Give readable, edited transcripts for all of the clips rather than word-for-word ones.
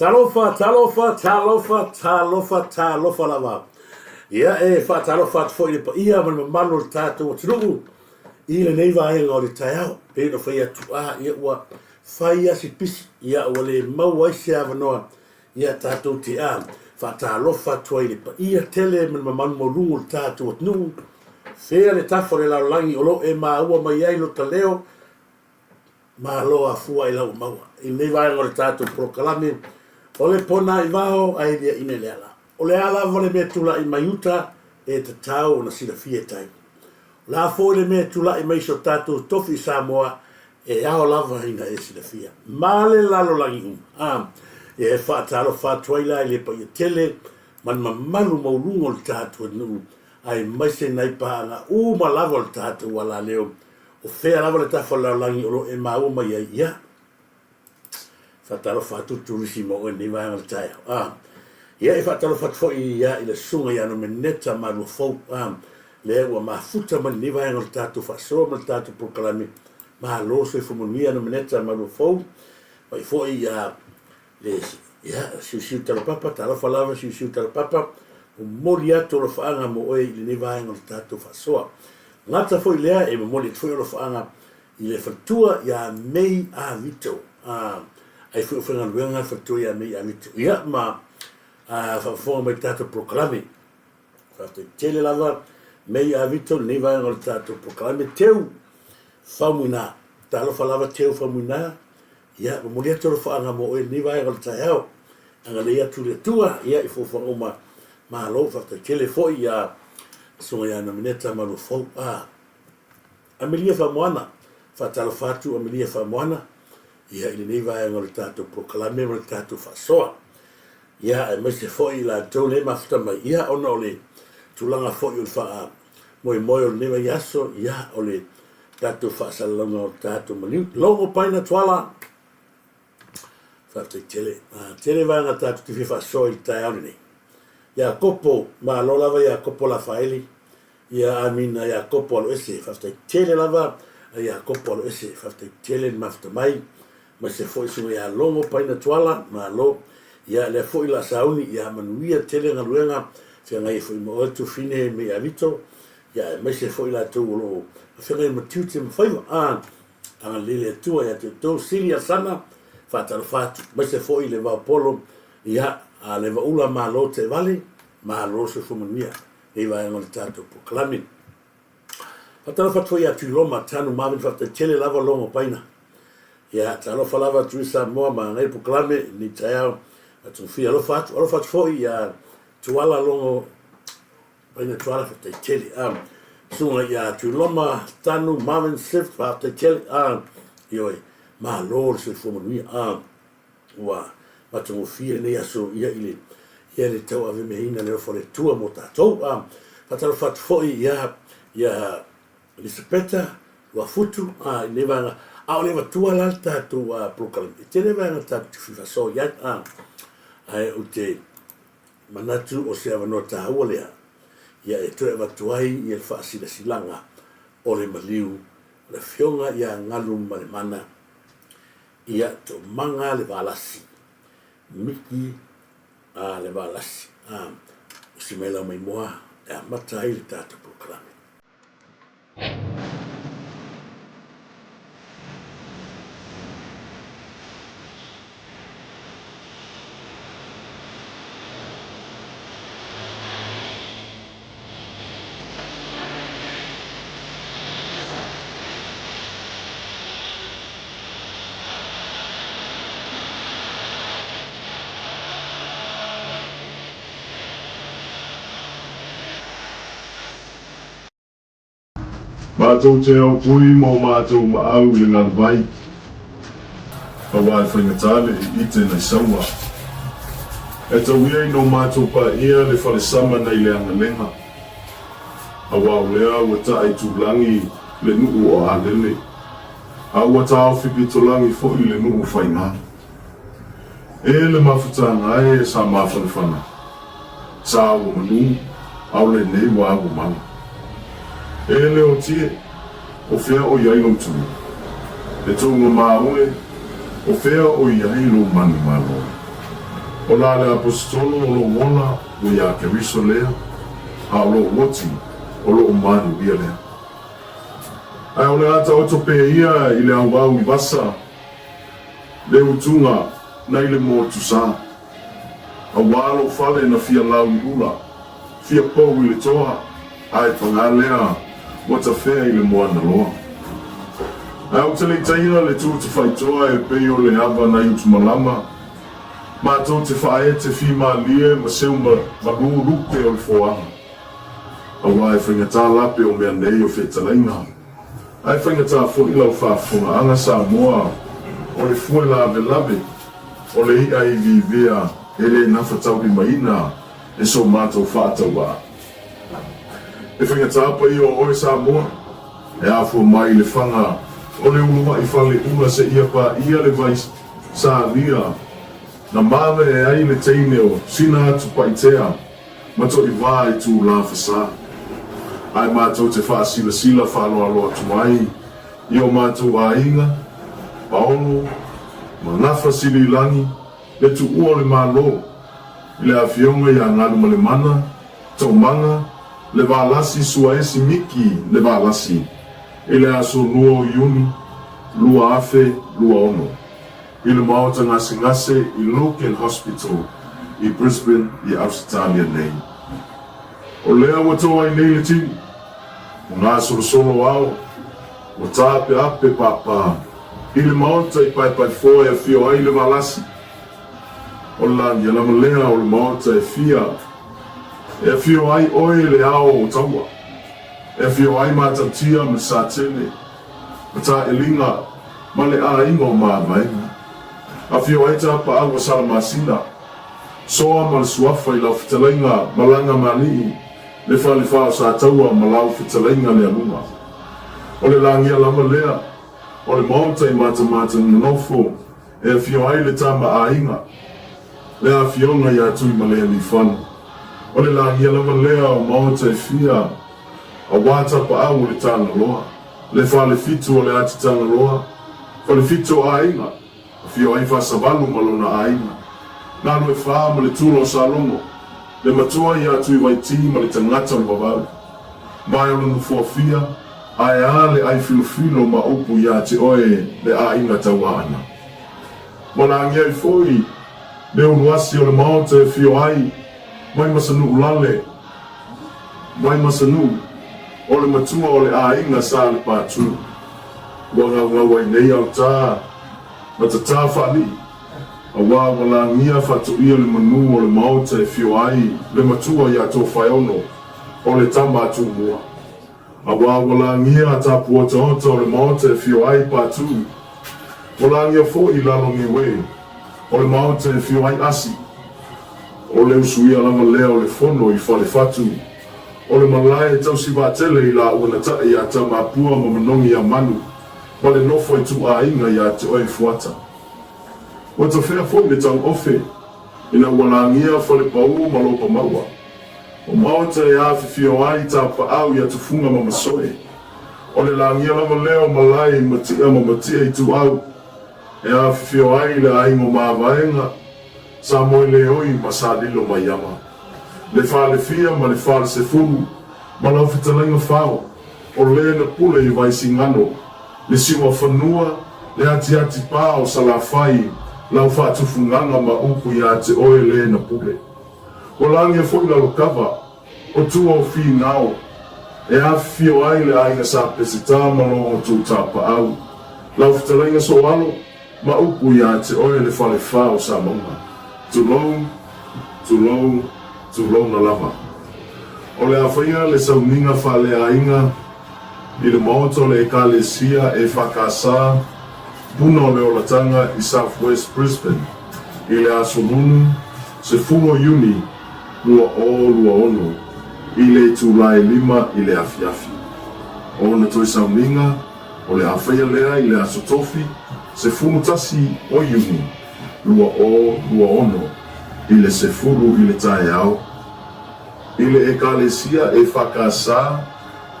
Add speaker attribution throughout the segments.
Speaker 1: Talofa lava. Ia fa talofa foi pa ia man manu tatu tru. Ile nei vai ngori taiao. Pe no foi atu ia wa fai si pis ia wale mau ai se avanoa. Ia tatu ti a fa talofa toi pa ia tele man manu molungu tatu nu. Fea le tafore la langi olo e ma ua mai ai lo taleo. Ma loa fua i lau maua. I nei vai ngori tatu prokalame. Ole PONA i VAO ai LIAINA le ala. Ole ala vole me tula i mayuta e te tau na sila fie tai. La fo le me tula i maiso tatu Turisi Samoa e ao lava ina e sila fia. Male lalo langi e fa talo fa tuaila i le pa i tele man mamalu maulungo le tatu nu ai maise nai paanga ma lava le tatu wala leo. O fea lava le tafa la langi olo e mauma ia ia. Fatalo fatu Turisi Samoa ni vai ngal tai. Ia e fatalo fatu fo ia i le sunga ia no meneta malu fo le wa mafuta man ni vai ngal tatu fa so man tatu proklami ma lo se fo monia no meneta malu fo. Vai fo ia le ia si talo papa talo falava si talo papa o molia to lo faanga mo e ni vai ngal tatu fa so. Ngata fo ia e mo molia fo lo faanga i le fatua ia mei a vito. Ai fu fenga luenga fatoia me amitu ia ma fa fo me tato proclame fa te tele lava me avito ni va ngol tato proclame teu famuna talo falava teu famuna ia mo le toro fa nga mo ni va ngol taeo anga le tu le tua ia i fo uma ma lo fa te tele fo ia so ia na mineta ma lo fo Amelia Famoana fa talo fatu Amelia Famoana ia ili nei vai ngol tatu proclame ngol tatu fasoa ia e mese foi la tole mafta mai ia ona ole tulanga foi ul fa moi ne vai aso ia ole tatu fa salonga tatu mali longo paina twala fa te tele vai nga tatu ti fa so il taone ia kopo ma lo lava ia kopo la faili ia amina ia kopo lo ese fa te tele lava ia kopo lo ese fa te tele mafta mai ma se foi su ia longo paina twala ma lo ia le foi la sauni ia manuia tele nga luenga se ngai foi mo tu fine me avito ia ma se foi la tu lo fe ngai mo tu tim foi anga lele tu ia tu silia sana fatal fatu ma se foi le va polo ia a le va ula ma lo te vale ma lo se fu manuia e va ngol tato proclame fatal fatu ia tu lo ma tanu ma fatal tele lava longo paina. Ya talo falava Turisi Samoa ma ngai proclame ni taiao atu fia lo fatu fo ia tuala longo paina tuala fa te tele sunga ia tu loma tanu maven sif fa te tele ioi ma lor se fo mani wa atu fia ne aso ia ile ia le tau ave meina le fo le tua mota to fa talo fatu fo ia Elisabetta wa futu ne va au leva tua l'alta tu proclame te leva l'alta tu fa so ya ai o te manatu o se avano ta olea ia e tu eva tuai ia fa sila silanga o le maliu le fionga ia ngalu mana ia to manga le valasi miki le valasi si mela mai moa e matai le tatu proclame.
Speaker 2: Mātou te au pui mō mātou maau le ngā vai. Pawai whaingatale I te nei saua. E tau ia no mātou pa ia le whale sama nei le anga lenga. Awau lea ua tae tūlangi le nuu o alele. Aua tāo whipi tōlangi fōi le nuu whainga. E le mawhutanga e sa mawhanwhana. Sa awa manu, au le nei wa awa manu. E leo tie, o whea o iai nom tū. E tōnga māoe, o whea o iai lo manu māloa. O la le apostolo o lo wona o ia ke riso lea, a o lo woti o lo manu ia lea. Ai o le ata o tope ia i le au i vasa, le utunga na i le motusa. A walo fale na fia lau i ula, fia pou i le toa, ai pangalea o ta fea i le moana loa. Ai o tele taia le tu te whaitoa e peo le ava na i utumalama, ma tō te whae te whi ma lie ma seu ma ruke o le foanga. A wai whaingatā lape o mea nei o whetalainga. Ai whaingatā fōi lau whaafunga anga Samoa o le fue lawe o le ia i vivea e le nawhatau i maina e so mātou whaatau wā. E whaingatā pa i o oe Samoa e awhua mai le whanga o le ulua i whale ula se ia pa ia le vai sa lia na mawe e ai le teine o sina atu paitea ma to i wā i tū la whasa. Ai mātou te wha sila whaloa loa tuai i o mātou a inga, paolo, ma nawha sili langi, le tu ua le mālo, i le awhionga i a ngalu ma le mana, tau manga, le wālasi sua esi miki le wālasi, i le aso nua o iuni, lua afe, lua ono. I le maota ngase i Loken Hospital i Brisbane i Australia nei. O lea watoa i nei le tini, o ngā solo au, o tāpe ape papa, i le maota i pai foa e fio ai le walasi. O lani e lama lea o le maota e fio ai oe le ao o taua, e fio ai mātatia me sa tele, ma tā e linga ma le a inga o maa vaenga. A fio ai tapa awa salamasina, soa ma le suafa i lau fitalainga malanga mani, le whale whao sa taua ma lau fitalainga le alunga. O le langia lama lea, o le maota i mata nganofo, e fio ai le tama a inga, le a fionga i atui ma lea li whanu. O le langia lama lea o maota i fia, a wātapa au le tanga loa, le whale fitu o le ati tanga loa, whale fitu a inga, fio ai whasavalu malona aina. Nā noe whā ma le tūlo salongo, le matua i atu i waiti ma le tangata o wawau. Mai o lanu fuafia, ai ale ai filofilo ma upu i ate oe le aina tau ana. Mana angia i foi, le unuasi o le maota e fio ai, mai masanu ulale, mai masanu, o le matua o le aina sa le pātu. Wanga wai nei au tā, ma ta tāwhani, a wā wala ngia whatu ia le manu o le maota e fio ai, le matua i ato whaiono, o le tama atu mua. A wā wala ngia ta puata ota o le maota e fio ai pātu, wala ngia fo i lalo ngi we, o le maota e fio ai asi, o le usuia lama lea o le fono i whale fatu, o le malai e tau si vātele i la uanata i a ta mapua ma manongi a manu, ma le nofo i tu a inga i a te oe fuata. Wa ta whea fo le tau ofe, ina walangia whale pau ma lopa maua. O maota e a whiwhio ai ta pa au i a tufunga ma masoe. O le langia lama leo malai matia ma matia i tu au. E a whiwhio ai le aingo ma vaenga, sa moe le oi ma sa lilo ma yama. Le whale fia ma le whale se furu, ma lau whitalenga whao, o le na pule i vaisi ngano, le siwa whanua, le ati pā o salawhai, lau whaatufunganga ma upu i ate oe le na pule. O langia fwoi la lokava, o tua o whi nao, e a whio ai le ainga sa pesita malo o tū tāpa au. Lau whitalenga so alo, ma upu i ate oe le whale whao sa maunga. Tulou na lava. O le awhaia le sauninga whale ainga, i le maoto le ekalesia e whakasa puna o le olatanga i South West Brisbane i le asonunu se fumo Iuni lua ono i le tūlai 5 i le afiafi. O na toi sauninga o le awhaia lea i le asotofi se fumo tasi o Iuni lua ono i le se furu i le tae au. I le ekalesia e whakasa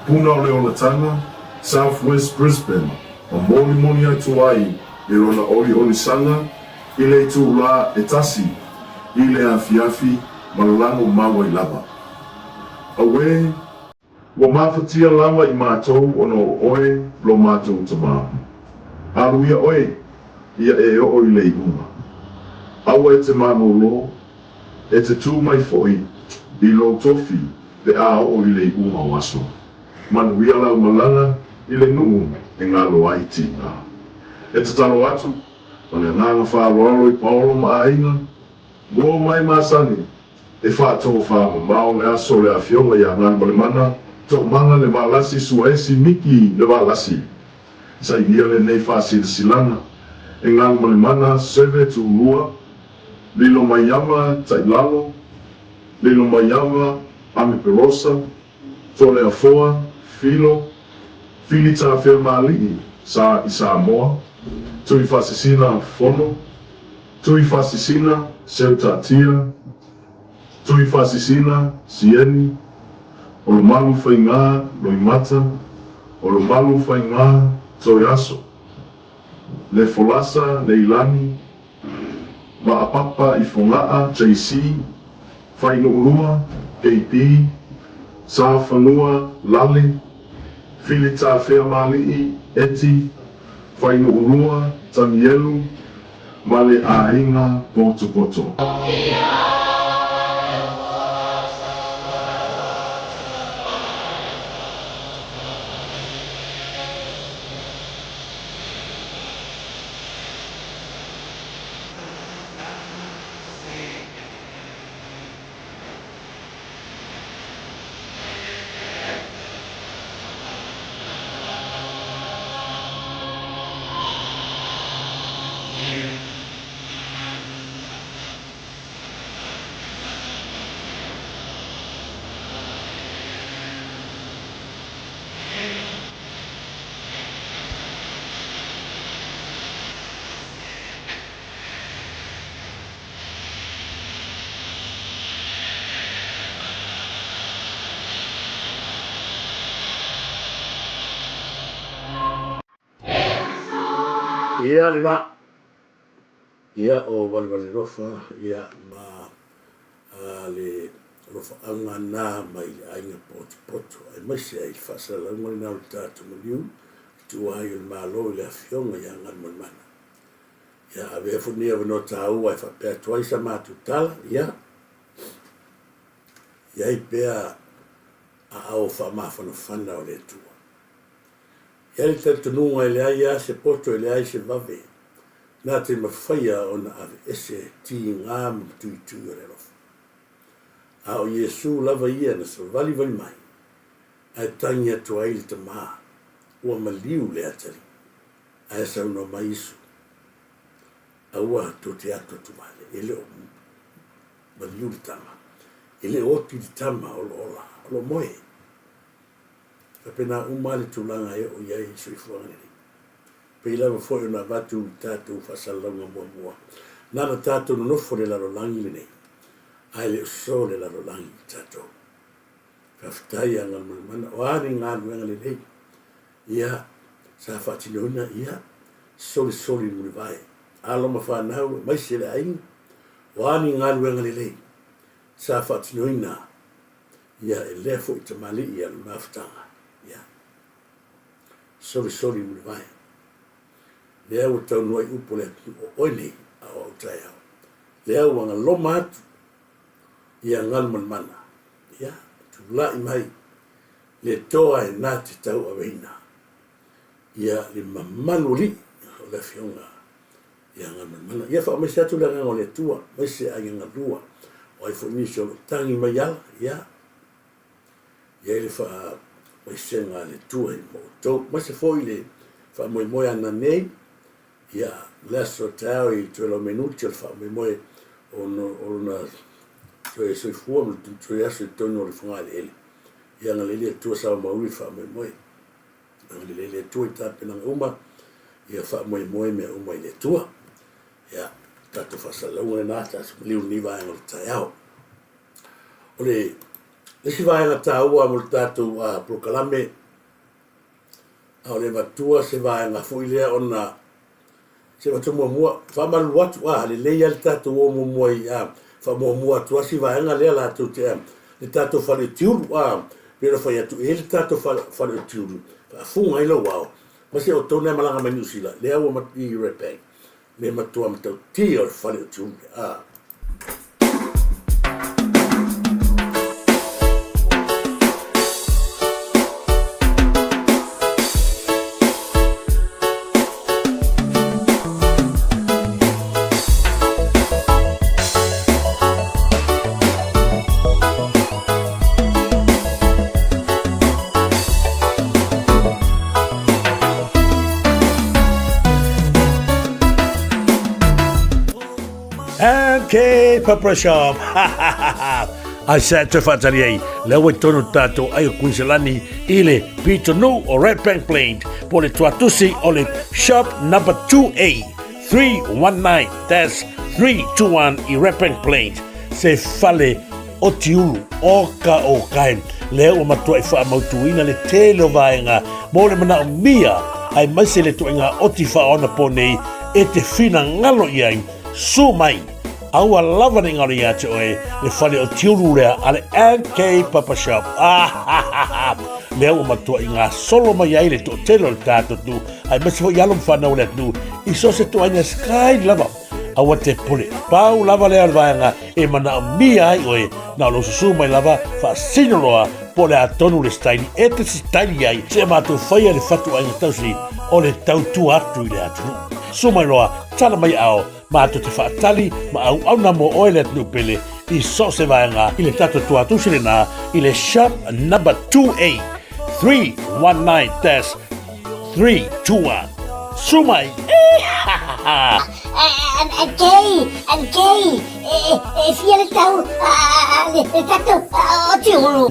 Speaker 2: puna o le olatanga, South West Brisbane, o moni atu ai, i rona oli sanga, i le tū la e tasi, I le afiafi ma lalago maua I lava. Aue, ua mafatia lava I mātou ono oe lo mātou tamā. Aruia oe, ia e o I le iunga. Aua e te māmolo, e te tū mai foi I lo tofi le a o I le iunga o aso. Manuia lau malanga I le nuu e ngalo ai tina. E te talo atu, o le nganga whāwaro I paolo ma ainga, go mai masani, e whātou whāmamao le aso le awhionga I a ngana le mana, tō manga le wālasi suaesi miki le wālasi. Sa I via le nei whāsira silanga, e ngana le mana seve tu lua, lilo mayama tailalo, lilo mayama ame perosa, tō le afoa, filo, fili tā whia mālii, sa I Samoa, tui whasisina fono, tui whasisina seutatia, tui whasisina sieni, o lo malu whainga loi mata, o lo malu whainga toi aso, le folasa le ilani, ma apapa I whangaa JC, whainurua, KP, sa whanua lale, fili tā whea mālii, eti, whainurua, tamielu, male ainga poto poto.
Speaker 1: Ia le va. Ia o walwale rofa, ia ma le rofa anga nā mai le ainga poto poto. Ai maisi ai whasala ngoi nau tātu maniu, tu ai le mālo le awhionga ia ngan mana. Ia ave funia wano tā ua ai whapea tuai sa mātu tala, ia. Ia I pea a au whamawhana whana o le tua. Ia le tatununga I le ai a se poto I le ai se vave. Nā te mawhaia o na ave ese ti ngā mtui tui o le rofa. A o Iesu lava ia na sa vali mai. Ai tangi atu ai le tamā. Ua maliu le atari. Ai sa uno mai isu. A ua to te atu atu male. Ele o maliu le tama. Ele oti le tama o lo ola. O lo moe. Kapena umale tulanga e o iai sui fuangani. Pei lava foi ona vatu tātou whasalanga mua. Nana tātou no nofo le laro langi le nei. Ai le so le laro langi tātou. Kaftai anga mana. O ari ngā luenga le nei. Ia, sa whatinona, ia, soli muli vai. Aloma whanau, mai se le ainga. O ari ngā luenga le nei. Sa whatinona, ia e lefo I tamali ia le mawhtanga. Ia. Soli muli vai. Lea ua tau nuai upo le o oinei a o au tai au. Lea ua ngā loma atu ia ngalman mana. Ia, tu lai mai le toa e nā te tau aweina. Ia le mamanu li o le fionga ia ngalman mana. Ia wha mai se atu le ngā le tua, mai se ai ngā lua. O ai fo nisi o tangi mai ala, ia. Ia le wha mai se ngā le tua I mo tau. Mai se fo I le wha moe ana nei. Ia, leso tau I tuelo minuti al wha moe o na tue soi fua mo tue aso I tono le whangai le ele. Ia ngā lele tua sao maui wha moe. Ngā lele tua I tāpena uma. Ia wha moe mea uma I le tua. Ia, tato whasalaunga le nāta aso liu ni vaenga le tai au. O le si vaenga tā ua mo le tātou prokalame. A o le matua se vaenga fuilea o na se watu mua, whamalu watu, le leia le tātou o mua I fa mo tua si vaenga le la tu te le tato fale tiu pero fa ya tu ele tato fale tiu fa fu ai lo wow ma se o tona malanga mai usila le au ma i repay le ma tua ma ti o fale tiu
Speaker 3: Okay, Papa Shop. I said to Fatalier, Lewe Tono Tato, Ayo Quincelani, ILE, Pito No, or Red Bank Plain, Pole Tuatusi, Ole Shop number 2A, 319, that's 321, I Red Bank Plain, Se Fale, Otiulu, Oka Okain, Leo Matua Fa Mautuina, Le Telo Vaenga, Mole Mana Mia, I Masele Tuinga, Otifa on a pony, Ete Fina Ngalo Yang, Sumai. Aua lava ni ngari atu e le whale o tiuru rea ale NK Papa Shop. Leo matua i ngā solo mai ai le to telo le tātou tu. Ai masi ho ialom whanau le tu. I so se tu aina sky lava. Aua te pule. Pau lava lea le vaenga e mana o mia ai oe. Na lo susu mai lava wha sinoroa po le atonu le staili. E te si staili ai. Se mātou whaia le whatu aina tausi o le tau tu atu i le atunu. Sumai roa, tala mai ao. Ma to te whaatali, ma au na mo oile atu pele, I so se vaenga, I le tato tua tusile na, I le shop number 2A, 319-321. Sumai!
Speaker 4: And gay, fia le tau, le tato, o tiuru.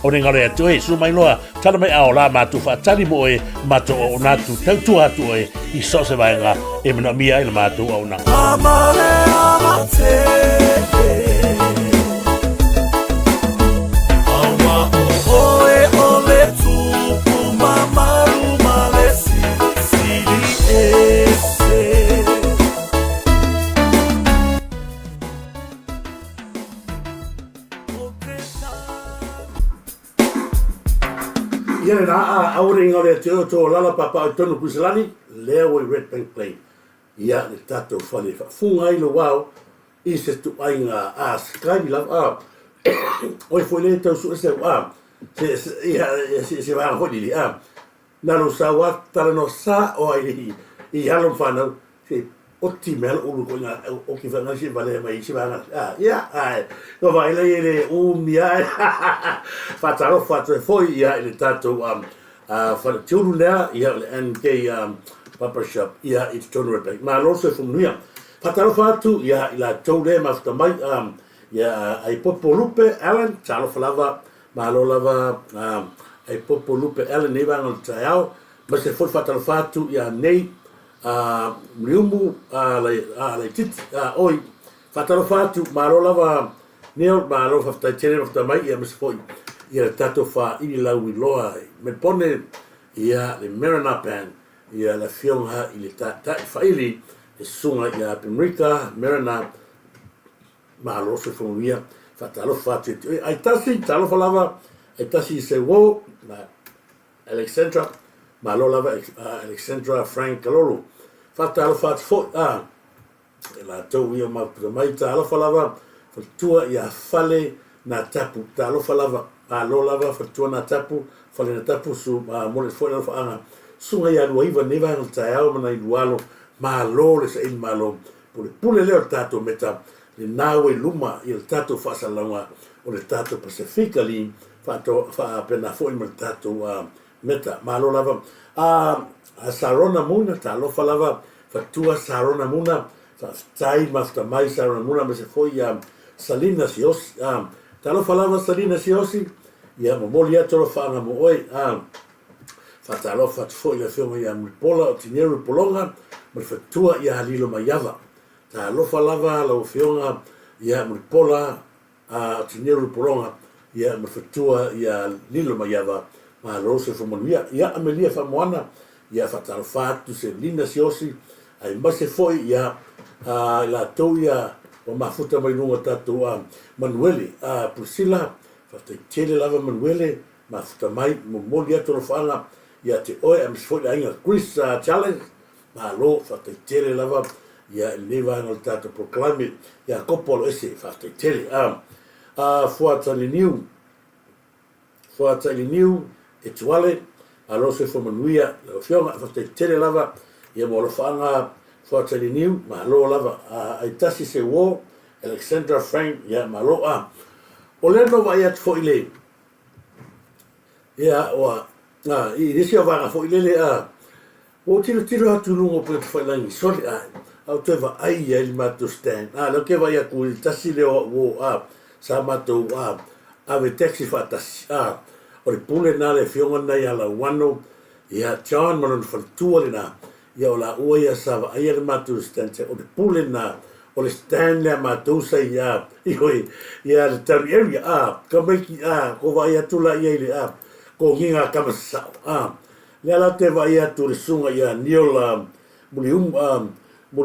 Speaker 3: O ne ngare atu e, sumai loa, tala mai ao la ma tu whaatali mo e, ma to o natu, tau tua atu e, I so se vaenga, e mana mia ila ma tu au na.
Speaker 5: Amare amate, awa o oe ole tupu mamaru malesi, sili ese.
Speaker 1: Ia na aure ngore te o to lala papa o tonu kusalani leo I Red Bank Plain. Ia le tato fale fa funga I lo wao I se tu ai ngā sky love oi foi le tau su se se va holi li na lo sa wa tala no sa o ai I halom fana se oti mel ulu ko nga o ki fa ngasi vale mai si va ia ai no vai le mia fa talo fa foi ia le tato fa le tulu lea ia le NK Papa Shop ia I tonu repek ma lo se fumuia fa talo fa tu ia la tole ma sta mai ia ai popo lupe Alan talo falava ma lo lava ai popo lupe Alan ne va no tao ma se foi fa talo fa tu ia nei Riumu le tit oi fatalo fatu malo lava neo malo fa tere fa mai ia mas foi ia tato fa I la wi loa me pone ia le Marina Band ia la fionga I le tata fa ili e sunga ia Pimrika Marina malo se fomia fatalo fatu ai tasi talo falava ai tasi se wo Alexandra malo lava Alexandra Frank Kalolo fatalo fat fo la to ia ma mai talo falava tua ia fale na tapu talo falava malo lava tua na tapu fale na tapu su mo fo na fa sunga ia lo iva neva no tao mana I lualo malo le se in malo pule le tato meta le nawe luma il tato fa salanga o le tato pacifically fa pena fo il tato meta malo lava a sarona muna talo falava fatua sarona muna fa tai mafta mai sarona muna me se foi salina sios talo falava salina siosi ia molia tolo fa nga mo oi fa talo fa foi la fema ia pola o tineru polonga me fatua ia lilo maiava talo falava la fionga ia pola a tineru polonga ia me fatua ia lilo maiava ma rose fo monia ia amelia fa moana ia fa talo fa tu se lina siosi ai mbase foi ia la toia o mafuta mai nunga tātou Manuele, Priscilla, whataitele lava Manuele, mafuta mai, moli atu no whaanga, ia te oe am sifoi ainga Chris Challenge, malo whataitele lava, ia lewa anga le tātou proclaim, ia kopolo ese whataitele, fuatali niu, e tuale, alo se fo manuia, o fionga, whataitele lava, ia mo lo whaanga, fuatali niu, malo lava, aitasi se wo, Alexandra Frank, ia malo o le no vai atu fo ile, ia oa, i resi o vanga fo ile o tiro atu lungo po te whailangi, sori au te wa ai ili matu stand, lo ke vai aku i tasi leo wo, sa matu, ave taxi whatasi, o le pule nā le fionga nei ala wano, ia John manon whaltua le nā, ia o la ua ia sa wa ai ili matu stand, o le pule nā, o le stand lea matu sa ia le tari area, ka maiki, ko vai atu la ia ili, ko nginga kamasau, le ala te vai atu le sunga ia niola, muli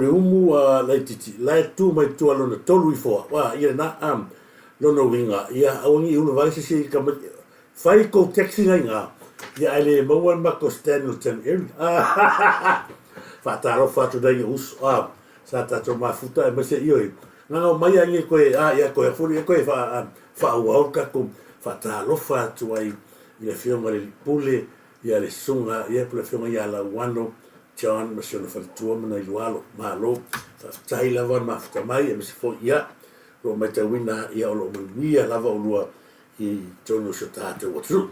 Speaker 1: umu lai titi, lai tu mai tu alona tolu i foa, ia na lona winga, ia awangi ulu vai sisi ka fai ko taxi ngai ngā, ia ele maua mako stand o ten area, whataro whatu dai usu, sa tato mafuta e mase ioi, ngā mai angi koe, ia koe furi, ia koe whaauauka ko whataro whatu ai, ia whionga le pule, ia le sunga, ia pule whionga ia la wano, John, mase ona whalitua mana i lualo, malo, tai lava mafuta mai, e mase fo ia, ro mai te wina ia o lo manuia lava o lua i tono sa tātou atu.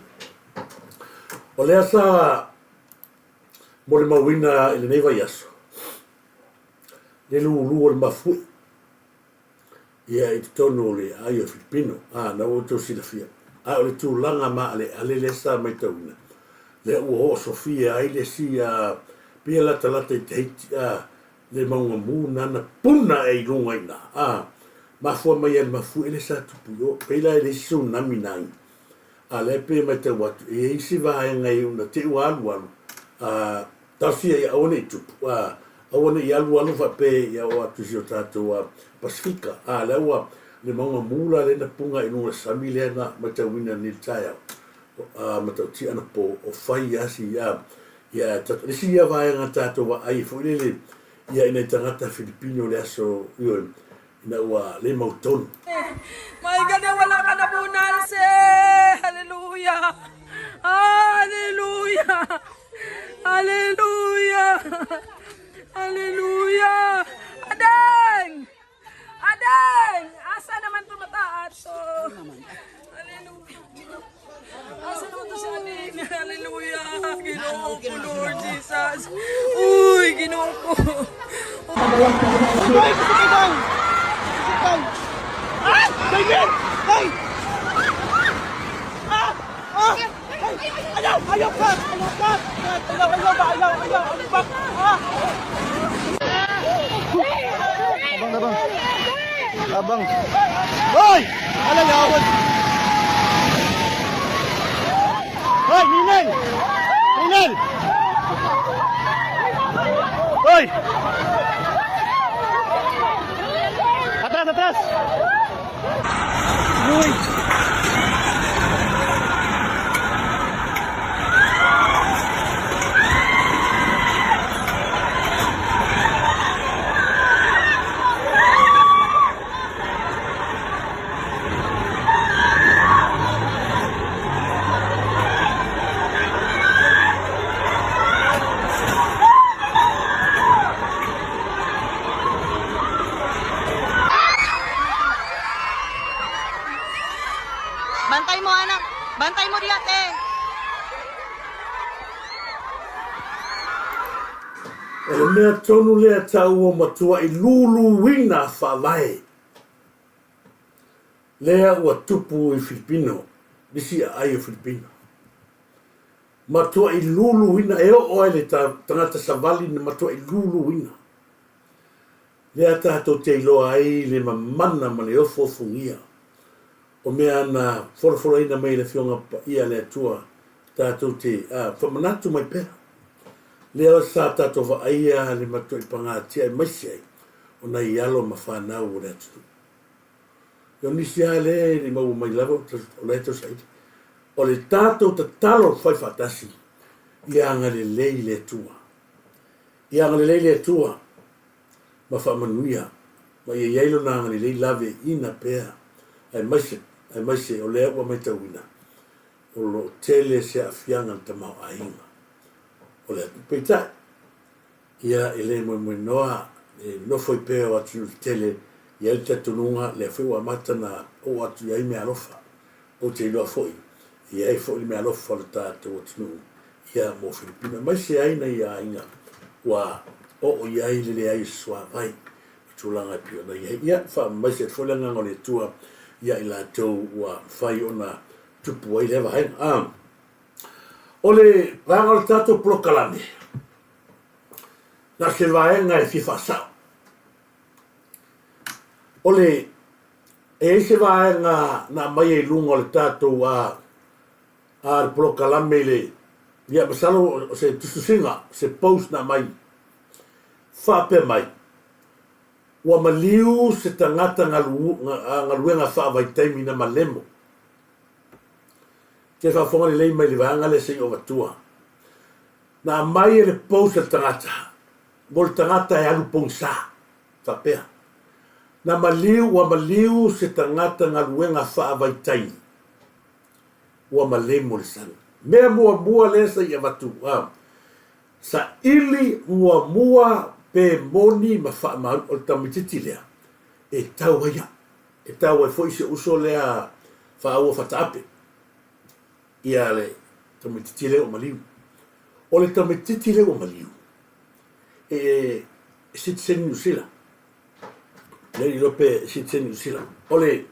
Speaker 1: O lea sa, mo le mawina i le neiva iaso, le lulu o le mafui, ia i tono le ai o Filipino, na o tau silafia, o le tūlanga ma ale le sa mai te wina, le ua o Sofia, ai le si pia la talata i te heiti, le maunga mū nana puna e i runga ina, mafua mai e mafu ele sa tupu yo, peila ele su nami nai, le pe mai te watu, e isi vahe ngai una te ua alu alu, tausia i aone i tupu, aone i alu alu fa pe i au atu si o tātou Pasifika, le ua le maunga mūla le na punga i nunga sami le na mai te wina ni tai au, mai te uti ana po o fai asi ia tatu, lisi ia vahe ngā tātou wa ai fuilele, ia ina i tangata Filipino le aso, ina ua le mautonu.
Speaker 6: Mai gana wala ka na bunal se. Hallelujah. Hallelujah. Hallelujah. Hallelujah. Adeng. Adeng. Asa naman tumataas. Hallelujah. Asa naman to si Adeng. Hallelujah. Ginoo ko, Lord Jesus. Uy, Ginoo ko.
Speaker 7: Ay, kusikidang! Kusikidang! Ah! David! Ay! Ayaw! Ayaw pa! Ayaw pa! Ayaw ba? Ayaw pa! Abang! Abang! Hoy! Alalawan! Hoy! Ninel! Ninel! Hoy! Atrás, atrás. Uy.
Speaker 8: Bantay mo, anak. Bantay mo, Diate.
Speaker 1: E le mea tonu lea tau o matua i lulu wina whalae. Lea ua tupu i Filipino, nisi a ai o Filipino. Matua i lulu wina, e o oe le tangata savali na matua i lulu wina. Lea tātou te iloa ai le mamana ma le ofo fungia. O mea na whoroforoina mai le whionga ia le atua tātou te whamanatu mai pera. Lea sa tātou wa aia le matua i pangātia i maisi ai. ona ialo ma whanau o le atu. Yo nisi a le ni mau mai lava o le atu saiti. O le tātou ta talo whai whatasi i anga le lei le tua. I anga le lei le tua ma whamanuia ma i eilo na anga le lei lave ina pēa ai maise o le ua mai tauina o lo tele se a fianga ta mau ainga. O le peitai ia ele mo noa no foi peo atu tele ia le tatununga le foi wa mata na o atu ia me alofa o te lo foi ia foi me alofa le tatu atu ia mo Filipina mai se ai na ia inga wa o ia le ai swa vai tulanga pio na ia fa mai se foi langa ngole tua ia ila to wa fai ona tupu ai le vai ole vanga tatu prokalame na se vaenga e fifa sa. Ole e se vaenga na mai e lungo le tatou a prokalame le ia masalo se tususinga se post na mai fa pe mai wa maliu se tangata ngaluenga fa vai taimi na malemo ke fa fonga le mai le vaenga le se o vatua na mai le post le tangata Bol tangata e alu pongsa, tapea. Na wa maliu se tangata ngaluenga faa vaitai. Wa malemo le sana. Mea mua lesa ia watu. Sa ili mua pe moni ma faa maan o tamititi lea. E tau haya. E tau e foi se uso lea faa ua fatape. Ia le tamititi lea o maliu. O le tamititi lea o maliu. Citizen New Zealand. Lei lope Citizen New Zealand. Ole,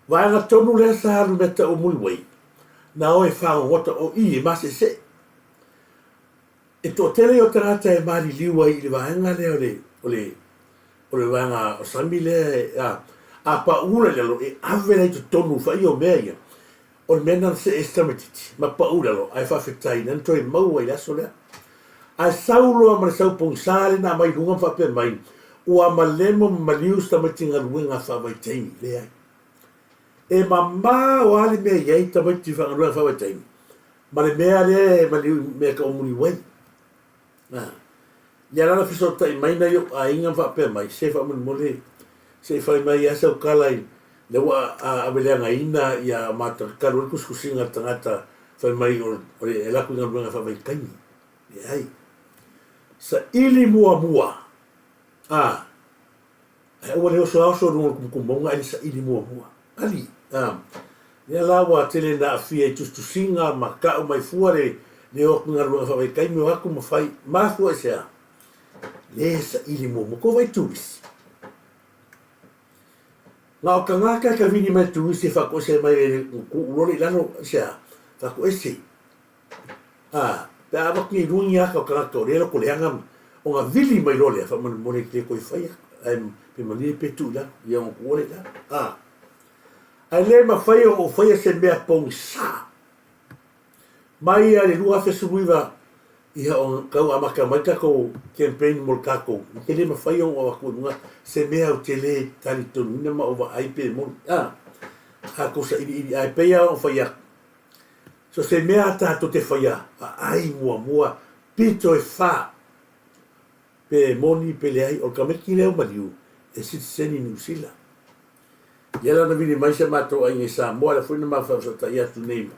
Speaker 1: vaenga tonu lea sa halu meta o mulwei. Na oe whanga wata o i mase se. E to tele o tarata e mari liwa i le vaenga lea ole vaenga o sami lea a pa ura lelo e ave nei to tonu wha i o mea ia. Ole mena se estamatiti. Ma pa ura lo, ai whawhetai nanto e maua i laso lea. A saulo ma sau ponsale na mai lunga fa pe mai o amalemo maliu sta matinga luenga fa vai taimi le ai e mamma o ali me ye ta mati fa luenga fa vai taimi ma le me ale maliu me ka omuni wei ya la fiso tai mai na yo a inga fa pe mai se fa mun mole se fa mai ya sa kala le wa a belenga ina ya mata karu kuskusinga tangata fa mai o la ku luenga fa vai taimi le ai sa ili mua e wale o so no kumbonga ili sa ili mua ali ya la wa tele na fie tu singa maka o mai fuare le o ngaru fa vai kai mo aku mo fai ma fu se le sa ili mua ko vai turis la o kanga ka vini mai turis fa ko se mai ku roli lano se fa ko ese ta va ki runya ka ka to le ko le anga o nga vili mai role fa mo ke ko fai pe mani pe tu la ia o ko le la ai le ma fai o fai se me pong sa mai ale lua fe suiva ia o ka ama ka mai ka ko campaign mo ka ko ke le ma fai o ko nga se me o tele tali to na ma o ai pe mo ko sa i ai pe ya o fai so se mea tato te whaia, ai mua, pito e wha, pe moni pe leai, o kameki leo maliu, e Citizen New Zealand. Ia lana vini mai se mato ai nge Samoa, la fwina mawhawhata i atu neima.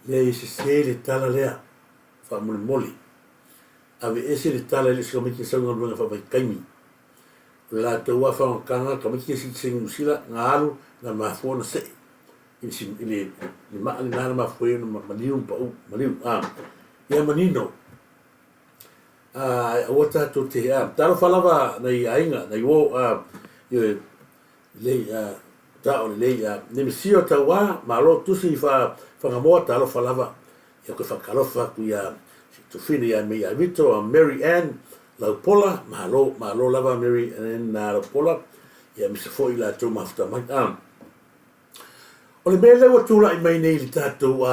Speaker 1: Lea i se le tala lea, wha moli. Ave ese le tala le se kameki saunga runga whawai kaimi. La taua whawakanga, kameki Citizen New Zealand, ngā alu, ngā mawhona sei. Ini ma na ma foi no maniu maniu ia manino wata to te taro falava nei ainga nei o le ta o le ne misio ta wa ma lo tu si fa mo taro falava ia ko fa kalofa ku ia to fini ia me ia vito Mary Ann la pola ma lo lava Mary Ann na la pola ia mi se foi la to mafta mai o le mele o tula i mai nei li tātou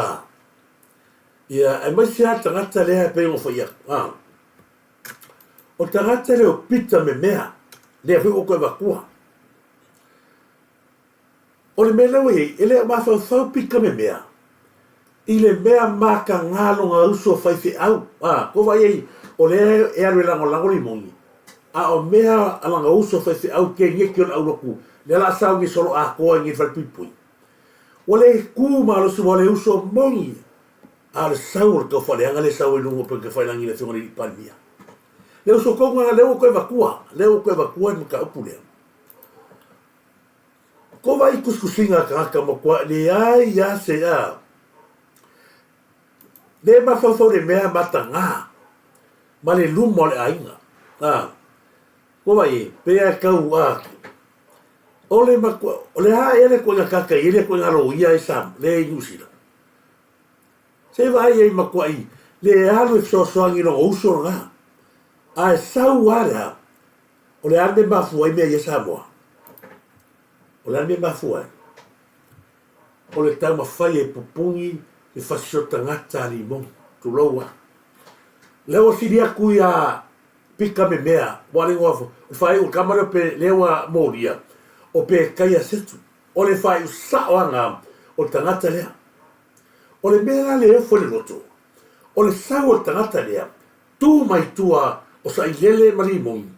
Speaker 1: ia, ai mai se ata ngata lea pe o whaia o tangata le o pita me mea, le hui o koe wakua. O le mea wei, ele o mawhau pika me mea. I le mea maka ngalo ngā uso whaife au. Ko vai ei, o le e aru lango li mongi. A o mea alanga uso whaife au ke ngeki on au loku. Le la sau ngi solo a koa ngi whalpipui. O le ku malosu o le uso mongi. A le sau o le kau whaleanga le sau i lungo pe ke whailangi le whiongani i palmia. Le uso konga leo koe wakua. Leo koe wakua i muka upu lea. Ko vai kuskusinga kaka mo kwa le ai ya se a. Le mawhawhau le mea matanga. Ma le lumo le ainga. Ko vai, pea kau a. O le makua, o le ha ele ko nga kaka, ele ko nga roia e sam, le e nyusira. Se vai e makua i, le alu e sosoangi no uso nga. A e sau ara, o le arme mafua i mea i e Samoa. O le arme mafua. O le tau mawhai e pupungi, e whasiota ngata li mong, tu loa. Leo siri aku ia pika me mea, wale ngofo, o whai o kamara pe lewa moria, o pe kaia setu, o le whai o saoanga, o tangata lea. O le mea le efo le roto, o le sau o tangata lea, tu mai tua o sa ilele mari mongi.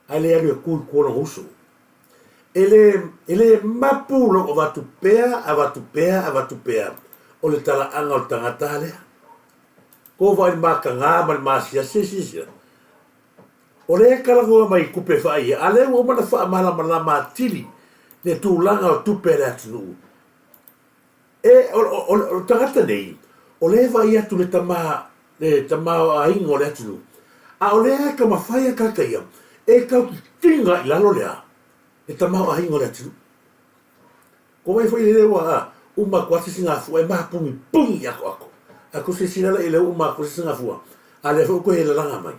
Speaker 1: Ai le anu e kui kuona uso. Ele mapu lo o vatu pea, a vatu pea, a vatu pea. O le tala anga o tangata lea. Ko vai maka ngā man masia sisisia. O le kalagoa mai kupe whai, a le o mana wha amala matili, ne tūlanga o tupe le atunu. O tangata nei, o le vai atu le tama a ingo o le atunu. A o le aka mawhai a kakaia, e kau ki tinga i lalo lea, e tama a ingo le atunu. Ko mai whai le lewa, uma kwasi singa fua, e maha pungi ako. Ako se sinala i le uma ko se singa fua. A le fo ko he langa mai.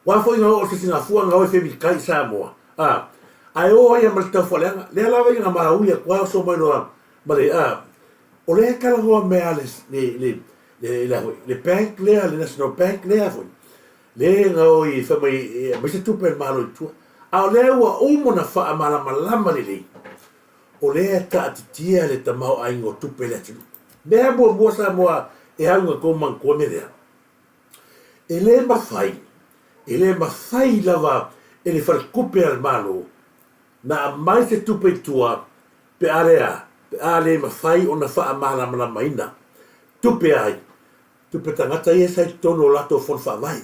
Speaker 1: Wa fo inga o se singa fua nga o fe mi kai Samoa. Ai o ia mal tau folenga. Le ala vai nga ma uia kwa so mai no. Male o le kala ho me ales le bank le national bank le fo. Le nga o i fa mai me se tu per malo tu. A le wa umo na fa amala malama le. O le ta tia le tamau ai ngo tu pele tu. Me bo Samoa e hanga ko man ko me rea. Ele mawhai lava ele whalkupe al malo na mai se tupe tua pe area, pe ale mawhai o na wha amala mana maina. Tupe ai, tupe tangata i esai tono lato fon whawai.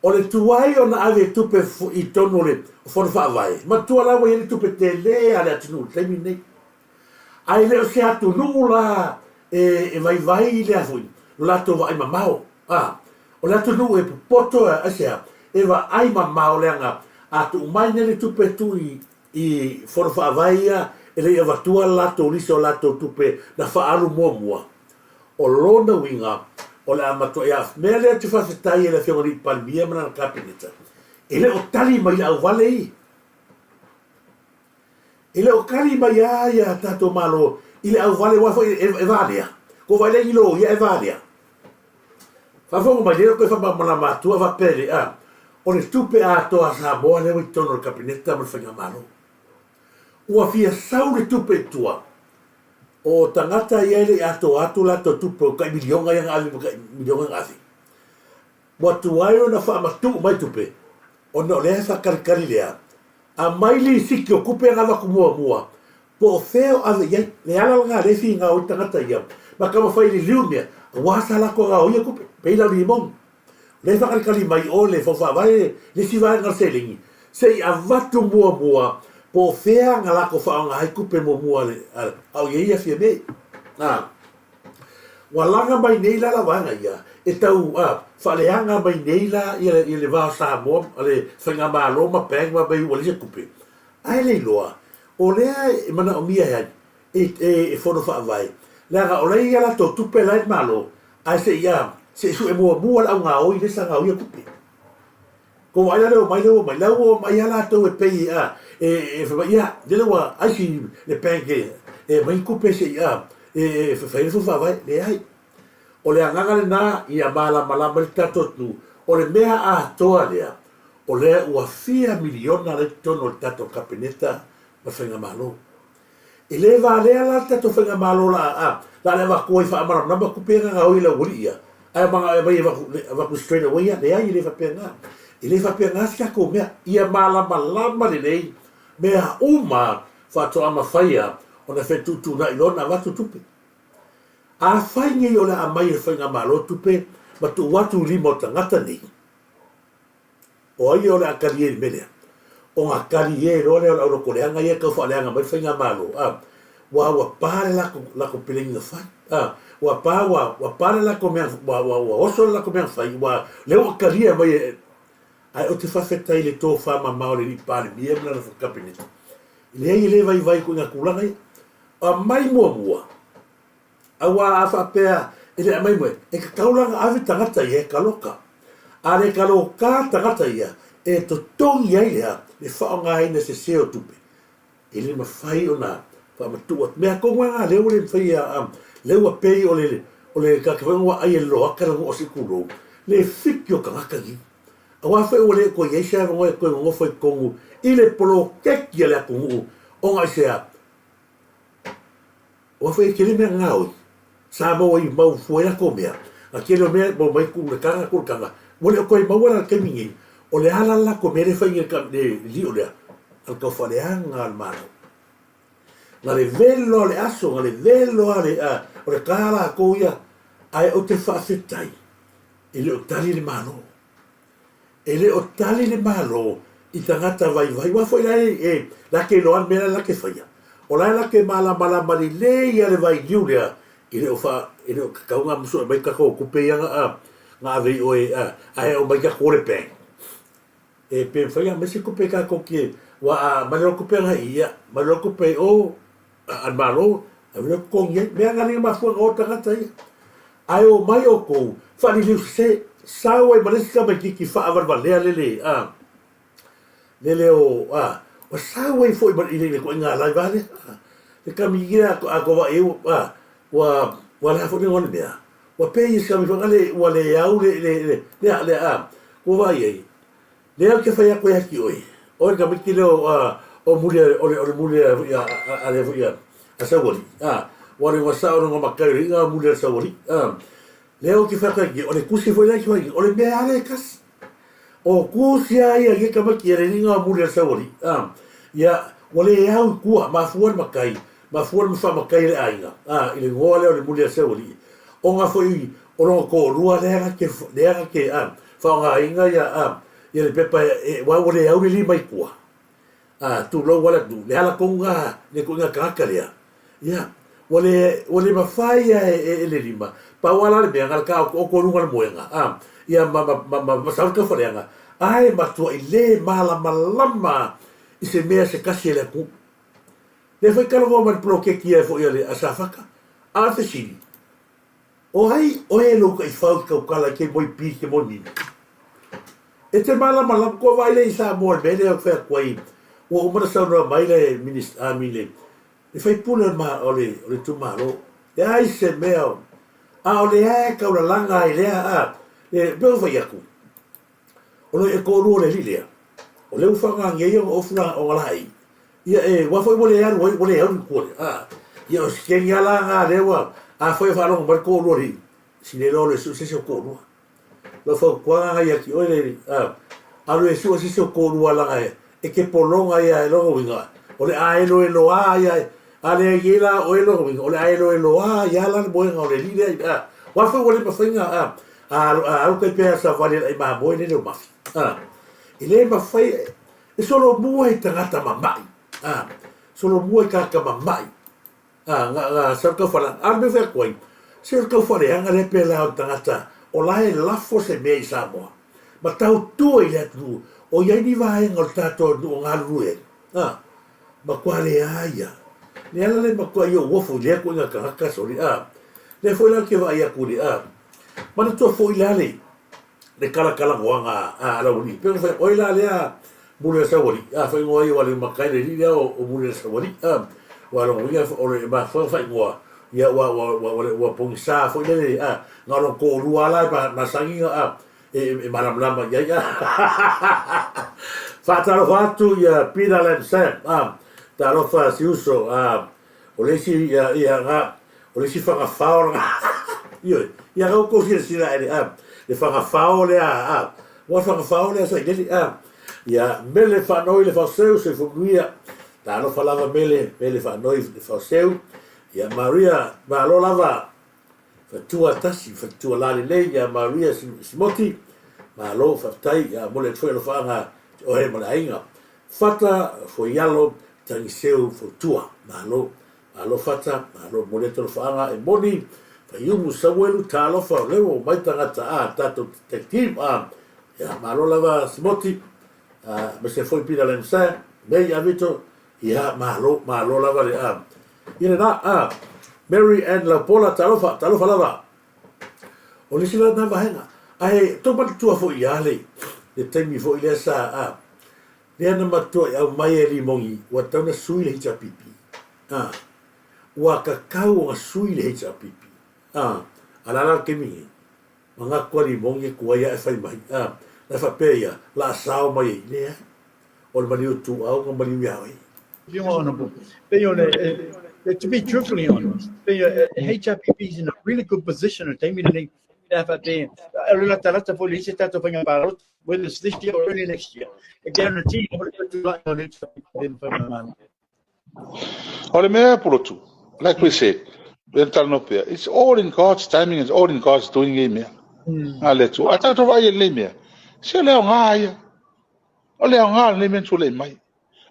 Speaker 1: O le tuai o na ave tupe i tono le fon whawai. Ma tua lawa i le tupe te le ale atinu, temi nei. Ai leo se atu nula e vai le afui lato vai mamao o lato nu e poto asia e va ai mamao le anga atu mai nele tupe tu i forfa vaia ele e va tua lato liso lato tupe na fa alu moa o lona winga o le amato ia mele tu fa stai ele fiori palmia mana capineta ele o tali mai au vale ele o kali mai ia tato malo ile au vale wa e valia ko vai le ilo ia e valia fa fongo mai le ko fa mana matua va pele o le tupe a to a Samoa le wi tono capineta mo fanga malo o fia sau le tupe tua o tangata ia le ato la to tupe ka milionga yang ali ka milionga asi mo tuaio na fa matu mai tupe o no le fa karkari lea a mai li sikio kupe nga va kumua po feo ave ia le ala nga le finga o tangata ia ma kama fai li liumia wa sala ko ga o ia kupe peila limon le fa karkari mai o le fa vai le si vai ngal selingi sei avatu mua po fea nga la ko fa nga hai kupe mua le au ia fie me walanga mai nei la wanga ia e tau fa le anga mai nei la ia le va Samoa ale fanga ma lo ma peng ma bai wali kupe ai le loa o le mana o mia ia e fono fa vai la o le ia la to tupe la malo ai se ia se su e mua la nga o ile sa nga o ia kupe ko ai la mai ala to e pe fa ia le wa ai si le peng e mai kupe se ia fa fa vai le ai o le anganga le nā ia malama le tatotu o le mea atoa lea o lea ua fia miliona le tono le tato kapeneta ma whainga malo. I le vālea la tato whainga malo la le wakua i whaamara namba kupenga ngā oi la wuri ia. Ai mga e mai waku straight away ia, lea i le whapenga. I le whapenga si ako mea ia malama le nei mea uma whatoa ma whaia o na whetutu na ilona watu tupe. A whaingi o le amai e whainga malo tupe ma tu watu lima o tangata nei. O ai o le akari e melea. O ngā kari e role o la koleanga ia kau whaaleanga mai whainga malo. Wa pare lako pilingi na whai. Wa pare lako mea, wa oso lako mea whai. Wa leo akari e mai e. Ai o te whawhetai le tō whama mao le ni pare mia mna na whakapineta. I lea i le vai ko ngā kulanga ia. A mai mua. Awa a whapea e le mai moe. E ka kaulanga awe tangata ia e kaloka. A le kaloka tangata ia. E to tongi ai lea. Le whaonga haina se seo tupe. E le mawhai o nā. Whamatua. Mea konga ngā leo le mwhai a leo a pei o le kakawangua ai e loa karangu o se kuro. Le whiki o kangakangi. A wawhai o le koe eisa e wangoe koe ngofai kongu. I le polo keki a le akungu. O ngai sea. Wawhai e kere mea ngāoi. Sa mau i mau fuera ko mea. A kere o mea mau mai kule kanga kule kanga. Wale o koe mau ala kemingi. O le halala ko mere whainga ka le lio lea. Al kau whareanga al mano. Nga le velo le aso, nga le velo ale o le kala a kouia. Ai o te whawhetai. E le o tali le mano. E le o tali le mano. I tangata vai. Wafo i lai lake loan mera lake whaia. O lai lake malama li le i ale vai liu lea. I le o kakaunga musu mai kakao kupeianga ngā vei oe o mai kako le pēng. E pe whaia mese kupe kako ki wa manero kupenga ia. Manero kupe o an malo. A wina kongi mea ngani mafua o tangata ia. Ai o mai o kou. Whani liu se sao e manesika mai kiki whaavarwa lea lele. Lele o o sao e fo i mani ile ko ngā lai vale. Le kamigira a kowa e wa le hafone ngone mea. Wa pei is kami whangale wa le au le ko vai ei. Le au ke whaia koe haki oi. Oi ka miki leo o mulia o mulia ia a sawari. Wa le wasa o ngā makai ngā mulia sawari. Leo ke whaia koe o le kusi foi lai ki wai. O le mea ale kas. O kusi ai ke ka maki ere ngā mulia sawari. Ia wa le au kua mafuan makai. Mafuan mawha makai le ainga. I le ngoa leo le mulia sawari. O ngā foi o rongo ko rua lea ke whaonga inga ia le pepa wa le au le lima i kua. Tu lau wala tu. Le hala konga le konga kaka lea. Ia. Wa le mawhai le lima. Pa wala le mea ngala ka o ko runga le moenga. Ia masauka whareanga. Ai matua i le malama i se mea se kasi le ku. Le whai kalongo man prokeki e fo ia le asafaka. A te siri. O hai, o e loka i whau kau kala ke moi pi ke moi nina. E te malama ko vai le i sa moa mele o whea kwai. O umana saunua mai le minister le. E whai pule ma o le tumaro. E ai se mea o. O le ae kaura langa i lea le beo whai aku. O lo e kōrua le lilea. O le uwhanga ngei o ofuna o ngalai. Ia wafoi mo le aru o le aru kore. Ia o sikengi ala ngā lewa. Foi falando mar ko lori. Si le lo se ko lo. Lo fo kwa nga ya ki o le alo e su se ko lo ala nga e ke polonga ya lo winga. O le ai lo ya ale yela o lo winga. O le ai lo ya la bo nga o le li wa fo le pa finga au ke pe sa vale ai ma bo le lo ma. Ile ma fai e solo mo e tangata mamai. Solo mo e ka mamai. Nga sarka whala, arme whea koe, sarka whareanga le pēla o tangata, o lae lafo se mea i Samoa. Ma tau tua i le atu, o iai ni vaenga o tātou o ngā rue. Ma kua le aia. Le ala le ma kua i o wofu, le koe ngā kahaka sori. Le fo ila ke wa ia kuri. Mana tua fo ila le kala ngoanga alauri. Pero fai o ila le mule sawari. Fai ngoa i wale makai le lia o mule sawari. Wala ngia o le ma fa ngoa ia wa pong sa fo le ngalo ko ruala na sangi e malam ya fatalo fatu ya pidalen sem talo fa si uso o le si o le si fa fa io ia ko si sila le fa fa le wa fa fa le sa le ia mele fa noi le fa seu se fu guia talo fa lava mele fa noi le fa seu ia Maria ma lo lava fatua tasi fatua lali le ia Maria simoti ma lo fatai ia mole foi lo fanga o he malainga fata fo yalo tangiseu fatua ma lo fata ma lo mole to fanga e boni fa yumu sawelu talo fa lewo mai tangata tato detective ia ma lo lava simoti ma se foi pila lensa me ia vito ia ma lo lava le ina na Mary and la pola talofa lava o le sila na vahenga ai to pa tua fo iale le temi fo ile sa le na matua ya mai li mongi wa tona sui le hita pipi wa kakau nga sui le hita pipi ala ke mi manga ko li mongi ko ya fai mai la fa peia la sao mai le o le mani tu au ko mani ya ai
Speaker 9: you honorable to be truthfully honest, HRPP is in a really good position to take me to whether it's this year or early next year. I guarantee
Speaker 10: like we said, it's all in God's timing, it's all in God's doing. I let you. I thought of I limit. Say, Leon,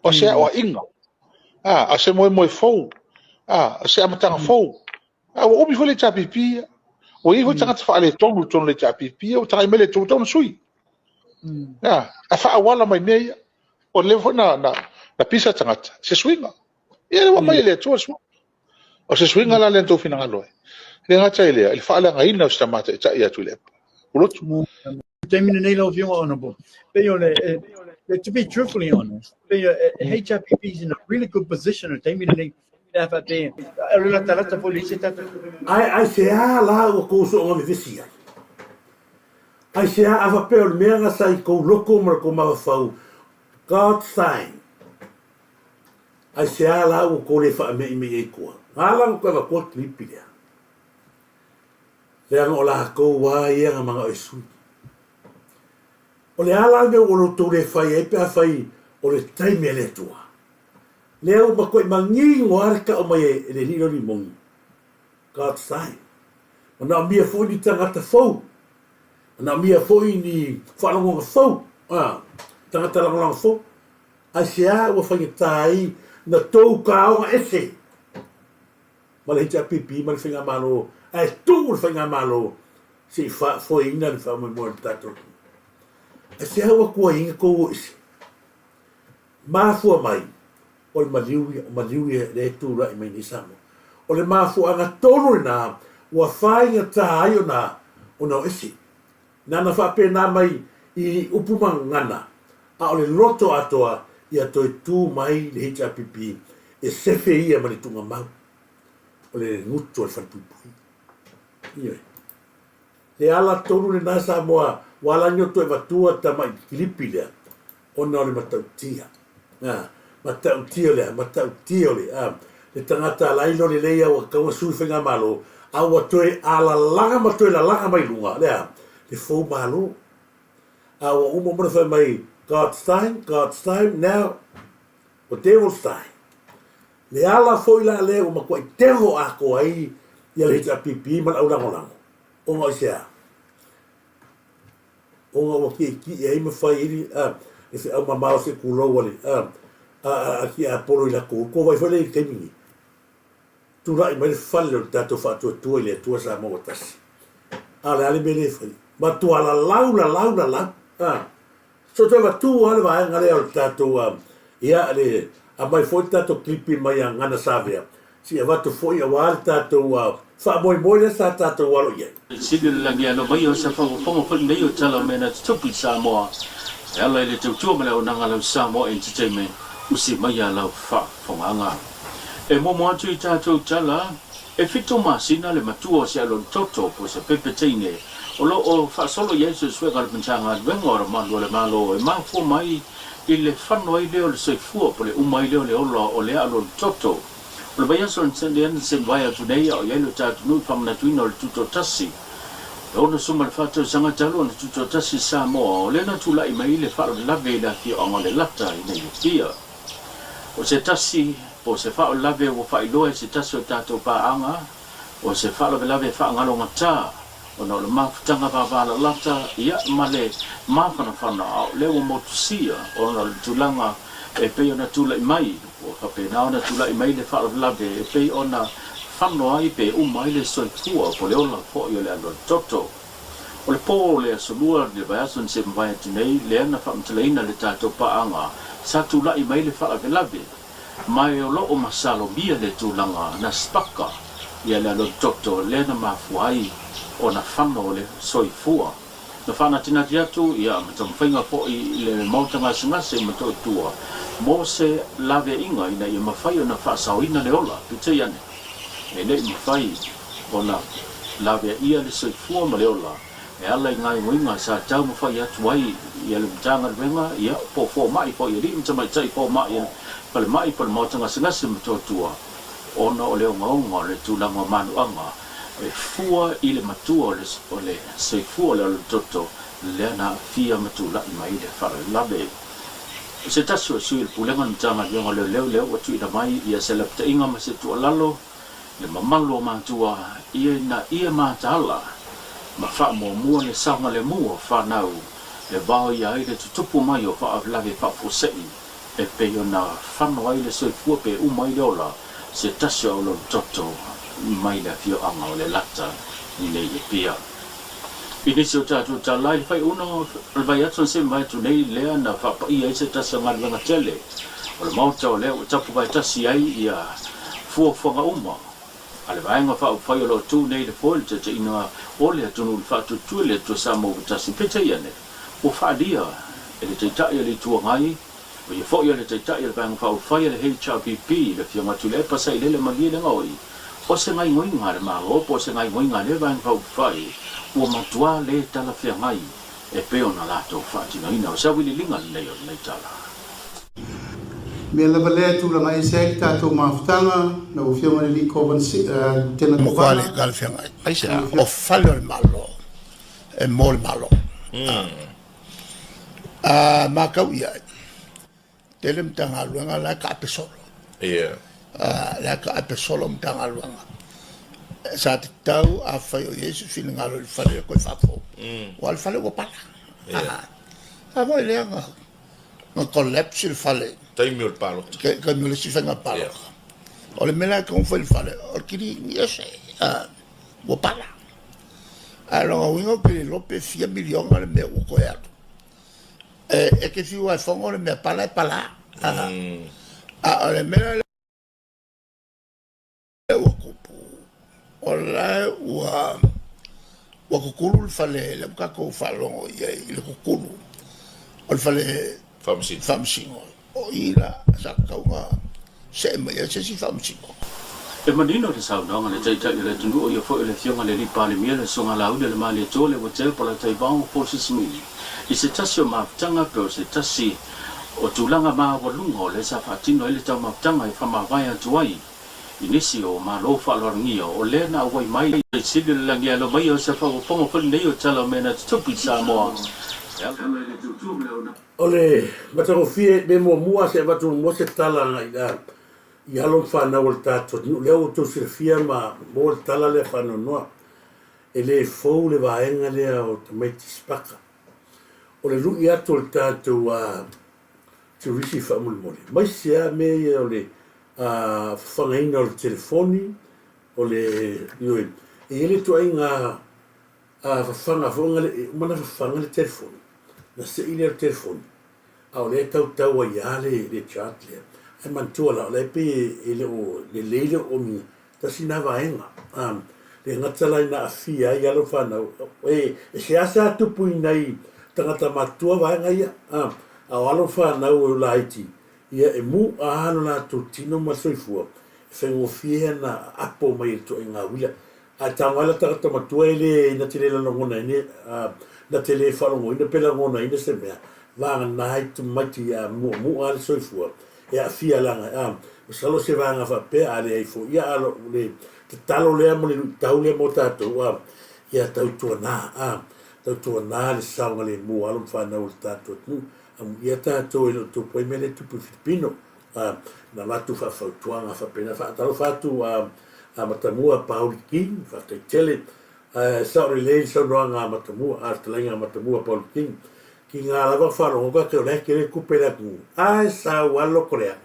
Speaker 10: or say, or Inga. I say, my phone. Se amatanga fou. O mi fole chapipi. O i ho tanga fa le tonu le chapipi o tanga mele tonu sui. A fa wala mai nei o le na pisa tanga se swinga. Ia le mai le tu so. O se swinga la le to fina ngalo. Le ngata ile il fa la ngaina o stamata cha ia tu le. Ulot
Speaker 9: termine nei lo viu honorable. To be truthfully honest, HRPP is in a really good position to take me to
Speaker 1: ai se la o ko so o visia ai se ava pe o mea sai ko loko mar ko ma fau God sign ai se la o ko le fa me e ko ala ko va ko tripia le ang ola ko wa ia nga manga isu o le ala me o lo to le fai e pe fai o le time le tua leo ma koe mangi ngoareka o mai e le hino ni mongi. God sign. Mana mia fo ni tangata fau. Mana mia fo ni whanonga fau. Tangata langolang fau. Ai sea ua whangitai na tau kaonga ese. Ma le hita pipi, ma le whinga malo. Ai tū le whinga malo. Si fo ina ni wha mo le tato. Ai sea ua kua inga kou ese. Mafua mai. O le maliui le tūra i mai ni samo. O le mafu anga tonu na ua whainga tā aio na o nao esi. Nana whape nā mai i upuma ngana. A o le loto atoa i atoi tū mai le HRPP e sefe ia mani tunga mau. O le ngutu o le whanpupui. Ioi. Le ala tonu le nasa moa wala nyoto e watua ta mai kilipi lea. O nao le matautia. Matautia le. Le tangata lailo le leia o kaua sui whenga malo. Aua toe ala langa ma toe la langa mai lunga. Lea, le fau malo. Aua umo muna whai mai God's time, now o devil's time. Le ala foi la lea o makua i tevo ako ai ia le hita pipi man au lango. Onga i sea. Onga waki e ai ma whai iri. E se au mamao se kulo wale. Aki a polo i la ko vai foi le kemini tu rai mai falle o tato fatto tu le tua sa mo tas ala ale bele foi ma tu ala laula so te va tu ala va ngale o tato ia le a mai foi tato clipi mai ngana savia si va tu foi a wal tato fa moi le sa tato walo ye
Speaker 11: si de la gia no mai o sa fa foi nei o tala mena Turisi Samoa ala le tu tu mele o nanga lo Samoa entertainment usi mai ala fa fonganga e mo mo atu I tātou tala, e fito masina le matua se alon toto po se pepe teine, o lo o whaasolo Yesu suenga le pintanga wenga ora malu le malo, e mafo mai I le whanua I leo le soifua po le umai leo le ola o le alon toto. O le vaiaso en sende ane se vai atu nei o iailu tātu nui whamana tuina o le tuto tasi. E ono suma le whatou sanga talo o le tuto tasi Samoa, o le na tula I mai le whao le lave la ki o le lata I nei pia. O se tasi, o se whao lave o whailoa se tasi o tātou paanga, o se whao lave whaangalonga tā, o na o le mafutanga wawala lata, ia male mawhana whana au leo motusia, o na le tulanga e pei o na tula I mai, o ka pe na o na tula I mai le whao lave, e pei o na whanoa I pe umai le soifua, po le ola po I o le alo toto. O le po le asolua le vaiason se mwai atu nei, le ana whaamtalaina le tātou paanga, sa tula I mai le whao lave, mai o lo o masalo bia le tulanga na spaka, ia le alo toto, le na mafuai, o na whano le soifua. Na whana tina atu, ia matamwhainga po I le mautanga singase matotua, mo se lave inga ina ia mawhai o na whaasawina le ola, pite iane. E le mawhai o na lave ia le soifua ma le ola, e ala I ngai moinga sa tau mawhai atu ai, ia le mtanga renga, ia po fo mai po ia li mtamai tai po mai, pale mai pale mautanga singase matotua, ona o leo ngaunga le tulanga manuanga, e fua I le matua o le soifua le toto le ana fia matula I mai le whare labe. Se tasu sui le pulenga mtanga lionga leo o tui na mai ia se lepta inga ma se tua lalo le mamalo matua ia matala ma wha mua le sanga le mua whanau le VAO ia ai le tutupu mai o wha lave wha fosei e pe o na whano ai le soifua pe umai le ola se tasu o lo toto mai la fio anga o le lata I nei e pia. Inisi o tātou tā lai whai uno le vai atu se mai tu nei lea na whapai ai se tasa ngarwanga tele. O le mauta o lea o tapu vai tasi ai ia fuafuanga uma. A le vaenga whai o lo tu nei le fol te te ina o lea tunu le whatu tue le tu Samoa tasi pete iane. O whaadia e le teitai le tua ngai o ia fo ia le teitai le vaenga whai le HRPP le fionga tu le pasai le magia le ngoi. O se ngai ngoinga le malo, o se ngai ngoinga le vaeng whai, ua matua le tala whia ngai, e peo na lato whaatina ina, o sa wili linga nei o nei tala.
Speaker 12: Me lewa lea tūla ngai se tātou mawhitanga, na o whionga le li kovan tena kovana.
Speaker 3: Mokwale gal whia ngai, aisa, o whale le malo, e mo le malo. Makau ia, tele mtanga luenga la ka apesolo.
Speaker 13: Yeah.
Speaker 3: La ka ape solo mtanga luanga. Sa te tau a whai o Yesu whina ngalo le whare koe whapō. Wa le whare o pala. A moi leanga. Nga collapse le whare.
Speaker 13: Taimi o le palo.
Speaker 3: Ka mi le si whenga palo. O le mena ka mwhai le whare. O le kiri yese. O pala. A longa wingo pe le lope 4 milionga le mea uko e atu. E ke fiu ai whongo le mea pala e pala. A le mena o la ua kukulu le fale le kako falongo ia I le kukulu o le fale whamsingo o ira sa kaunga se mai se si whamsingo
Speaker 11: E manino le saunanga le teitai le tunu o ia fo le fionga le lipa le mia le songa laude le mali tole o te pola tai bang po se smili I se tasi o maftanga pe o se tasi o tulanga maa walunga o le sa fatino ele tau maftanga I whamawai atuai Inisi o malo whalorangia o le na wai mai le sili le langia lo mai o se whakoponga pali nei o tala mena tupi Samoa.
Speaker 1: O le mataro fie me mua se watu mo se tala ngai da I halong whanau o le tātou leo o se fia ma mo le tala le whanau noa e le fau le vaenga lea o te maiti spaka. O le lui atu o le tātou Turisi Samoa. Mai sea me o le whangaina o le telefoni, o le ioi. E ele tu ai ngā whanga umana whanga le telefoni. Na se ile o telefoni. A o le tau a le chat lea. E mantua la, le pe ele o le leile o mi. Ta si na vaenga. Le ngatala ina afia i alo whanau. E se asa tupu inai tangata matua vaenga ia. A o alo whanau o la iti. Ia e mu a hano la tu tino ma soifua. fengofia na apo mai to inga wila a tangala ta matuele na tele la ngona ni na tele fa ngona pela ngona ina se mea vanga na tu mati a mu al soifua ya fia langa salo se vanga fa pe ale ai fo ya alo le talo le mo le taule mo tato ya tau tu na le saunga le mu alo fa na ul tato tu ya tato e tu poi mele tu filipino na latu fa tuanga fa pena fa talo fa tu matamua Paul King fa te tele sa relay sa ronga matamua artelenga matamua Paul King ki ngā lava whanonga ke ore ke kupera ku ai sa walo korea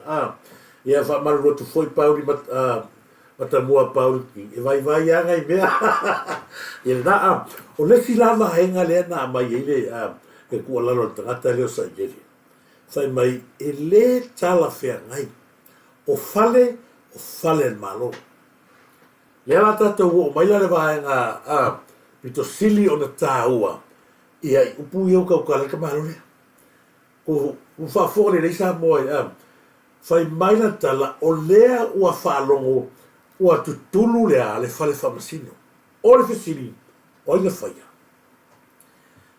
Speaker 1: ia fa malu tu foi Paul matamua Paul King e vai anga i mea ia na o le si lava henga le na mai ile e ku lalo tangata leo sa jeri fai mai e le tala fea ngai o fale malo le ala tata ua o mai la le vaenga pito sili o na tāua ia i upu iau kaukale ka malo lea ko whafore le isa moe fai mai la tala o lea ua whalongo ua tutulu lea le fale whamasino o le whisiri o inga whaia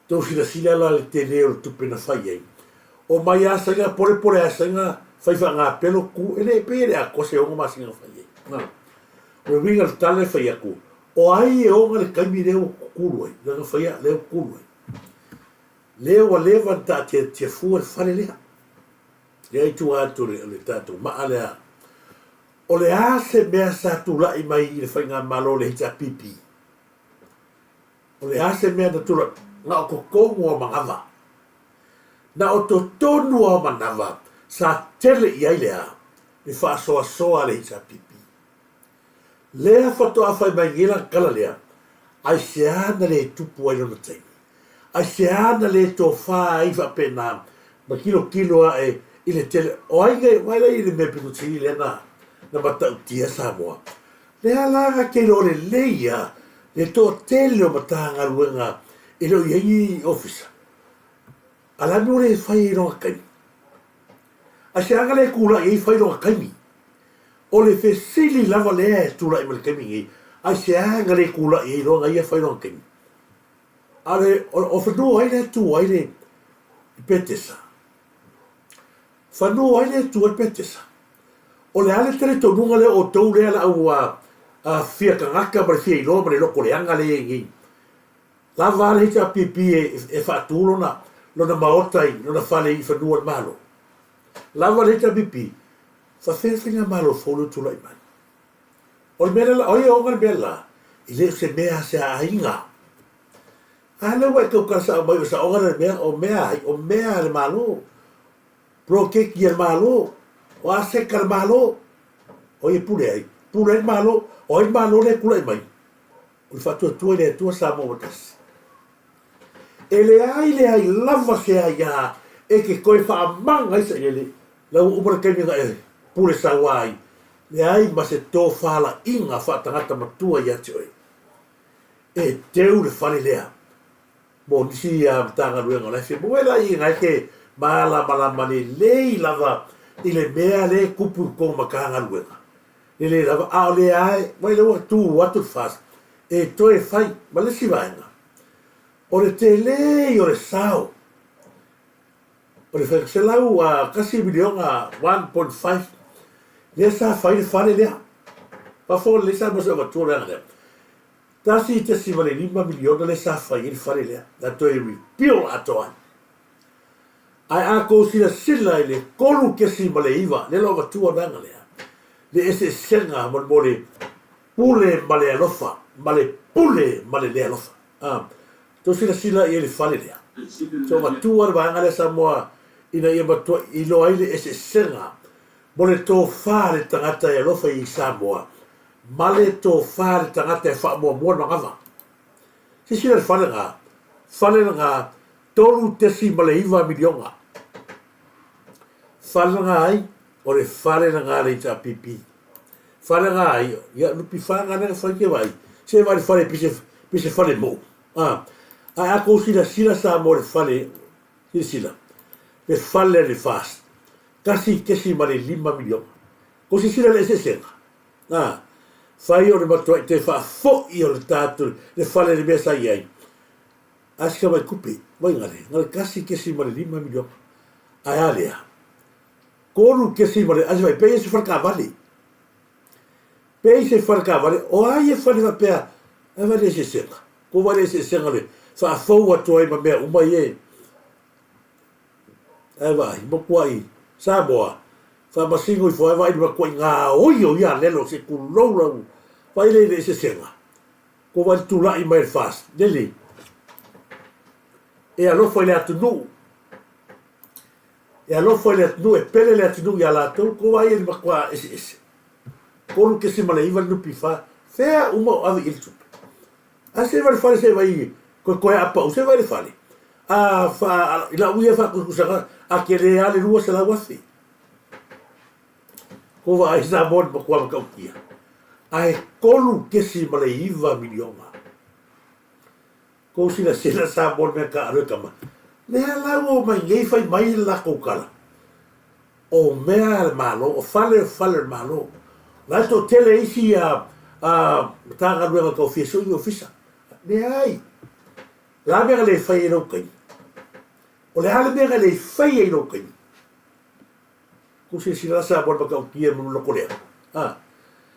Speaker 1: tau sila sila la le te leo le tupe na whaia o mai asanga pore asanga fai whanga pelo ku ele pere a kose o masinga whaia o winga le tale fai aku o ai e onga le kaimi leo kuluai langa fai leo kuluai leo a levan ta te fua le fale lea lea i tu atu le tatu maa lea o le ase mea sa tu lai mai i le fai ngā malo le hita pipi o le ase mea na tula nga o kokongo o mangava na o to tonu o manava sa tele i ai lea le wha soa le hita pipi lea whatoa whai mai ngila kala lea, ai se ana le tupu ai lona taimi. Ai se ana le tō whā ai whapena, ma kilo a i le tele, o ai ngai, mai lai i le me piku tiri le na matau tia Samoa. Lea laga ke lo le leia, le tō tele o matanga ruenga, i lo iengi ofisa. Ala no le whai i ronga kaimi. Ai se anga le kula i whai ronga kaimi. O le fesili lava lea e tula i mal kamingi, ai se anga le kula i ronga ia whai ronga kaimi. Ale, o whanua ai le tu ai le petesa. Whanua ai le tu ai petesa. O le ale tere tonunga le o tau lea la au a fia kangaka ma le fia ilo ma le loko le anga le ngi. Lava ale hita pipi e whaatūlo na lona maotai, lona whale i whanua malo. Lava ale hita pipi, whawhewhinga malo wholo tula i mai. O le mea la, oi onga le mea la, i leo se mea se a inga. Ale wai kau kasa o mai sa onga le mea, o mea le malo. Pro keki le malo, o a seka le malo. O i pule ai, pule le malo, o i malo le kula i mai. O le whatua tua le tua sa mo watasi. E le ai lava se a ia, e ke koe wha manga isa ele, lau umara kaimi nga e, pule sa wai. Le ai ma se tō whala inga wha tangata matua ia te oi. E teu le whale lea. Mo nisi a tanga ruenga lefe, mo ela i ngai ke maala malamani lei lava i le mea le kupu ko makanga ruenga. Le lava, a le ai, mai lewa tu watu fast, e toe fai, ma le si vaenga. O le te lei o le sao. O le whakse lau a kasi milionga 1.5, le sa fai le whale lea. Pa fo le sa mosa watua leanga lea. Tasi te si vale 5 miliona le sa fai le whale lea. Na toi repeal atoa. Ai a ko sila le kolu ke si male iwa, le lo watua leanga lea. Le ese senga mo le pule male alofa, male pule male le alofa. To sila i le whale lea. So watua le vanga le Samoa, ina ia matua i lo aile ese senga, mo le tō wha le tangata e alofa i Samoa, ma le tō wha le tangata e wha mua na ngava. Si sila le whale ngā, tolu tesi ma le 5 milionga. Whale ngā ai, o le whale ngā le ta pipi. Whale ngā ai, ia lupi whanga nga whaike vai, se vai whale pise whale mo. Ai ako sila sa mo le whale, sila. Le whale le fast. Kasi kesi ma le 5 milionga. Ko si sila le ese senga. fai o le matua te fa fo I o le tatu le fale le mesa ai aska mai kupi vai ngale kasi kesi ma le 5 milion ai alea koru kesi ma le asai pe se farka vale o ai e fale va pe a vale se senga ko vale se senga le fa fo wa toi ma me uma ye ai vai mo kwai Samoa fa masingo I fo vai ma kwai nga o ya lelo se kulolo vai le se senga ko vai tu la I mai fast deli e alo foi le atu nu e pele le atu nu ya la to ko vai le makwa ese ko lu ke se male iva nu pifa fea uma ave il tu a se vai fare se vai ko apa se vai fare a fa la uia fa ku sa a ke le ale lua se la wasi ko vai sa bon ko kwa ka kia ai ko lu ke se male iva miliona ko si la sela sa bon me ka ro kama le ala o mai ngai fai mai la ko kala o mea malo o fale malo la to tele isi a tanga ro ka ofiso I ofisa le ai la mea le fai no kai o le ala mea le fai no kai ko si la sa bon ka kia mo lo kole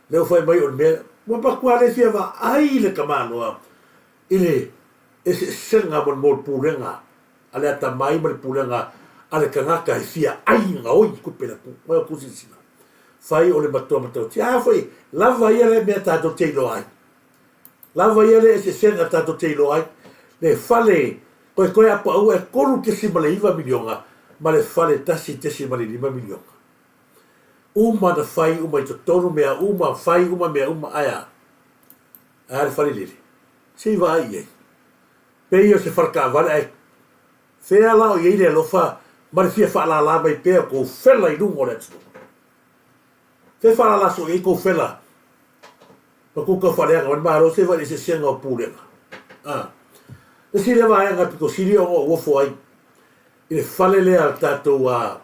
Speaker 1: le fai mai o mea mo pa kwa le fia va ai le kamano ile ese senga mon pulenga ale ata mai mon pulenga ale kangaka fia ai nga oi ku pela ku mo ku sina fai o le mato tia fai lava ia le meta do teilo ai lava ia le ese senga ta do teilo ai le fale ko apa o e koru ke si male 5 miliona ma le fale tasi male 5 miliona uma da fai uma to tonu mea uma fai uma mea uma aya ale fale lili si vai ai Pei o se farka vale ai. Fea la o yeile alofa, mari fia fa la mai pea ko fela I lungo le tsu. Fe fa la so ko fela. Pa ko ka fale nga ma ro se vale se senga o pulenga. E si le vai nga piko si o fo ai. Ile fale le al tato wa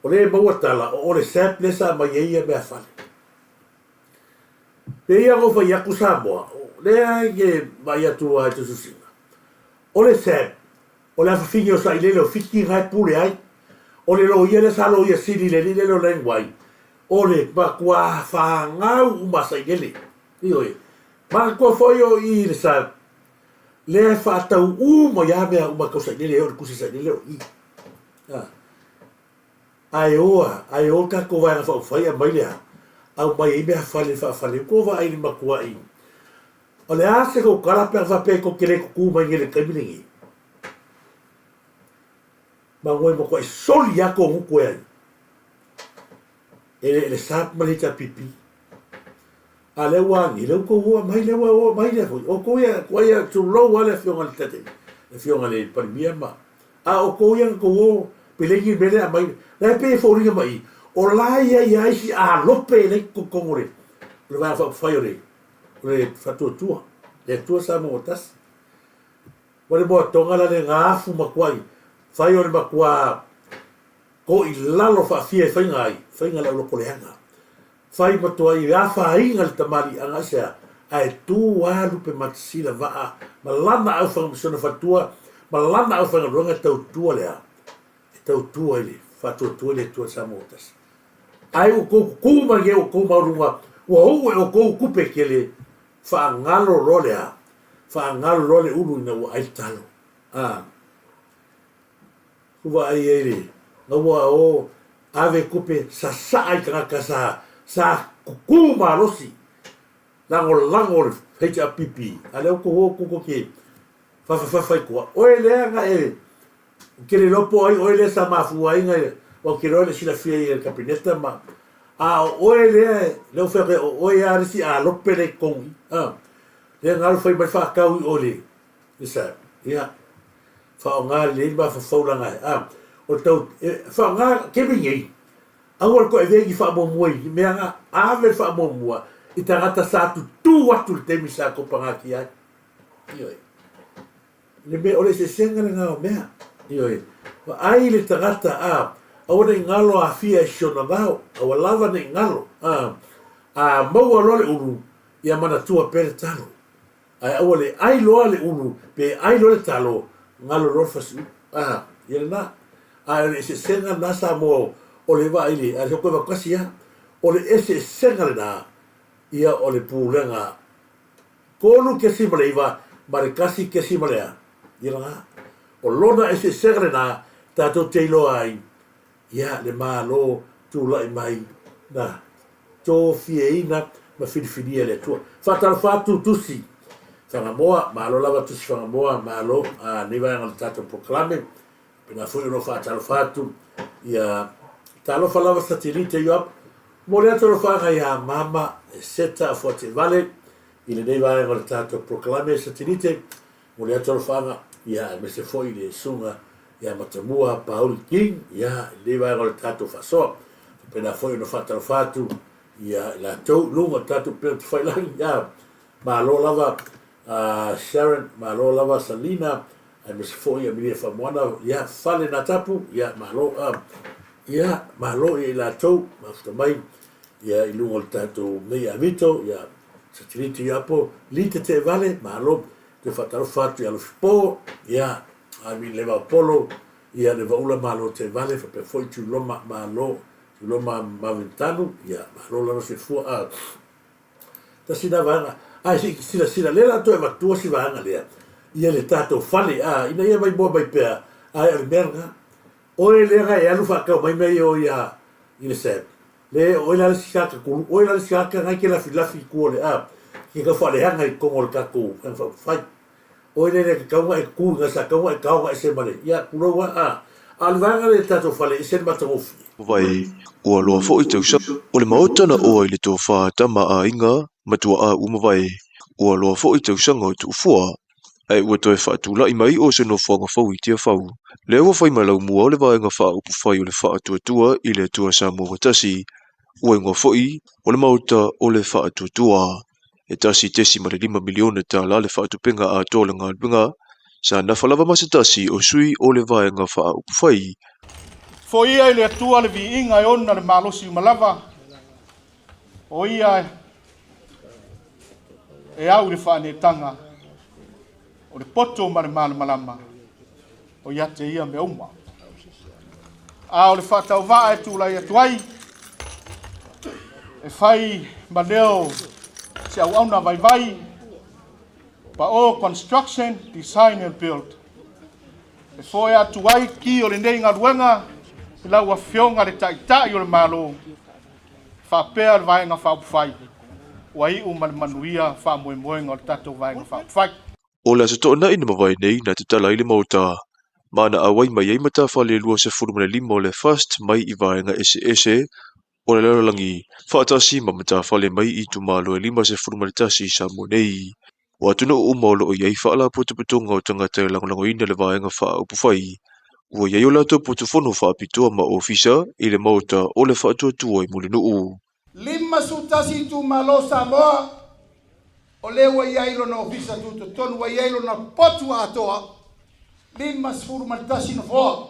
Speaker 1: o le mo tala o le simple sa mai ye me fale. Pei o fa ya ku Samoa. Le ai che vai a tu a tu susina. O le se, o le affinio sai le lo fiki rai pure ai. O le lo iele sa lo ia sini le lo lenguai. O le ma qua fa ngau uma sai gele. Io e. Ma qua foi o I le sa. Le fa tau uma ya me uma cosa gele o kusi sai gele o I. Ai o ka ko vai fa fai a mai le. Au mai me fa le ko va ai ma qua I. O le ase ko kala pe va pe ko kele ko kuma ngele kamilingi. Ma ngoi mo ko soli ya ko ku ai. Le sap malita pipi. Ale wa ni le ko wa mai le wa mai le o ko ya tu lo wa le fiona le tete. Le fiona le par miama. O ko ya ko pelegi bele a mai. Le pe fo ringa mai. O la ya si a lope le ko ngore. Le va fa fire. Le fatu tua le tua sa mo tas wale mo tonga la le ngafu makwai fai o le makua ko I lalo fa fie fai ngai la lo koleanga fai matua I afa inga le tamari anga sea ai tu walu pe matsila va malana au fa msona fatua malana au fa ronga tau tua le tau tua le fatu tua le tua sa mo tas ai o ko kuma ge o ko marunga o ko kupe kele fa ngalo role ulu na wa ai talo kuwa ai ele no wa o ave kupe sa ai kaka sa kuma rosi lango fecha pipi ale ko ke fa ko o ele nga ele kele lopo ai o ele sa mafu ai nga o kero le sila fie el capineta ma o ele le fe o ya si a lopere con le ngal foi ba fa ka o le isa ya fa ngal le ba fa fa nga o tau fa nga ke bingi angol ko e vegi fa mo moi me nga ave fa mo mo I tangata sa tu watu te misa ko pangaki ai io le me ole se senga nga mea io ai le tangata au nei ngalo a fia e shona ngao, au lava nei ngalo, maua loa le unu, ia mana tua pere talo. Ai au le ai loa le unu, pe ai loa le talo, ngalo loa fasu, ia le na, le se senga nasa mo, o le va ili, a se koe wakasi ia, o le ese senga le na, ia o le pūlenga, kolu ke si male iwa, ma le kasi ke si male a, ia la nga, o lona ese senga le na, tato teilo ai, ia le maa lo, tu lai mai, na, tō fieina, ma whiniwhinia le tua, whatara whātu tusi, whangamoa, maa lo lava tusi whangamoa, maa lo, niwa ngana tato proklame, pena fui no whatara whātu, ia, talo whalawa satelite i ap, mo le atoro whanga ia mama, seta a Forte Vale, i le nei vai ngana tato proklame satelite, mo le atoro whanga, ia, me se foi le sunga, ia matamua Paul King, ia, nei vai ngana tato whasoa, pena fui no whatara whātu, ia, la tau lunga tato pena tu whailangi, ia, ma lo lava, Sharon, ma lo lava Salina, ai me se foi a minia whamoana, ia, whale na tapu, ia, ma lo, ia, malo i la tau, mafta mai, ia i lungo le tātou mei a vito, ia satiriti i apo, lite te vale, malo, te whataro whatu i alo fipo, ia, a mi lewa polo, ia le vaula malo te vale, whape foi tu loma malo, tu loma mawintanu, ia, malo lano se fua, ta sina vanga, sina lela to e matua si vanga lea, ia le tātou whale, ina ia mai mua mai pēr, ai ali merga, oe le ga e alu whakau mai mai o ia i le sep. Le oe la sikaka kuru, oe la sikaka ngai ke la filafi kua le ki ka whale hanga i kongo le kako, whai. Oe le ke kaunga e kuru nga sa kaunga e kaunga e se male. Ia kurowa alvanga le tato whale i sen matangofi.
Speaker 13: Vai, ua loa fo i tausa, o le maotana oa i le tō whātama a inga, matua a umawai, ua loa fo i tausanga o tu ufua, ai ua toi whaatula i mai o se no whanga whau i tia whau. Le ua whai malau mua o le vaenga wha upu whai o le whaatua i le tua Samoa tasi, ua ingoa fhoi o le mauta o le whaatua. E tasi tesi ma le 5 miliona tala le whaatupenga a tōle ngā albinga, sa nawhalawa masa tasi o sui o le vaenga wha upu whai.
Speaker 14: Fo ia i le atua le vi inga e ona le malosi umalawa, o ia e au le whaanetanga, o le poto ma le malamalama, o ia te ia me uma. A o le whatau waa e tūlai atuai, e whai ma leo se au auna vai vai, pa o construction, design and build. E fo e atuai ki o le nei ngā ruenga, e lau a whionga le taitai o le malo, whapea le vaenga whaupuwhai, wa i uma le manuia whamoemoenga o le tatou vaenga whaupuwhai.
Speaker 13: O le aso tōna ina mawai nei na te tala i le mauta. Mana awai mai ei mata whale lua se 45 o le first mai i vaenga ese o le lalalangi. Whaatasi ma mata whale mai i tu malo e 5 se 43 sa mo nei. O atuna o umaulo o iei whaala putuputunga o tangata e langolango ina le vaenga wha upufai. Ua iei o lato putufono wha apitoa ma ofisa i le mauta o le whaatuatua i mule nuu.
Speaker 12: 5 sutasi tu malo Samoa, o le wa iailo na ofisa tu tonu wa iailo na potu atoa, 5 sfurmaltasi na foa.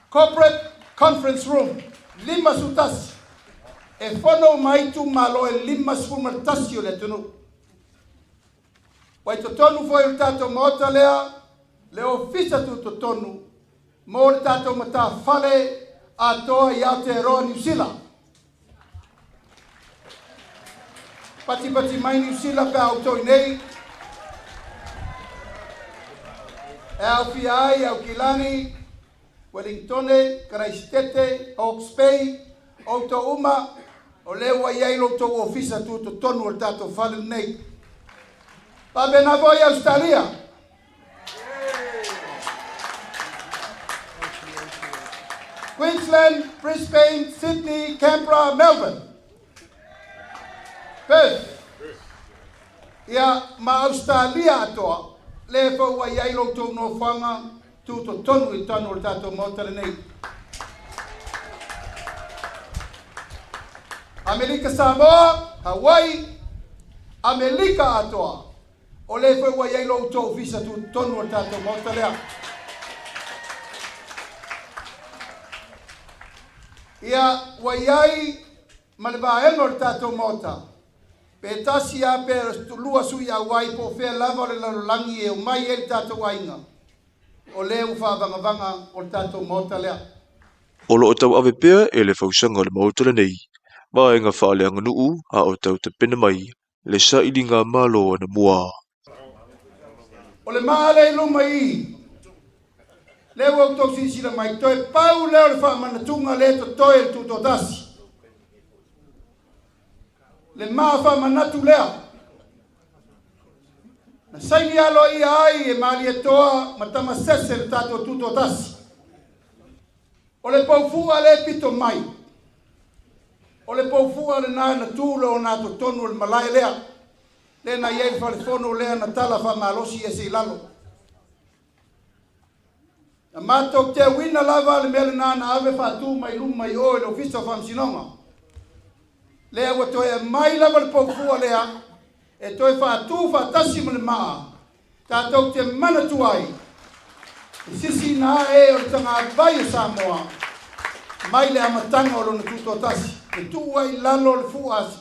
Speaker 12: Corporate conference room, 5 sutasi. E fono mai tu malo e 5 sfurmaltasi o le tonu. Wai to tonu foi o tato mota lea, le ofisa tu tonu, mo le tato mata fale atoa i Aotearoa New Zealand. Pati mai New Zealand pe autoi nei. E au fiai, au Kilani, Wellingtone, Christchurch, Hawke's Bay, o to uma, o lewa iai lo to ofisa tu to tonu o tato fale nei. Pa bena voi Australia. Queensland, Brisbane, Sydney, Canberra, Melbourne. Perth. Ia ma Australia atoa. Le fo wa iai lo to no fanga tu to tonu I tonu o tato motare nei. Amerika Samoa, Hawaii, Amerika atoa. O le fo wa iai lo to visa tu tonu o tato motare. Ia waiai ma le vaenga o le tātou mota. Pe tasi a pe lua sui a wai po fea lava le lalolangi e o mai e le tātou wainga. O le u whaavangavanga o le tātou mota lea.
Speaker 13: O lo o tau ave pea e le fausanga o le mautala nei. Ba e ngā whaaleanga nuu a o tau te pena mai. Le sa ili ngā malo ana mua.
Speaker 12: O le maa le luma i. Le wau tau sisira mai toi pau leo le whaamanatunga le to toi le tuto tasi. Le maa whaamanatu lea. Na saini alo i ai e maali e toa matama sese le tato tuto tasi. O le paufua le pito mai. O le paufua le nā na tūlo o nā to tonu le malai lea. Le na iei whalefono lea na tala whaamalosi e se ilalo. Na mātou te wina lava le mele nā na ave whātū mai luma i oe le ofisa whamsinonga. Lea wa toe mai lava le paufua lea. E toi whātū whātasi ma le maa. Tātou te manatu ai. Sisi nā e o tanga vai o Samoa. Mai le amatanga o lona tuto tasi. E tu ai lalo le fuas.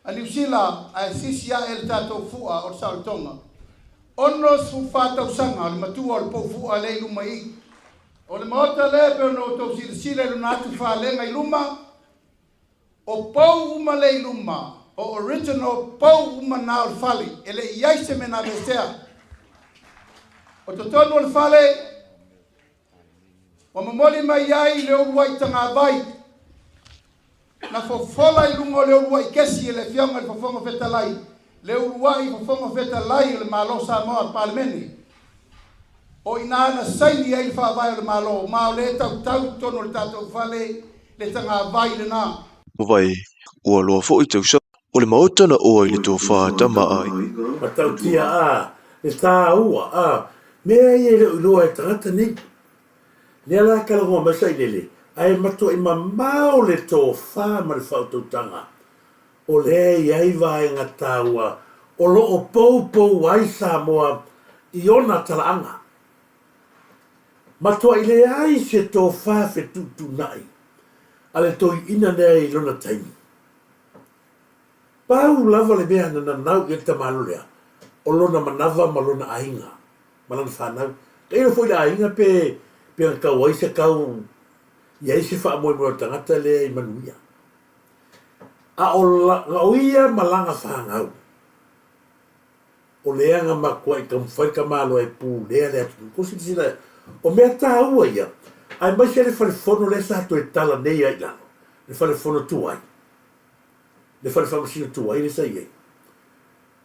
Speaker 12: A New Zealand a sisi a e le tātou fua o Saltonga. Ono su whātau sanga le matua o le paufua le luma i. O le maota le pe no tau sile lo natu whalenga i luma. O pau uma le luma. O original pau uma na o fale. Ele iaise me na vestea. O to tonu o fale. O mamoli mai iai le uruai tanga vai. Na fofola i lunga o le uruai kesi e le fionga le fofonga fetalai. Le uruai fofonga fetalai o le malo Samoa Parlemeni. O ina na saini ai fa vai le malo ma le tau tono le tatou fale le tanga vai le na
Speaker 13: Vai ua loa fo i tau sa o le maotana o i le tō whātama ai.
Speaker 3: Matau tia a, le tā ua a, mea i e le uloa e tangata ni. Nea la kalangoa masa i lele, ai matua i mamao le tō whā ma le whautautanga. O le i ai vai ngā tā ua, o lo o pou ai Samoa i ona talaanga. Matua i le ai se tō whā whetutu nai, ale tō i ina nea i lona taimi. Pau lava le mea na nau i ta malulea, o lona manava ma lona ainga, ma lona whanau. Keira fwoi la ainga pe ang kau ai se kau, i ai se wha moe moe tangata lea i manuia. A o ia malanga whangau. O lea nga makua i kam whai ka malo e pū lea lea tuku. Kosi tisina, o mea tā ua ia. Ai mai se le whalefono le sa to e tala nei ai lano. Le whalefono tu ai. Le whalefono tu ai le sa iei.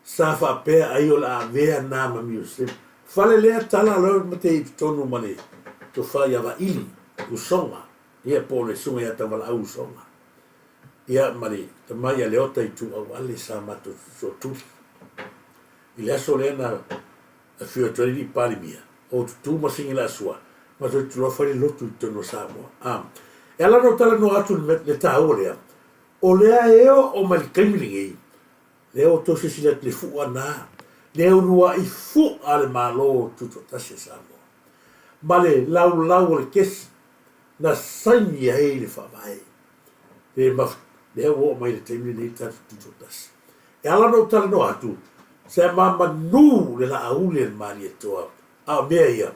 Speaker 3: Sa whapea ai o la avea nā ma miuslim. Whale lea tala alo ma te tonu mane. To whai awa ili, usonga. Ia po le sunga ia tawala au usonga. Ia mane, ta mai a leota i tu au ale sa mato so tuli. I le aso lea na a whio tuari ni pari mia. O tu masingi la sua. Ma tu tu whare lotu i tono Samoa. E ala no tala no atu le tā ua lea. O lea eo o mali kaimilingi. Lea o tose sila le fua nā. Lea unua i fu ale malo tuto tase Samoa. Male lau le kesi. Na saini a e le whawai. Lea o mai le kaimilingi tatu tuto tase. E ala no tala no atu. Se mama nu le la aule le mali e toa. A mea ia.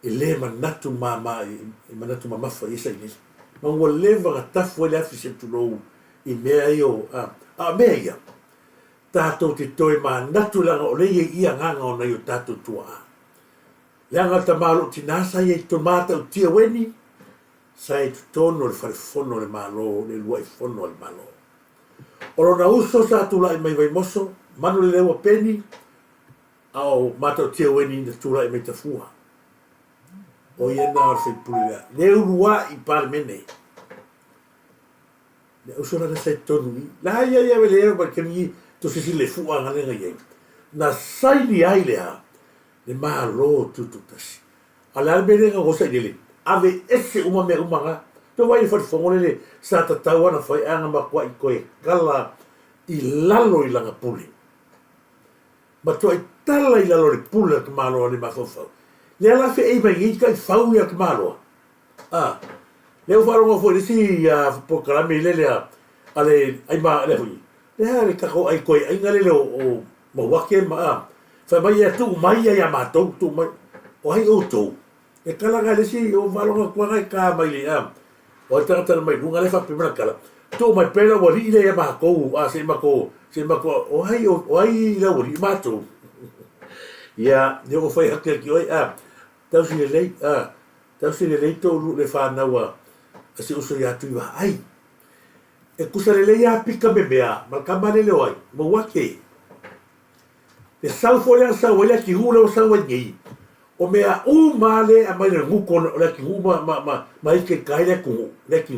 Speaker 3: E le manatu mama, e manatu mama fa isa i nisi. Ma ua leva ga tafu ele afi se tulou i mea io. A mea ia. Tātou te toi manatu langa o leie ia nganga o nei o tātou tua a. Leanga ta malo ti nasa ia i tomata o tia weni. Sa e tutono le wharefono le malo, le lua i fono le malo. Oro na uso sa tula i mai vai moso, manu le lewa peni, au mata o tia weni na tula i mai tafua. O iena o se pulea. Le urua i Parlemene. Le usona na sai tonu i. La ia veleo ma kemi to se le fua ngalenga iei. Na saini ai lea. Le maa lo tututasi. Ala albere nga gosa i lele. Ave ese uma me umanga. To vai fa fongole le sa tatau ana fai anga makua i koe kala i lalo i langa puli. Ma to i tala i lalo le pula ka malo ni mafofau. Le ala fe ei mai ka fau ia ka malo.
Speaker 1: leo wharonga fo si po kalame lele ale ai ma le hui le ha le kako ai koe ai ngale o mawake ma fa mai ya tu mai ya ma tu mai o ai o tu e kala ga le si o wharonga kwa ngai ka mai le o tata mai lunga le fa pimana kala tu mai pela o li le ya ma ko se ma ko o ai la o li ma tu ya ne o fai hakle ki oi tau si le lei to lu le fa na wa se uso ya tu wa ai e kusa le ya pika me mea ma kama le oi mo wake e sau fo ya sau ya ki hula o sau ngi o mea u male a mai le nguko le ki uma ma ike kai le ku le ki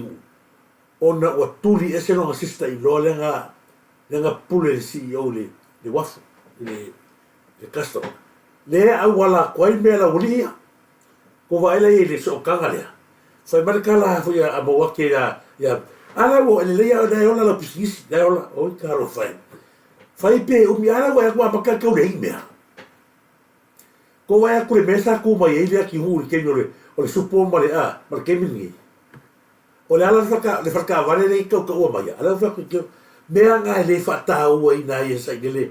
Speaker 1: ona o tuli ese no asista i lo lenga pule si o le wafu le custom le a wala kwai me la ulia ko vai le so kanga le sai marka la fu ya mo wake ya ala wo le ya da yo la pisisi da yo la o karo fai pe o mi ala wa kwa maka ka le me ko vai ku le mesa ku mai ile ki hu ke no le o le supo ma le ma ke mi o le ala le faka vale le ka o mai ala fa ku me anga le fata o ina ye sai le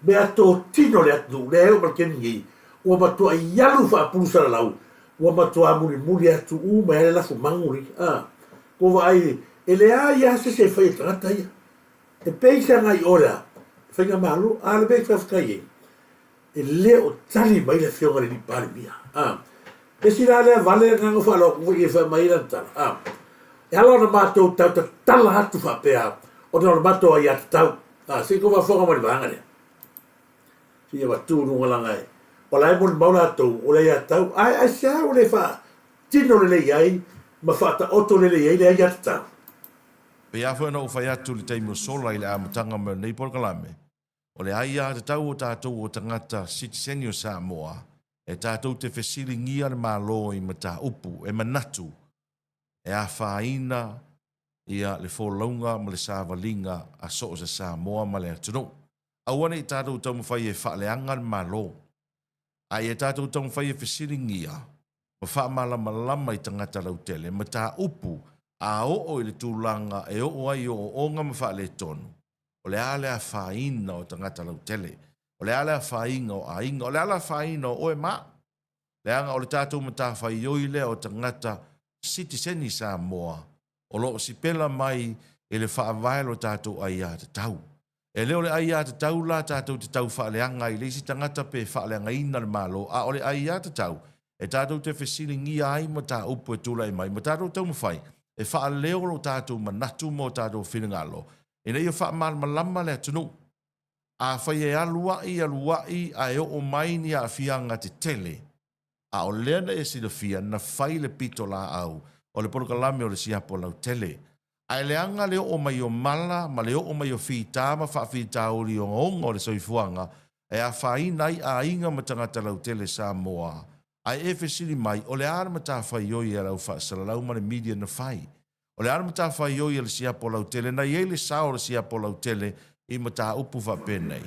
Speaker 1: me ato tino le atu le o ma ke mi o ma to yalu fa pulsa la o ma to muri atu u ma le la fu manguri ko vai ele ya se fai trata ya e peisa ngai ora fai malu ale be fa kai e le o tali mai le fionga le pare mia e si la le vale nga fa lo ku e fa mai la ta e allora ma to tala hatu fa pe o no ma to ya ta si ko va fonga mai vanga si ya tu no la ngai o la mo maula to o le ya ta ai sa o le fa tino le ai ma fa ta oto le ai le ya ta
Speaker 15: pe a fo no fa ya tu le taimo sola ile a matanga me nei por kalame o le aia te tau o tātou o tangata Citizenio Samoa e tātou te fesili ngia le malo i mata upu e manatu e a whaina ia le fōlaunga ma le sāwalinga a so o Samoa ma le atunu. Awane i tātou tau mwhai e whaaleanga le malo. Ai e tātou tau mwhai e fesili ngia ma whaamalama lama i tangata lautele ma tā upu a o i le tūlanga e o ai o onga ma whaale tonu. O le ale a whaina o tangata lautele. O le ale a whainga o ainga. O le ale a whaina o e ma. Le anga o le tātou ma tā whaioi le o tangata Citizenio Samoa. O lo si pela mai e le whaavaelo tātou ai a te tau. E leo le ai a te tau la tātou te tau whaaleanga i le si tangata pe whaaleanga ina le malo. A o le ai a te tau. E tātou te whesili ngia ai ma tā upu e tūlai mai. Ma tātou tau mawhai. E whaaleo lo tātou manatu mo tātou whinangalo. E nei o whaamal malama le atunu. A whai e aluai a e o mai ni a whianga te tele. A o lena e si le fia na whai le pito la au. O le polokalame o le siapo lau tele. A le anga le o mai o mala, ma le o mai o whita ma whaafita o li o ngongo le soifuanga. E a whai nai a inga ma tangata lau tele Samoa. A e fesili mai o le arma ta whai oi e lau whaasala lau ma le media na whai. O le arma ta whai oi e le siapo lau tele, na i le sao le siapo lau tele i ma ta upu wha penei.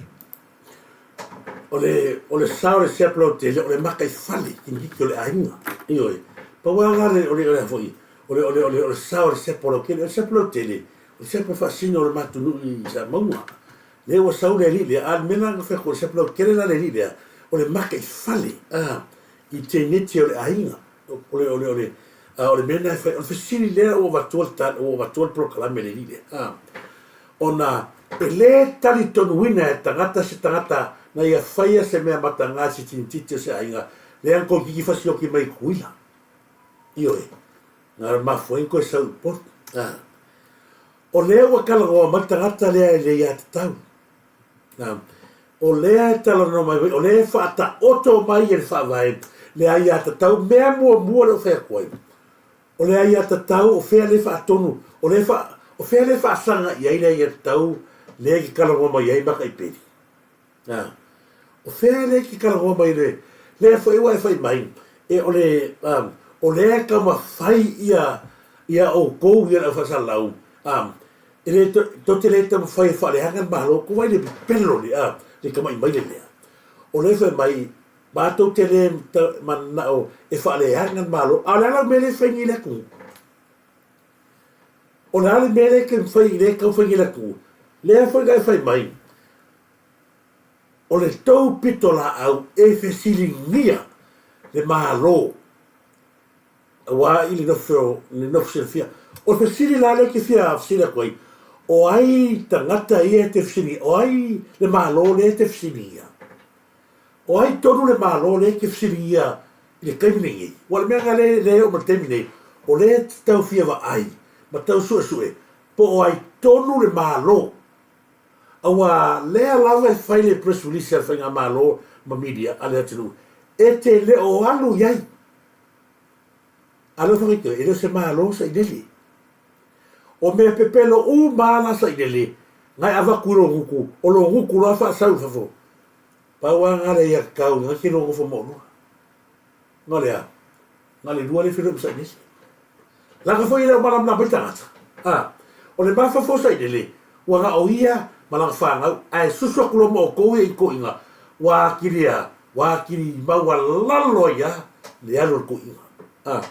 Speaker 1: O le sao le siapo lau tele, o le makai whale, ki miki o le ainga. Ioi, pa wanga o le hoi, o le sao le siapo lau tele, o le siapo lau tele, o le siapo whaasino o le matunu i sa maua. Le o sao le li, a mena nga wheko, o le siapo lau tele la le li, o le makai whale, i te neti o le ainga, o le mena e whai, o le whesini lea o watual prokalame le lile. Ona, e le tali tonu wina e tangata se tangata na ia whaia se mea mata ngā si tinititi se ainga, le anko kiki whasi o ki mai kuila. Io e, ngā mafuenko e sau port. O lea wakala o mata ngata lea e lea te tau. O lea e tala no mai, o lea e whaata oto mai e le whaavae, lea ia te tau, mea mua le o whea kuai. O lea ia te tau, o whea le whaatonu, o whea le whaasanga i aina ia te tau, lea ki kalangoa mai ai maka i peri. O whea lea ki kalangoa mai lea whaiwa e whai mai, e o lea ka ma whai ia o kou ia na whasalau, e le tote le tamu whai wharehangan mahalo, ko wai le pelo le ka mai mai le lea. O lea whai mai, mātou te le mana o e wharehangan mahalo, a lala me le whaingi le kung. O na le mele ke fai le ka fai la ku. Le fai ga fai mai. O le tau pitola au e fesili ngia le malo. Wa ili no fio le no fia. O fesili la le ke fia fia koi. O ai tangata ia te fesili. O ai le malo le te fesili. O ai tonu le malo le ke fesili ia le kaimini. Wa le mea le o matemine. O le tau fia wa ai. Ma tau sue. Po o ai tonu le malo. Awa lea lava e fai le press release al whainga malo ma media ale atinu. E te le o alu iai. Alo whakito, e leo se malo sa ineli. O mea pepelo u maala sa ineli. Ngai awa kuro nguku. O lo nguku loa wha sau fafo. Paua ngare ia kau, ngai kino ngofo mono. Ngale a. Ngale dua le whiro sa ineli. Laka fo ina malam na baitangata. O le mafa fo sa ineli. Wanga o ia malang whangau, ai susua kulo mo o koe i ko inga, wā kiri maua lalo ia, le alo ko inga.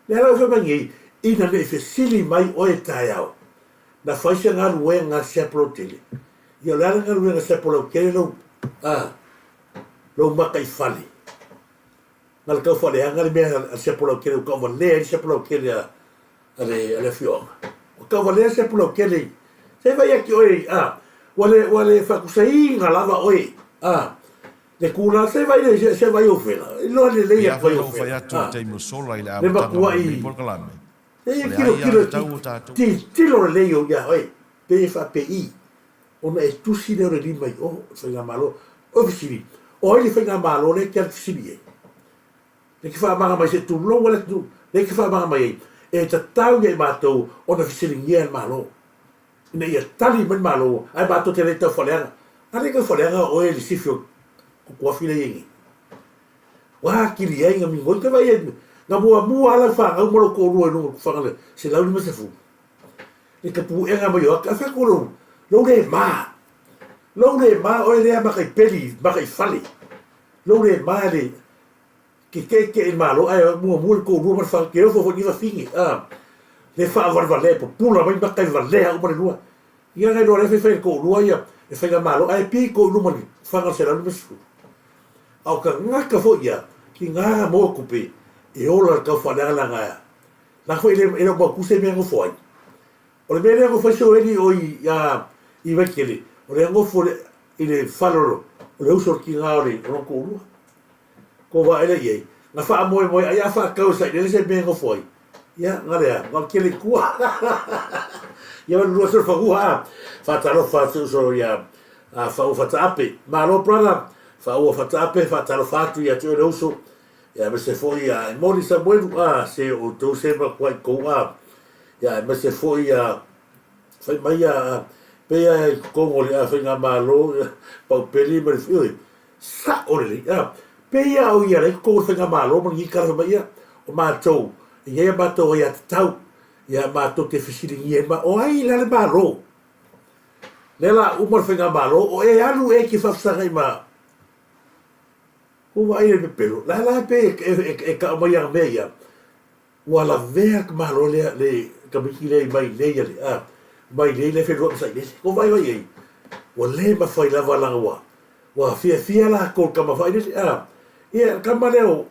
Speaker 1: Le alo whamangi, ina ne whesili mai o e tai au, na whaisia ngā rue ngā sepolo tele. Ia le ngā rue ngā sepolo kere lau maka i whale. Ngā le kau whale, ngā le mea sepolo kere, kau wa lea i sepolo kere a le whionga. O kau wa lea sepolo kere, se vai aki oi, wale whakusai ngā lava oi, le kūra se vai o whena, ilo le leia vai o whena. Le makua i, e kilo tilo le leio ia oi, pe e wha pe i, ona e tusi leo le lima i o, whainga malo, o visiri, o le whainga malo le kia visiri e. Le ki wha manga mai se tu lo wale tu, le ki wha manga mai e ta tau ia i mātou, ona visiri ngia malo. Ina ia tali man malo, ai bato te leita whaleanga. Ale ka whaleanga o e li sifio kukua while yengi. Wā kiri ai ngā mingoi te vai e, ngā mua ala whanga, umaro ko rua e nunga whangale, se lau ni masefu. E ka pu e ngā mai o, ka whako lau le mā. Lau le mā o e lea makai peli, makai whale. Lau le mā le, ke e malo, ai mua ko rua man whanga, ke ofo fo niwa whingi. Le wha awarwale po pula mai makai walea umare lua. Ia ngai loa le whai ko lua ia, e whai malo, ai pi ko luma ni, whanga se lau ni masu. Au ka ngaka fo ia, ki ngā moa kupe, e ola kau whananga la ngāia. Nā koe ele mua kuse mea ngofo ai. O le mea lea ngofo seo eni o i wakele, o le ngofo i le whaloro, o le usor ki ngā ore, o ko lua. Ko wa ele iei, ngā wha moe, ai a wha kau sai, le se mea ngofo ai. Ya, ngarea, ngā kele kua. Ia wanu rua sura whakua, whataro whatu so ia, whau whataape. Mālo prana, whau whataape, whataro whatu ia teo le uso. Ia, me se fo ia, e mori sa mwenu, se o tau sema kwa i kou, ia, me se fo ia, whai mai ia, pea i kongo le whai ngā mālo, pau peli, mare whioi. Sa orele, ia, pea au ia, rei kongo whai ngā mālo, man ngi kara mai ia, o mātou. Ia mātou ia te tau, ia mātou te whisiri ngie ma, o ai la le mālo. Lela umar whenga mālo, o e anu e ki whafsanga i mā. Ua ai le pepelo, la pe e ka mai ang mea ia. Ua la vea ka mālo le kamiki le mai leia le, mai le whenua msai nese. Ko vai vai ei, ua le mawhai lava langa wa. Ua fia la kol ka mawhai nese, ia kama leo,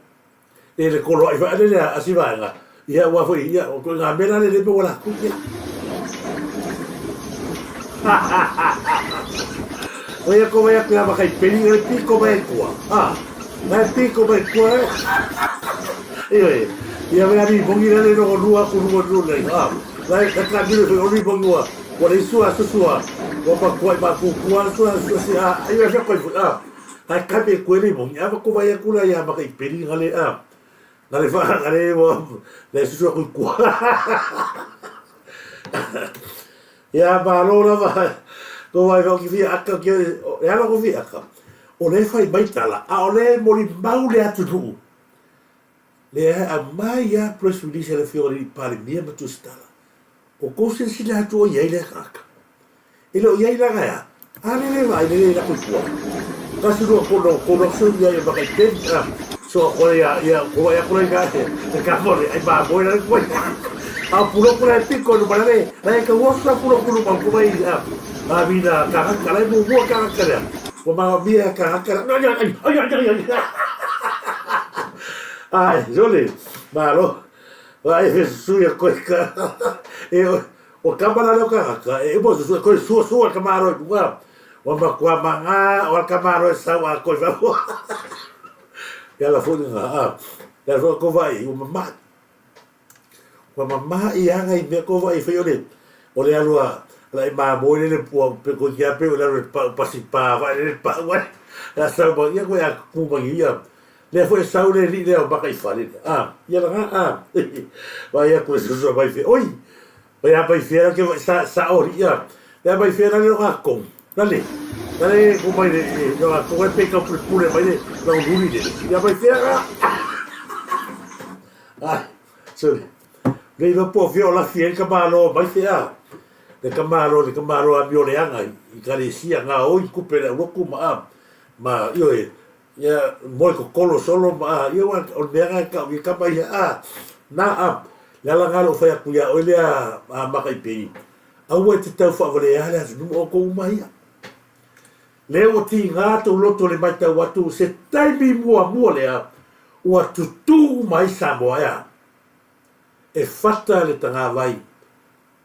Speaker 1: le kolo ai fa le asivanga ia wa foi ia o nga mena le pe wala ku ia o ia ko vai a kai peli le pico vai ku vai pico vai ku ia vai ali bongi le no rua ku le vai ka ka dire o ri bongi wa le sua o pa ku ba ku sua ia ja ko ai ka pe ku le bongi ava ko vai ku la ia ba kai peli ngale Nale wha, nale mo, le susua kui kua. Ia mālo la wa, ko vai wau ki via aka, e ala ko via aka. O le whai maitala, a o le mori mau le atu nuu. Le a mai a press release le fiori pare mia matu stala. O kose sila atu o iei le kaka. Ele o iei la gaia, a le vai le la kui kua. Kasi rua kono su ia ia bakai ten, so ko ia ko ia ko ia te ka mole ai ba boy la ko
Speaker 3: A pula piko no malare. Lai ka wasa pula mang kumai a mina ka lai mo ka. Ko ma bia ka. Ai, jole. Malo. Vai suia coica. Eu o kamala no ka. E bo su ko su kamaro igual. O ma kwa manga o kamaro sa wa ko va. Ela foi na. Ela foi ko vai o mama. Ko mama ia ngai me ko vai foi ole. Ole alua. La ma mo le po pe ko ya pe la pa si pa va le pa wa. La sa bo ia ko ya ku ba ia. Le foi saule li le ba kai fale. Ia la vai a ko so vai fe. Oi. Vai a vai fe que sa ori ia. Le vai fe le ga con. Dale. Dale ko mai le no ko pe ka pule mai le no luli le. Ia vai fe sorry. Le no po fio la fiel ka malo vai fe le kamaro a miole anga I kalesia nga oi kupe le roku ma io ya moi ko kolo solo ma io o nega ka vi ka mai na la la ngalo fa ku ya ole a makai pe au te tau fa vale ala no o ko mai le o ti nga to loto le mai tau watu se taimi mua le o tu mai Samoa ya e fata le tanga vai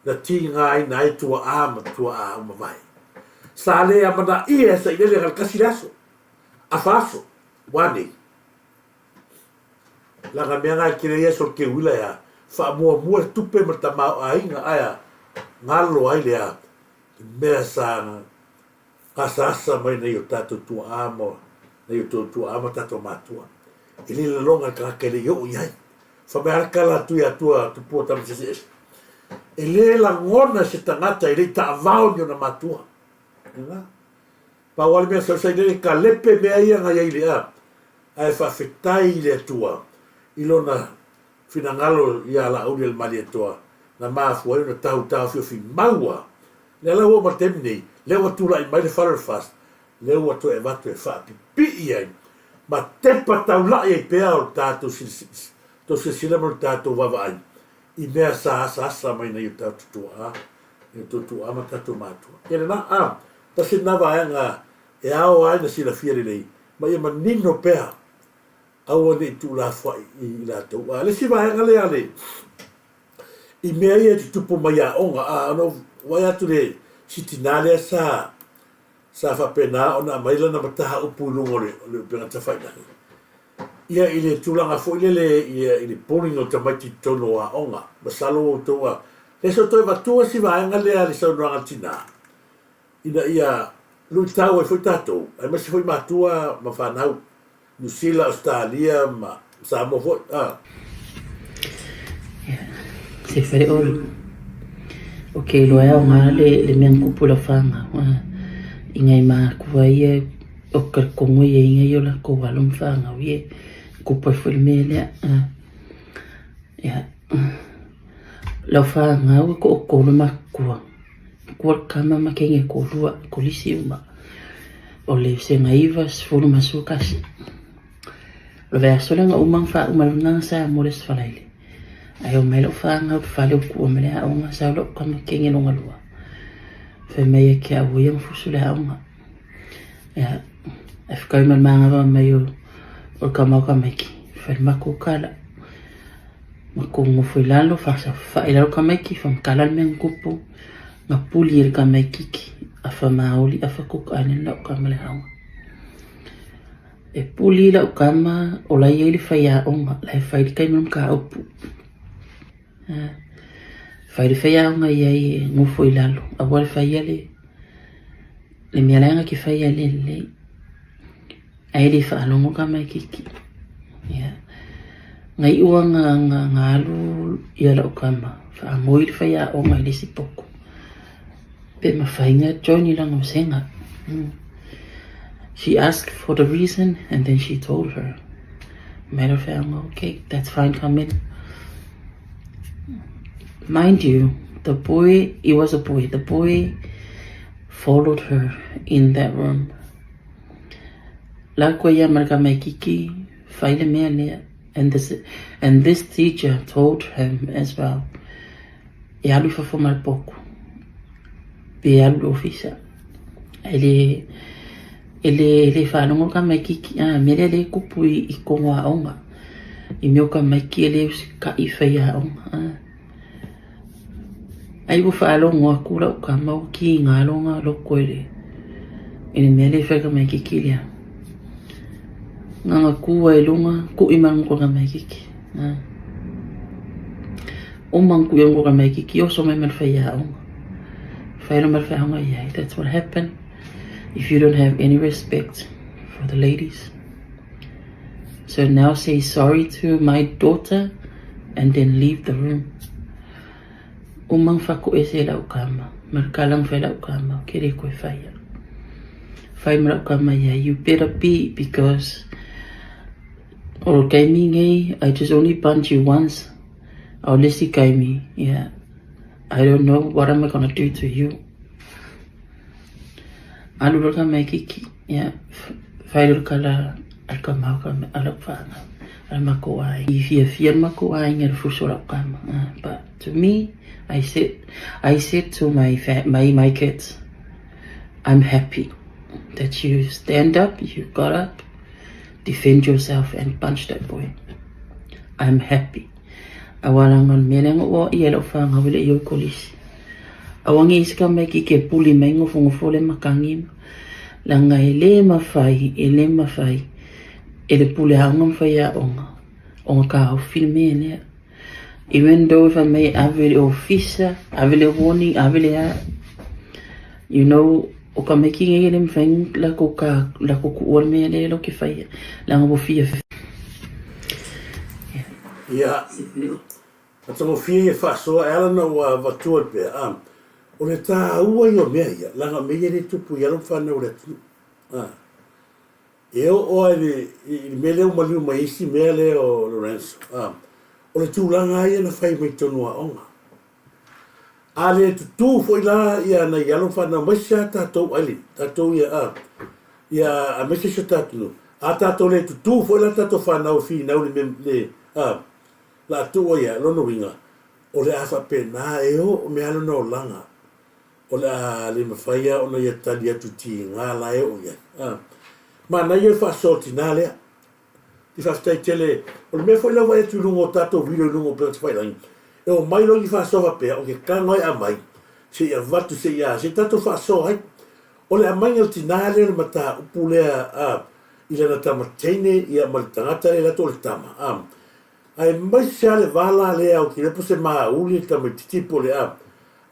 Speaker 3: na tinga ai nai tua ama vai sa le amana ia sa ile le kasilaso afaso wani la gamia ki le yeso ke wila ya fa mo tupe matama ainga aya ngalo ai le me sa asasa mai nei tatu tua amo nei tua ama tatu matua ile le longa ka ke le yo yai fa me kala tua tu pota me se ele la ngona se tangata ele ta vao ni na matua nga pa wale me sa ile ka lepe me ai nga ile ai fa fetai le tua ilona finangalo ia la unel mali tua na ma foi no tau fi maua le la wo matemni le wa tula I mai le far fast le wa to e va to e fa pi ai ma tempa tau la e pe au tatu to se sila mo tatu va vai I mea sa mai na yuta tutua ma tatu matua. Ele na ta si na vai nga e ao ai na sila fiere lei. Ma ia manino pea au ni tu la foi I la to. Ale si vai nga le ale. I mea ia tupu mai a onga no vai atu le sitinale sa fa pena ona mai la na mataha upulungo le pena ta fai na. Ia ile tulanga fo ile polingo tamati tono a onga masalo toa le so to va tua si va nga le ali so nga tina ina ia lu tau e foi tato ai ma si foi matua ma fa nau New Zealand Australia ma Samoa fo
Speaker 16: se fere ol okay lo ya nga le men kupula fanga ingai ma kuai o kar kongo ye ingai yo la ko walum fanga wie kupa filmele ya la fa nga ko ma ko kama makenge ko lua ko lisiuma o le se ngaiva sfulu masukas lo verso nga umang fa umalunga sa mores falaile ayo melo fa nga fale ko mele a nga sa lo kama kenge no ngalua fe me ke a uyang fusule a nga ya afkai mal manga mayo o kama meki fai mako kala mako mo foi lalo fa ila meki fam kala men kupu nga puli il meki afa mauli afa kuk anen la kama le hawa e puli la kama o la yeli fai a onga la fai kai men ka upu fai a onga ye mo foi lalo a wal fai le mialanga ki fai le ai di fa longo kama kiki ya ngai uanga ngalu ya la kama fa moi fa ya o mai disi poko pe ma fainga join lang senga she asked for the reason and then she told her matter of fact okay that's fine come in mind you the boy followed her in that room la koya marka kiki faile mele and this teacher told him as well e alu fa fo mal poku pe alu ofisa ele fa no ka mai kiki mele le kupu I konga onga I meo ka mai ki ele ka I fa ya onga ai wo fa longo akula ka mau ki nga longa loko ele ene mele fa ka mai kiki lia nga ku ai longa ku I mang ko ka mai kiki o mang ku yang ko ka mai kiki o so mai mal fa ya onga fa no mal fa onga ya that's what happened if you don't have any respect for the ladies. So now say sorry to my daughter and then leave the room. Umang fako ese la ukama. Markalang fe la ukama. Kere koe faya. Fai mara ukama ya. You better be because or kai mi ngay. I just only punch you once. Or lesi kai mi. Yeah. I don't know what am I gonna do to you. Alu roka mai kiki. Yeah. Fai roka la alkamau ka alak fanga. Mako ai. If you fear mako ai ngar fusora ukama. But to me, I said to my kids, I'm happy that you stand up, you got up, defend yourself and punch that boy. I'm happy. Awalangan menang o yellow fang hawile yo kolis. Awangi iska mai ki ke puli mai ngofo le makangim. Langa ele mafai. Ele puli hangam faya onga ka ho filme ne. Even though if I may have an officer, have a warning, have a, you know, o ka making a game thing like oka, like oku or me a look if I lang of fear.
Speaker 1: Yeah, that's a fear fast. So I don't know what to be. Oleta ua yo mea, langa mea ni tupu yalo whana o retu. Eo o ele mele o maliu maisi mea le o Lorenzo. O le tūlanga ia na whai mai tonua onga. A le tutu foi la ia na yalo whana maisa tātou ali. Tātou ia a maisa sa tātou. A tātou le tutu foi la tātou whanau whi nau le la tua ia lono winga. O le awha pena eo o me alo no langa. O le a le mawhaia o na ia tali atu ti ngā lae o ia. Ma na ia whasoti nā lea. I whaftai tele, o le mea whai lawa e tu lungo tato vilo lungo pēr te whairangi. E o mai longi whasoha pēr, o ke kāngai a mai, se ia vatu se ia, se tato whasoha hai. O le a mai ngal tinale o le mata upu lea I lana tamateine ia mali tangata le lato o le tama. Ai mai se ale wala lea o ki lepo se maa uli tama titipo le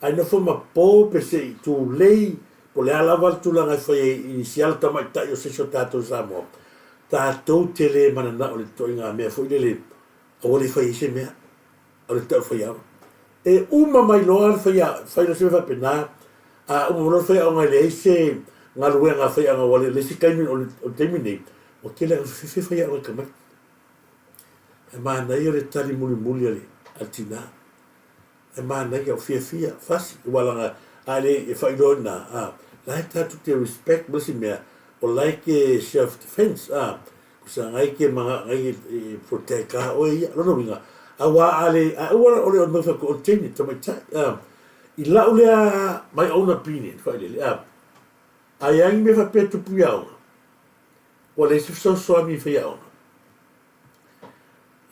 Speaker 1: ai no fo ma po pe se I tu lei, po le ala wal tu langa whai I siala tamai tai o se so tato Samoa. Tātou tele manana o le toinga mea fo ile o le whai se mea o le tau whai awa. E uma mai loa le whai no se wha pena uma loa whai au ngai le se ngā rue ngā whai anga wale le si kaimin o teimi nei o ke le whi whai au kamai. E maa nei o le tali muli ale altina. E maa nei au fia fasi walanga ale e whai loa na lai tātou te respect masi mea o like self-defense, kusa ngai ke mga ngai protect ka o ia, lono winga. Awa ale, awa ole o mwha ko o teni, tamai tai. I lau lea my own opinion, whai lele. Ai angi me wha petu pui aonga. O le sif so soa mi whai aonga.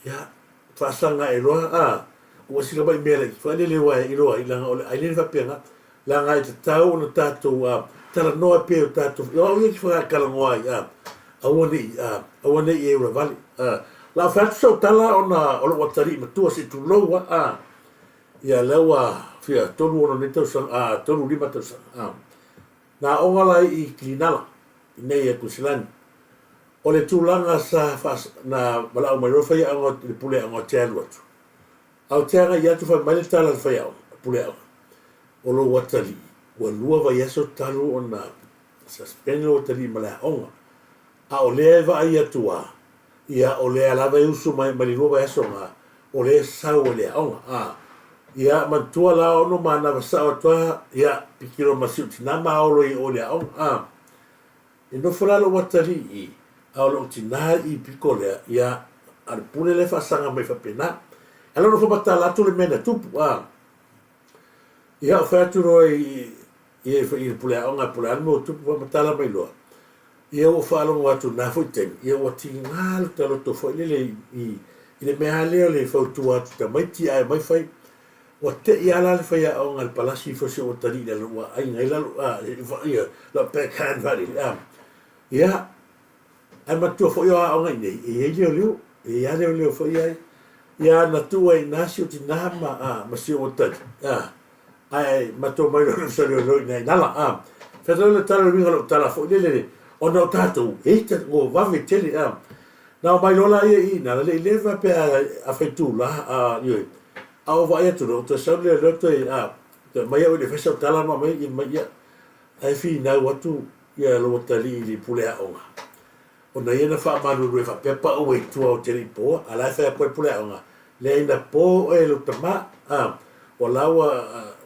Speaker 1: Ia, whaasanga e roa, ua sila mai mea leki. Whai lele wai I roa, I langa ole, ai lele whapenga. Langa I te tau o na tātou, tala noa pe o tātou. Ia au ki whaka kalangoa I awane I eura vali. La whatu sau tala o na olo watari matua se tu loua. Ia lewa whia tonu ono ne tausang, tonu lima tausang. Nā ongalai I Kilinala, I nei e Kusilani. O le tūlanga sa na malau mai rowhai anga le pule anga te alu atu. Au te anga I atu whai maile tala le whai au, pule anga. O lo watari. Ua lua vai aso talu o na suspended o tali malea onga. A o lea eva ai atua. Ia o lea lava e usu mai lua vai aso nga. O lea sau o lea onga. Ia mantua la ono mana vasao atua. Ia pikiro masiu tina maolo I o lea onga. E no fulalo watari I. A o lo tina I piko lea. Ia ale pule le fasanga mai whapena. Alo no whamata latu le mena tupu. ia o fa tu ro i pule onga pule mo tu pa matala mai lo ia o fa lo watu na fo tem ia o ti ngal ta lo to fo le i le me ale le fo tu atu ta mai ti ai mai fai o te ia la le fai onga le palasi fo se o tali le lo ai ngai la ia la back hand valley ia ai matu fo ia onga nei e le ia le fo ia na tu ai na si o ti na ma si o tali ai matu mai lo se lo nei nala fa le tala ringa lo tala fo le ona tatou e te o vave tele na mai lola ia na le leva pe a fetu la yo au vai tu no te sa le loto te mai o le fesa tala ma mai in mai ai fi na watu ia lo tali li pule a onga ona ia na fa ma lu fa pe pa o e tu o tele po ala fa po pule a onga le ina po e lo tama o lawa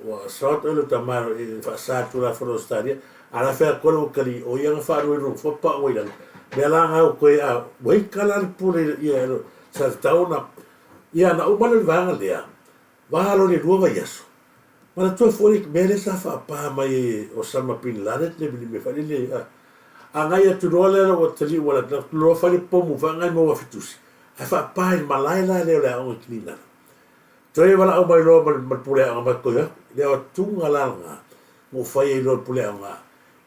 Speaker 1: wa sort o lo tama e fa sa tu la frostaria ala fa ko lo kali o ia fa ro no fo pa o ia me la nga ko ia wei kala pule ia sa tauna ia na o mala vanga lea va lo ni ruva yeso mala tu fori me le sa fa pa mai o sama pin la net le me fa le anga ia tu role o tali wala lo fa le pomu fa ngai mo fitus ai fa pa il malai la le o klina to e wala o mai lo mal pule anga ko ya le o tunga la nga mo fa e lo pule anga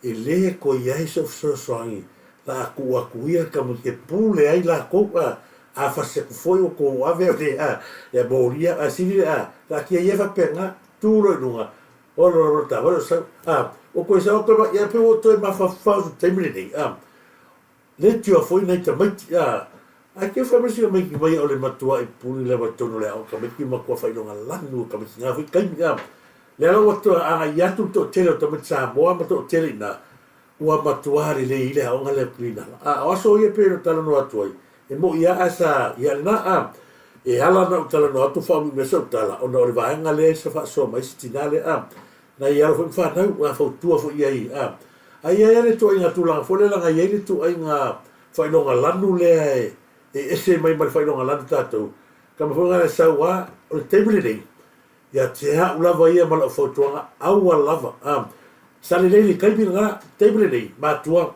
Speaker 1: e le ko ia so soangi la ia ka mo ke pule ai la ko a fa se foi o ko ave de ya boria a sini la ki ia fa penga tu lo nunga o lo ta va sa o ko sa ko ya pe o to ma fa te mi de le tu foi nei ta mai a ke fa me si mai o le matua e puli le va tono le o ka me ki ma ko fa no la nu ka me nga fi kai le lo to a ya tu to tele to me sa mo ma to tele na ua matuari le ile a onga le plina a so ye pe tala no atoi e mo ia asa ia na e hala na tala no atu fa me so tala ona le vaenga le se fa so mai stinale na ia fo fa na ua fo tua fo ia ai ia le to inga tu la fo le la ia le tu inga fa no nga lanu le e ese mai mai fa no nga lanu tato kama fo nga sa wa o table dei ia te ha ula va ia mal fo tu nga awa lava sale le kai bi nga table nei ma tua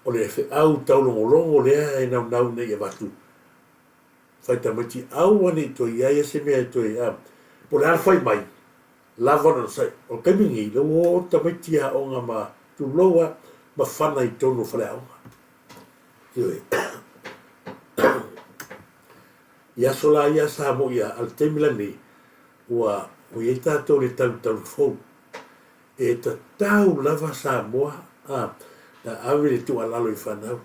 Speaker 1: o le fe au tau longo le e na nei e vatu fai tamati au ani to ia se me to ia po la fai mai lava no sai o kai bi ngi lo tamati a onga ma tu loa ma fana i tonu fale au ia sola ia sa mo ia al temila ni wa o ia tato le tau fo e ta tau lava Samoa na awe tu alalo i whanau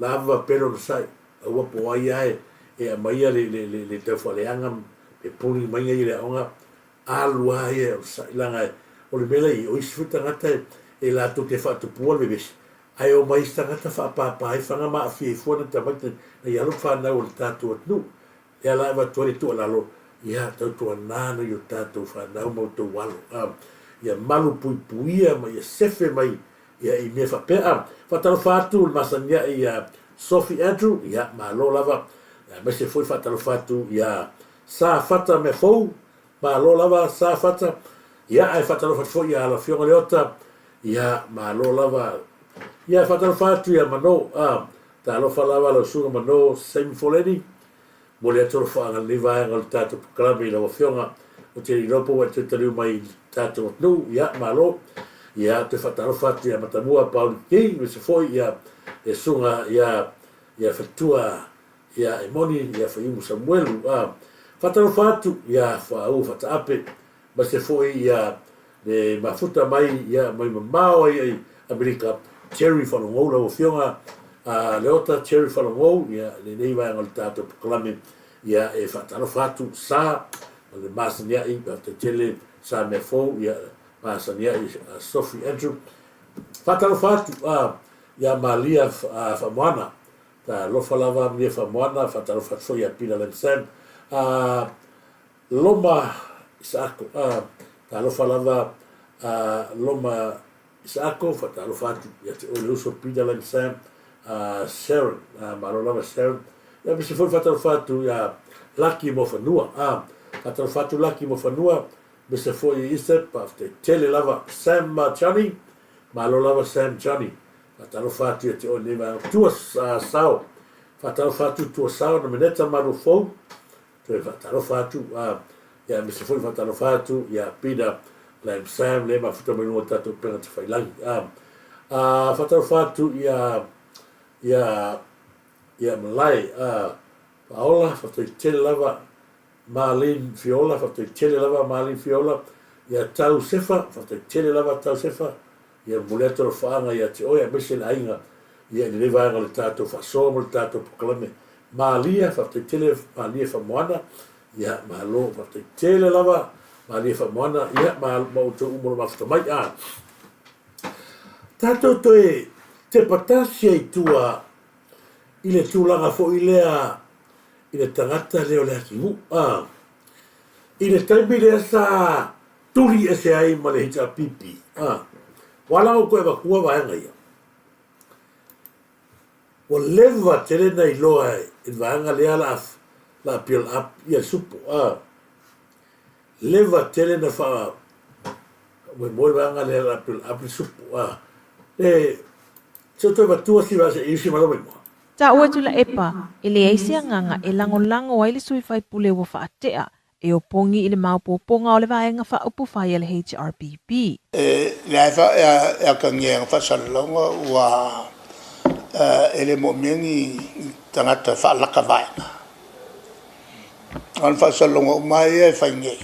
Speaker 1: lava pero na sai a wapo ai ai e a maia le tau whaleanga e puni mainga i le aonga alua ai o sai langa o le mele i o isi futa ngata e la tu te whatu pua le besi ai o mai sta ngata whapapa ai whanga maa fie fuana tamata na i alo whanau o le tātua tnu e ala eva tuare tu alalo ia tau tua nana i o tātou whanau mau tau walo ia malu puipuia ma ia sefe mai ia i me fa pea fa talo fatu masania ia Sophie Andrew ia malo lava ma se foi fa talo fatu ia sa fata me fou malo lava sa fata ia ai fa talo fatu ia la fionga leota ia malo lava ia fa talo fatu ia mano talo fa lava lo suga mano sem foleni mo le tolo fa ngal liva ngal tatu klabi la fionga o te ropo wa te taliu mai tato no ia malo ia te fatalo fatu ia matamua Paul King se foi ia e sunga ia fatua ia e moni ia fa imu Samuel fatalo fatu ia fa u fata ape ma se foi ia de mafuta mai ia mai mamao ia America Cherry falongo la fionga leota Cherry falongo ia le nei vai ngal tato klame ia e fatalo fatu sa le masania i te tele sa me fo ia masania i Sophie Andrew fatalo fatu ia malia famoana ta lo falava mi famoana fatalo fatu ia pila lensen loma isako ta lo falava loma isako fatalo fatu ia te o uso pila lensen Sharon malolava Sharon ia se foi fatalo fatu ia Lucky mo fanua Fatalo fatu laki mo fanua, me se foi ise, pa te tele lava Sam Chani, ma lo lava Sam Chani. Fatalo fatu te o neva tua sao. Fatalo fatu tua sao na meneta maru fou. Te fatalo fatu, ya me se foi fatalo fatu, ya pida, la Sam, le ma futa menua tatu pena te failangi. Fatalo fatu, ya malai, paola, fatalo tele lava, Marlene Fiola, fatoi tele lava Marlene Fiola, ia tau sefa, fatoi tele lava tau sefa, ia muleto lo whaanga, ia te oia mese la inga, ia ni lewa anga le tātou whasomo, le tātou pokalame, Malia, fatoi tele Malia Whamoana, ia mahalo, fatoi tele lava Malia Whamoana, ia mauto umoro mafta mai, tātou toe te patasia i tua, i le tūlanga fo i lea, i le tangata leo le hakimu. I le taimi lea sa turi e se ai ma le hita pipi. Wala o koe wakua vaenga ia. Wa lewa tere nei loa e vaenga lea la pil up ia supo. Lewa tere na wha mo vaenga lea la pil up i supo. So toi watua si wase i usi malama mo.
Speaker 17: Ta ua tula epa, e le aise anganga e lango ai le sui fai pule wa whaatea, e o pongi i le maupoponga o le vaenga wha upu fai le HRPP.
Speaker 12: Le aifa e a ka ngia ngā whasalonga ua e le mo miengi tangata whaalaka vaenga. An whasalonga o mai e whaingi,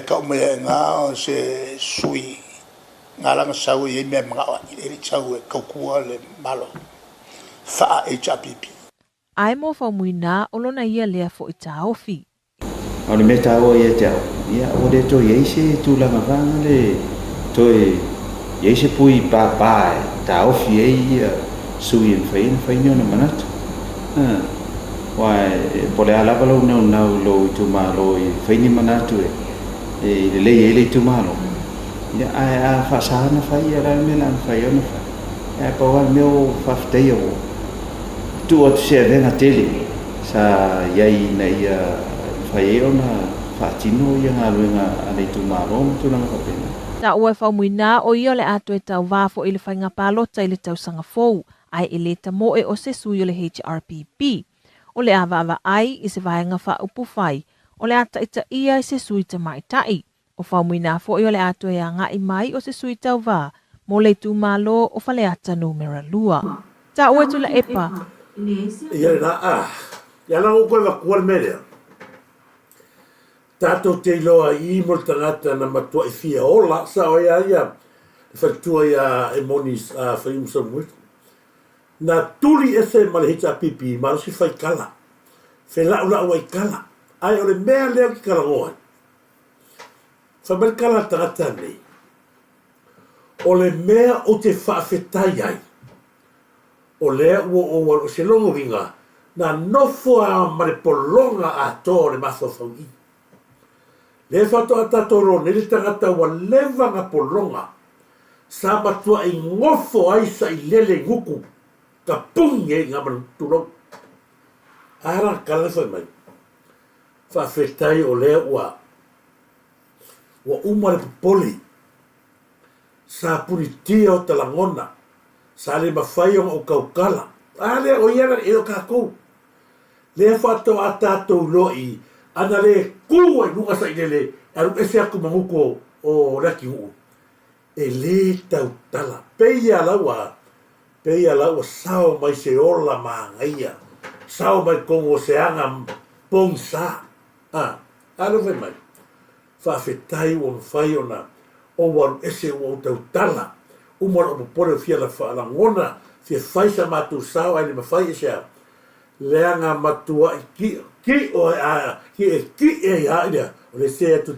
Speaker 12: ka umea ngā o se sui, ngā langa sau i e mea mga wani, e le tau e kaukua le malo. Fa HRPP.
Speaker 17: Ai mo fa muina o lona ia lea fo i taofi.
Speaker 18: O le meta o ia te au. Ia o le to yeise tūlanga vanga le toi yeise pui papai taofi e ia sui en whaino na manatu. Wai pole alapa lau nau lo i tu malo i whaini manatu e le lei e le tu malo. Ia a whasana whai a rai me lan whai ona whai. E pa wai meo whafteia o tu o se venga tele sa yai na ia fai ona fatino ia nga luenga ane tu maro tu na kapena
Speaker 17: ta ua fa muina o ia le ato e tau vafo i le whainga palota i le tau sanga fou ai e le tamo e o se sui o le HRPP o le ava ai i se vaenga wha upu fai o le ata ita ia i se sui te maitai o fa muina fo i o le ato e anga i mai o se sui tau va mo le tu malo o fale ata numera lua ta ua tu la epa
Speaker 1: Ia na ia na o koe wakua le merea. Tātou te iloa i mo le tangata na matua i fia ola, sa o ia whaktua ia e monis whaimu sa mwitu. Na tuli e se ma le hita pipi, ma rosi whai kala. Whai lau wai kala. Ai o le mea leo ki kala ngoa. Whamel kala tangata nei. O le mea o te whaafetai ai. O lea ua o se longo winga na nofo a mare polonga a tō le maso whaui. Le whato a tatoro ne le tangata ua lewa nga polonga sa matua i ngofo ai sa i lele nguku ka pungi e ngā manu turong. Ara kalefai mai. Whawhetai o lea ua umare popoli sa puritia o talangona sa le mawhai o kaukala. Ale o iara e o kākou. Le whato a tātou loi, ana le kua i nunga sa i lele, aru ese aku manguko o raki uu. E le tau tala. Peia laua sao mai se ola maangaia. Sao mai kongo se anga pong sa. Alo vai mai. Whawhetai o mwhai o na o waru ese o tau tala. Umar o popore fia la ngona fia faisa matu sao ai le mawhai e sea. Leanga matua i ki e haida o le sea tu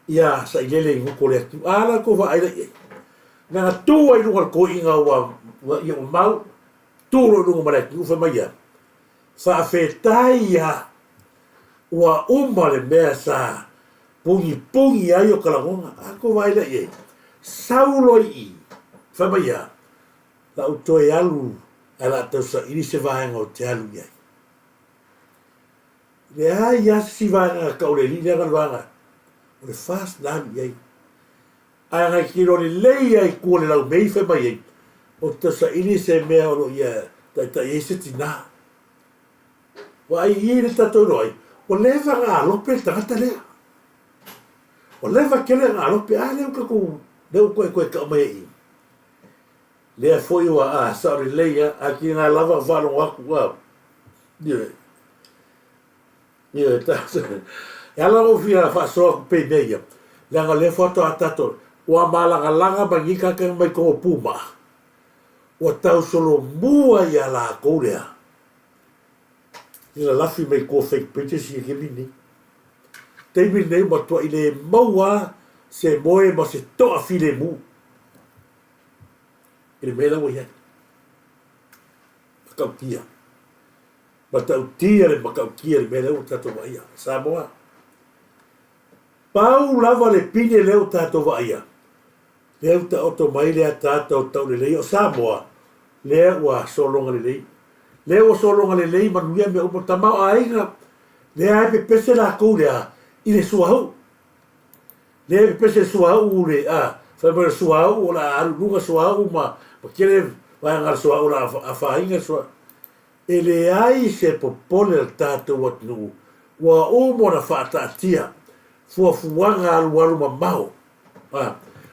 Speaker 1: ia sa i lele i nguko le atu. Ala ko wa aira i. Nga tua i lunga ko inga ia o mau tūro lunga mara ki uwha mai ia. Whawhetai ia ua le mea sa pungi ai o kalangonga. Ako wa aira i. Sauloi i, whamaya, la utoe alu, ala tau sa iri se vahenga o te alu iai.
Speaker 3: Le ai si vanga ka ole ni le vanga. Le fast dan ye. Ai ngai kiro le lei ai ku le lau mei fe mai. O ta sa ini se me o ia ta ye se tina. Wa ai ile ta to roi. O le vanga lo pe ta ta le. O le va kele nga lo pe ale o ka ku le ko ka mai. Le foi wa sa le lei a ki nga lava valo wa ku wa. Dire. Ia ta. E ala o fia fa so pe meia. Langa le foto a tato. Wa malanga langa mangika ka mai ko puma. Wa tau solo mua ia la korea. Ila lafi mai ko fake pictures i ke mini. Te mini ma to ile maua se moe ma se toa file mu. Ile mela wa ia. Kau kia. Ma tau tia le makau kia le mela o tato wa ia. Samoa. Pau lava le pine leo tato wa ia. Leo ta oto mai lea tato tau le lei o Samoa. Lea ua solonga le lei. Lea ua solonga le lei manuia me upo tamau a inga. Lea e pe pese la kou lea i le suahau. Lea e pe pese suahau le a. Whaimara suahau o la arunga suahau ma kere vai ngar suahau la a whainga suahau. E le ai se popole al tato wat nu. Ua umo na whaatatia. Fuafuanga alu ma mau.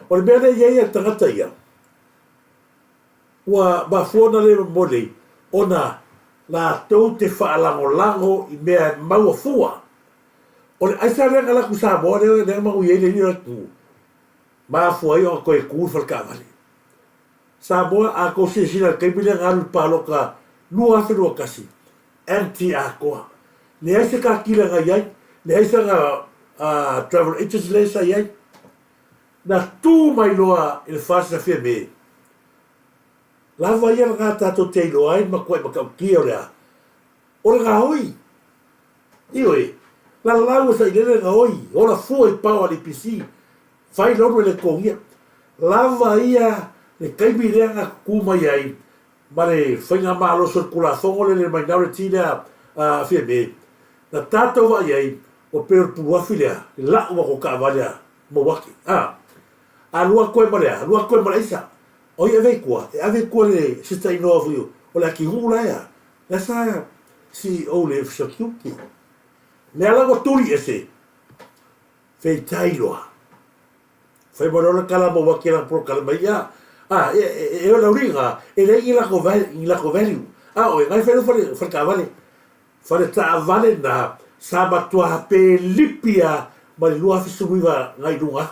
Speaker 3: O le mea nei ia tangata ia. Ua mafuona le mole, ona la tau te whaalango i mea maua fua. O le aisa renga laku Samoa renga mau iei le nira tu. Mafua i o koe kūr whalkawale. Samoa a ko se sina kaimile ngalu paloka nua whenua kasi. Anti a koa. Le aisa ka kila nga iai, le aisa nga travel agents le sa iai. Na tu mai loa il fasa fia me. Lava ia ngā tātou te loa ai ma koe makau kia o lea. O le ngā hoi. Ioi, la lau sa i lele ngā hoi. O la fua i pao ali pisi. Whai lono le kongia. Lava ia le kaimi rea ngā kuma iai. Ma le whainga malo sur kula fongo le minority lea fia me. Na tātou wa iai o pēr puafi lea. La ua ko ka walea. Mawaki. Alua koe malea, alua koe malea isa. O i ave kua le sista inoa fuyo. O le aki hula ea. Le sa si o le fsakiuki. Le ala wa turi ese. Fei tailoa. Fei marona kala ma waki lang pro kala mai ia. E o lauringa. E le i lako value. O e ngai fei no whalka vale. Whare taa vale na sa matua hape lipia ma le lua fisumiwa ngai runga.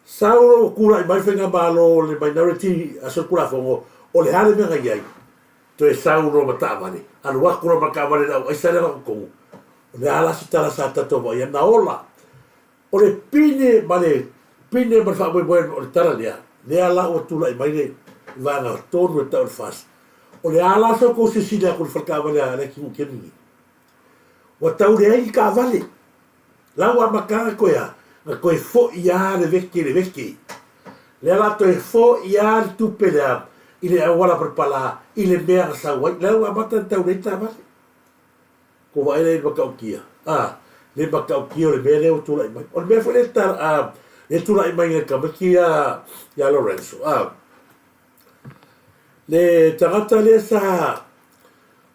Speaker 3: Sauro kura i mai whenga malo le minority a so kura fongo o le hale menga iai. To e sauro ma tāware. Anu wakura ma kāware nau aisare wako kongu. O le ala si tala sa tatoa ia na ola. O le pine ma le whaamoi moe o le tala lea. Le ala o tula i mai le vanga tonu e tau le fast. O le ala so ko se sile ako le whakawale a le ki mu kemini. O tau le ai ka vale. Lau a makanga koea. Na koe fo ia le veki. Le ala to e fo ia le tupe lea. I le awala parpala. I le mea na sawai. Le ua mata tau reita vale. Ko wa ele makau kia. Le makau kia o le mea leo tula i mai. O le mea fo le tula i mai le kamaki ya Lorenzo. Le tangata le sa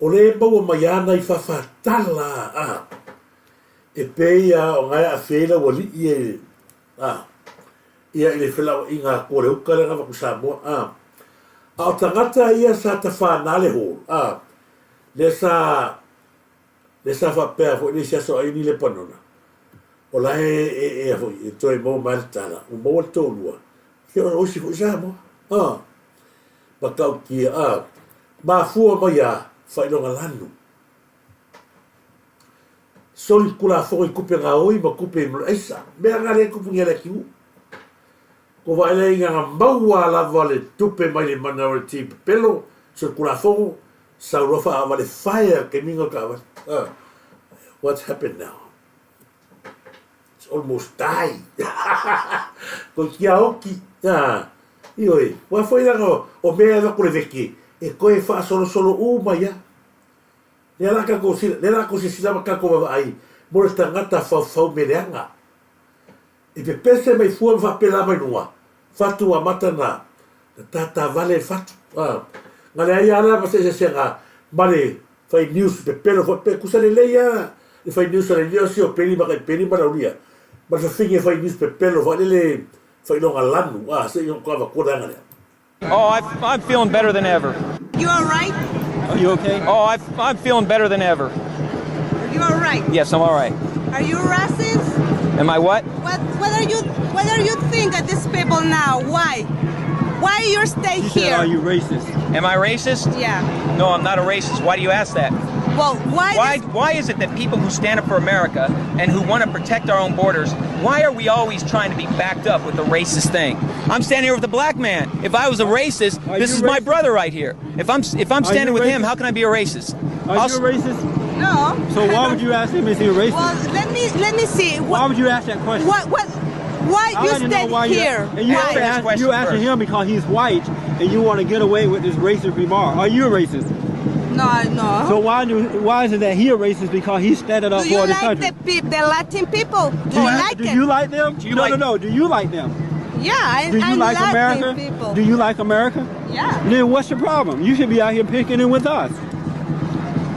Speaker 3: o le maua maiana i whawhatala. E peia o ngai a whela wa li i ia i le whela i ngā kore uka le ngā Samoa. A o tangata ia sa ta whanale ho. Le sa whapea fo le siaso ai ni le panona. O la e toi mo maritala. O mo to lua. Ke o osi fo Samoa. Ma kau kia. Ma fua mai a whainonga lanu. Soli kula fo i kupe ngā oi ma kupe mula isa. Mea ngā rea kupu ngia le ki u. Ko wa ele inga ngā maua lava le tupe mai le minority pelo. Soli kula fo sa rofa awa le fire ke mingo ka awa. What's happened now? It's almost die. Ko kia oki. Ioi. Wa fo i langa o mea eva kule veki. E koe wha solo solo u mai ya.
Speaker 1: le la ka ko si sila ka ko ai mo le tangata fa me leanga e pe pese mai fu fa pela mai noa fatu a matana tata vale fatu ngale ai ala ma se nga male fai news pe pelo pe kusa le leia le fai news le leo si o peli ma la ulia ma se finge fai news pe pelo va le fai no galanu se yo ko va ko danga.
Speaker 19: Oh, I'm feeling better than ever.
Speaker 8: You all right?
Speaker 19: Are you okay? Oh, I'm feeling better than ever.
Speaker 8: You all right?
Speaker 19: Yes, I'm all right.
Speaker 8: Are you racist?
Speaker 19: Am I what?
Speaker 8: What are you think of these people now? Why? Why you stay here?
Speaker 19: Are you racist? Am I racist?
Speaker 8: Yeah.
Speaker 19: No, I'm not a racist. Why do you ask that?
Speaker 8: Well,
Speaker 19: why is it that people who stand up for America and who want to protect our own borders, why are we always trying to be backed up with the racist thing? I'm standing here with a black man. If I was a racist, this is my brother right here. If I'm standing with him, how can I be a racist?
Speaker 7: Are you a racist?
Speaker 8: No.
Speaker 7: So why would you ask him is he a racist?
Speaker 8: Well, let me see.
Speaker 7: Why would you ask that question?
Speaker 8: Why you stay here?
Speaker 7: And you asking him because he's white and you want to get away with this racist remark. Are you a racist?
Speaker 8: No.
Speaker 7: So why is it that he a racist because he's standing up for the country?
Speaker 8: Do you like the Latin people? Do you like
Speaker 7: them? Do you like them? No. Do you like them?
Speaker 8: Yeah, I
Speaker 7: like
Speaker 8: Latin
Speaker 7: America?
Speaker 8: people.
Speaker 7: Do you like America?
Speaker 8: Yeah.
Speaker 7: Then what's your problem? You should be out here picking it with us.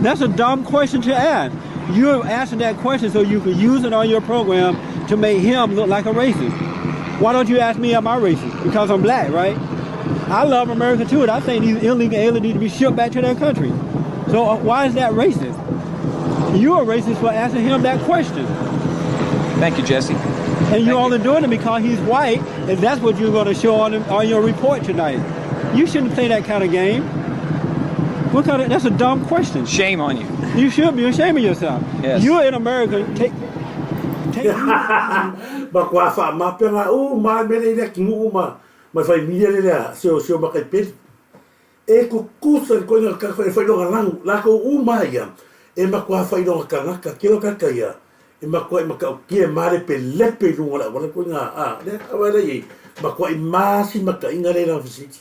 Speaker 7: That's a dumb question to ask. You're asking that question so you can use it on your program to make him look like a racist. Why don't you ask me am I racist? Because I'm black, right? I love America too, and I think these illegal aliens need to be shipped back to their country. So why is that racist? You're a racist for asking him that question.
Speaker 19: Thank you, Jesse.
Speaker 7: And you're only doing it because he's white, and that's what you're going to show on your report tonight. You shouldn't play that kind of game. That's a dumb question.
Speaker 19: Shame on you.
Speaker 7: You should be ashamed of yourself.
Speaker 19: Yes.
Speaker 7: You're in America. Take
Speaker 1: ma kwa fa ma penga ma mele le kingu ma fai mia le so ma kai pe e ku kusa ko nga ka fai no lang la ko ya e ma kwa fai no ka nga ka kilo ka ya e ma kwa ka ki ma le pe lepe no wala ko nga le ka wala ye ma kwa ma si ma ka inga le na fisiti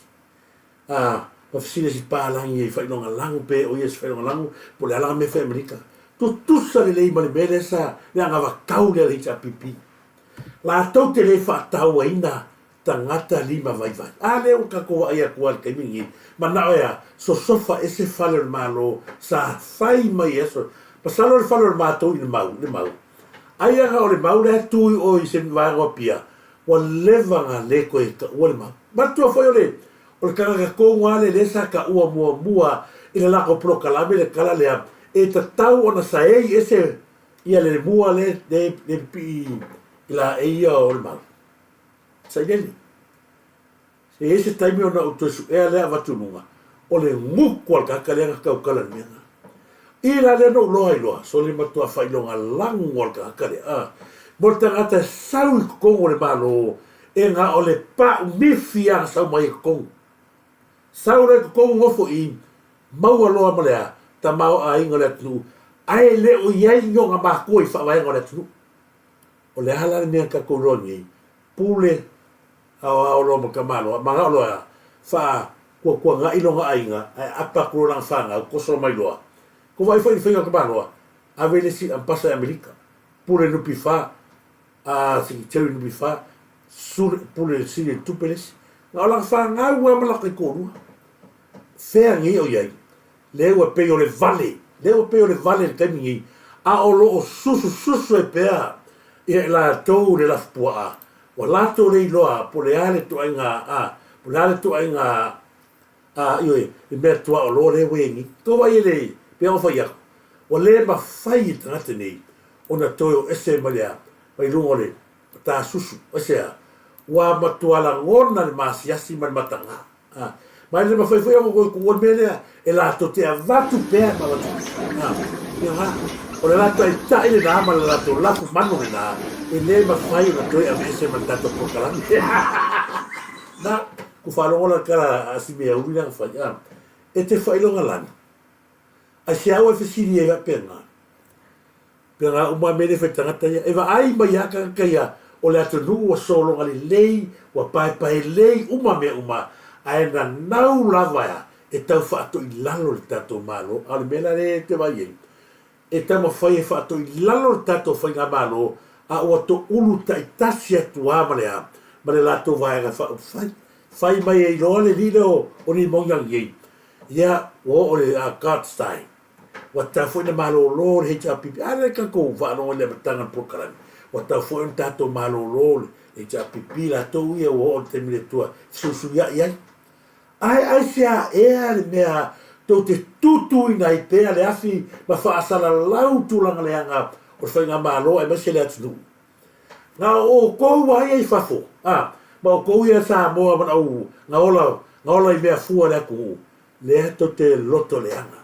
Speaker 1: ma fisiti si pa lang ye fai no lang pe o yes fai no lang po la me fai amerika tu sa le ma le bele sa le nga va kau le richa pipi la tau te le fa tau ina tangata lima vai ale o ka ko ai ku al kemingi mana ya so sofa ese falo malo sa fai mai eso pasalo el falo mato il mau ai ga o le mau le tu o i se va go pia o leva nga le ko e o le mau ma tu foi le o ka ga ko ngale le sa ka o mua ile la ko pro kala le kala le e ta tau ona sa e ese ia le mua le de pi ila e ia o le mau sa dele se ese taimi ona o to su e le avatununga o le muku al kakalenga ka ukala menga ila le no lo ai lo so le matua fai longa langu al kakale mo tangata sau ko o le malo e nga o le pa mifia sa mai ko sau le ko ngofo i mau alo amalea ta mau ai ngole tu ai le o ye nga ba ko i fa vai ngole tu o le hala ne ka ko roni pule a lo mo kamalo manga lo fa ko nga ilo nga ainga apa ko lang fanga ko so mai lo ko vai foi fenga kamalo a vele si a pasa america pure no pifa a si tele no pifa sur pure si tu peles nga la fanga wa mala ko fea ngi o yai lewa pe o le vale te mi a o lo susu e pea e la tou le la pua o la tou le loa po le ale tu ainga io e me tu o lo le wengi to vai le pe o fai o le ma fai trate nei ona to ese malia vai lungo le ta susu o sea wa matuala ngona le masiasi man matanga mas le foi o mele e la to te avatu pe ma la o le la to ta ile na ma la to la ku manu na e le ma fai na to e ese mandato por kala na ku falo ola kala asime u ina fa e te fai lo ngalan a sia o fisi e va pena o ma mele fe tanga e va ai ma ya ka ya o le atu nu o solo ngali lei o pai lei uma me uma ai na nau lava ya e tau whaato I lalo le tato malo, a le mena re te vai ei. E tau ma whai e whaato I lalo le tato whainga malo, a ua to ulu ta I tasi atu amalea, ma le lato vaenga whai. Whai mai e loa le lilo o ni mongang ei. Ia, o le a Godstein. Wa ta foi na malo lo le HRPP. Ale ka ko va no le batanga program. Wa ta foi un tato malo lo HRPP la to ia o te mire tua. Su ya ia. Ai sia e mea to te tutu ina I pe ale afi ma fa asala lau tu langa le anga o fa nga malo e ma se le atu. Na o ko wa ia fa fo. Ma o ko ia sa mo ma o nga ola I mea fu ala ko. Le to te loto le anga.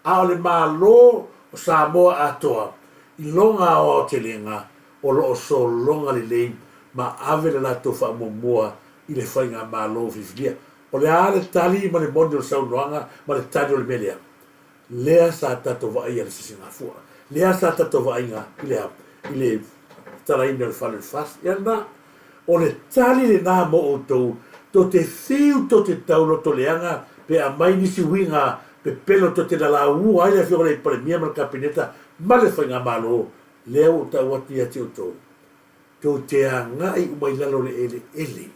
Speaker 1: A le malo o Samoa atoa I longa o te lenga o lo so longa le lei ma ave le lato fa momoa I le whainga malo vivia o le ale tali ma le mondi o saunoanga ma le tali o le melea lea sa tato va ia le sisinga fua lea sa tato va inga I le taraina le whale fast iana o le tali le nā mo o tau to te fiu to te taulo to leanga pe a mai nisi winga pe pelo to te la u ai le fio le premier mal kabineta ma le whainga malo leo ta wati ati o to te anga I umai lalo le ele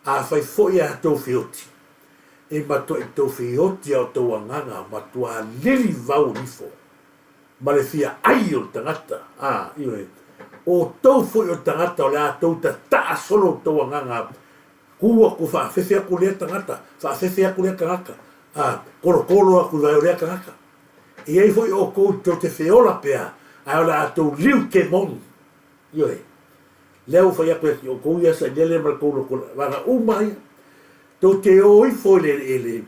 Speaker 1: a fai foi a to fioti e mato I to fioti o to anganga ma tua lili vau nifo ma le fia ai o tangata iwe o to foi o tangata o le a to ta solo to anganga kua ku fa fefe ku le tangata fa fefe ku le kaka kolo aku vai o le kaka e ai foi o ko to te feola pea ai ola to liu ke mon iwe leo foi a pe o ko ia sa dele mar ko va umai to te oi foi le ele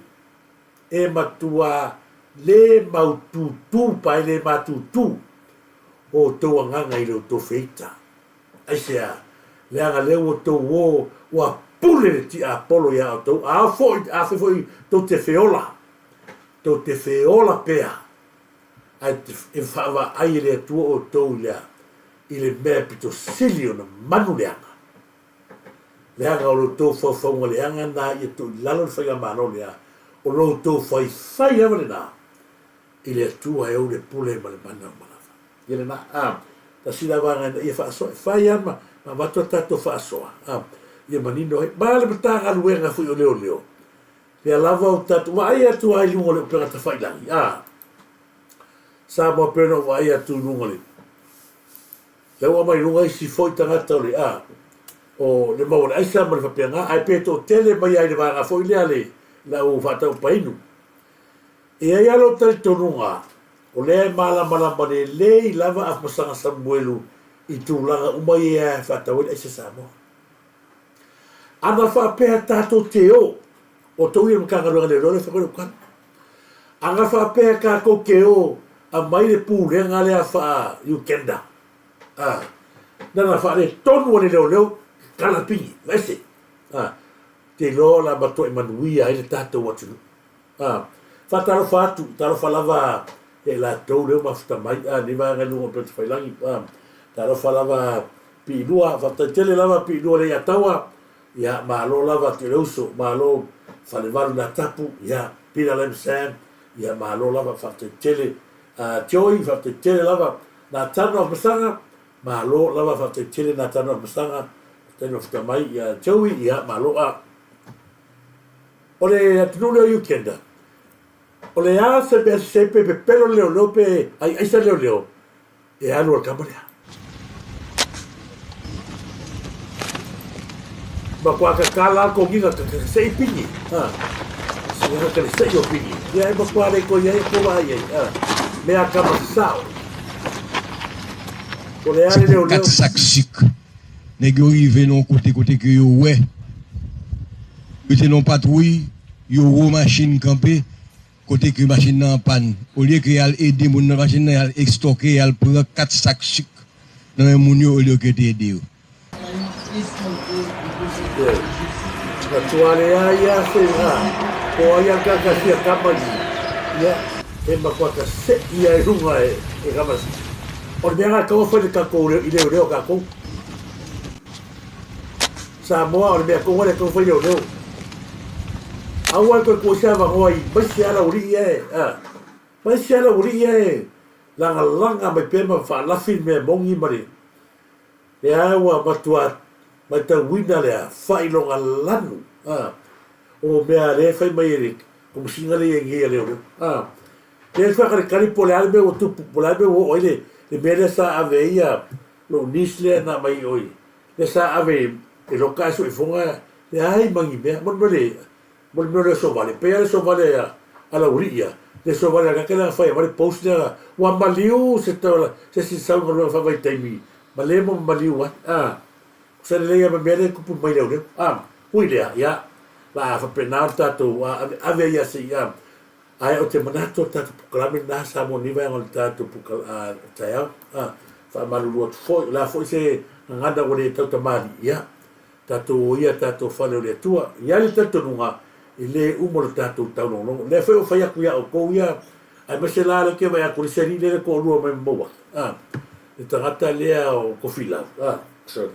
Speaker 1: e matua le maututu pa le matutu o to nganga I to feita ai sea le anga le o to wo wa pule ti apolo ya to a foi to te feola pea ai e fava ai le tu o to le ile me pito silio na manuleanga le anga o to fo le anga na I to lalo fa mano le o lo to fai ave na ile tu ai o le pule ma le mana ile na ta sila vanga I fa so fai ama ma va to tato fa so ia manino ma le bata aluenga fu o leo le lava o tato vai atu ai lungo le pera ta fai langi sa mo pera vai atu lungo le o mai lunga I si foi tangata le o le mau ai sa mo le fapenga ai peto tele mai ai le vanga foi le ale la o fata o painu e ai alo tal tonunga o le mala mane le lava af masanga Samuelu I tulaga umai e fata o le sa mo ana fa pe tato teo o to ia mkanga le role fa ko kan anga fa pe ka ko keo a mai le pu le ngale a fa Uganda na fa le tonu le leo kala pingi lese te lo la bato manui ai le tato watu fa taro fa tu taro fa lava e la to le ma sta mai ni va ga lu pe fa langi taro fa lava pi dua fa tele lava pi dua le atawa ya malo lava te uso malo fale valu na tapu ya pila lem sam ya malo lava fa tele joy fa tele lava na tano masanga malo lava fa tele na tano masanga teno fa mai ya joy ya malo ole atunu le Uganda ole a se pe pelo leo lope ai sa leo e alo kamera ma kwa ka kala ko ginga ka sei pingi se nga ka sei yo pingi ya e kwa le ko ye ko va ye me a kama sao ko le ale le
Speaker 20: quatre sacs sucre nèg yo rive non côté que yo ouais yo te non patrouille yo ro machine campé côté que machine en panne au lieu que y a aider mon machine y a stocker y a prend 4 sacs sucre dans un moun yo au lieu que t'aider
Speaker 1: la tuale ya se ko ya ka sia kapali ya e ma kwa ka se ya runga e kama ordena ko foi ka ko ile leo ka ko Samoa ordena ko wale ko foi leo Awal ko siya bangoi, basiala uri e. Basiala uri e. Langa mai pema fa lafin me mongi mari. Le awa matua mata wina le fa ilonga lanu. O mea le fai mai rik. Como singa le ngi le o. Le fa kari pole albe o tu pole albe o oile. Le mele sa aveia lo nisle na mai oi. Le sa ave e lo caso e fonga le ai mangi me mo le so vale pe le so vale a la uria le so vale ka la fa vale post la wa maliu se tola se si sa ngo fa vai taimi male mo maliu se le ya me ku pu mai le ui le ya la fa penalta to ave ya se ya ai o te manato ta proclame na sa mo ni va ngol ta to ta ya fa malu fo la fo se ngada o le ta mali ya tato ia tato fale o le tua ia le tato nunga i le umo le tato tau nongo le fai o fai aku ia o kou ia ai mase la le ke vai aku le seri le ko lua mai moa le tangata lea o kofila sorry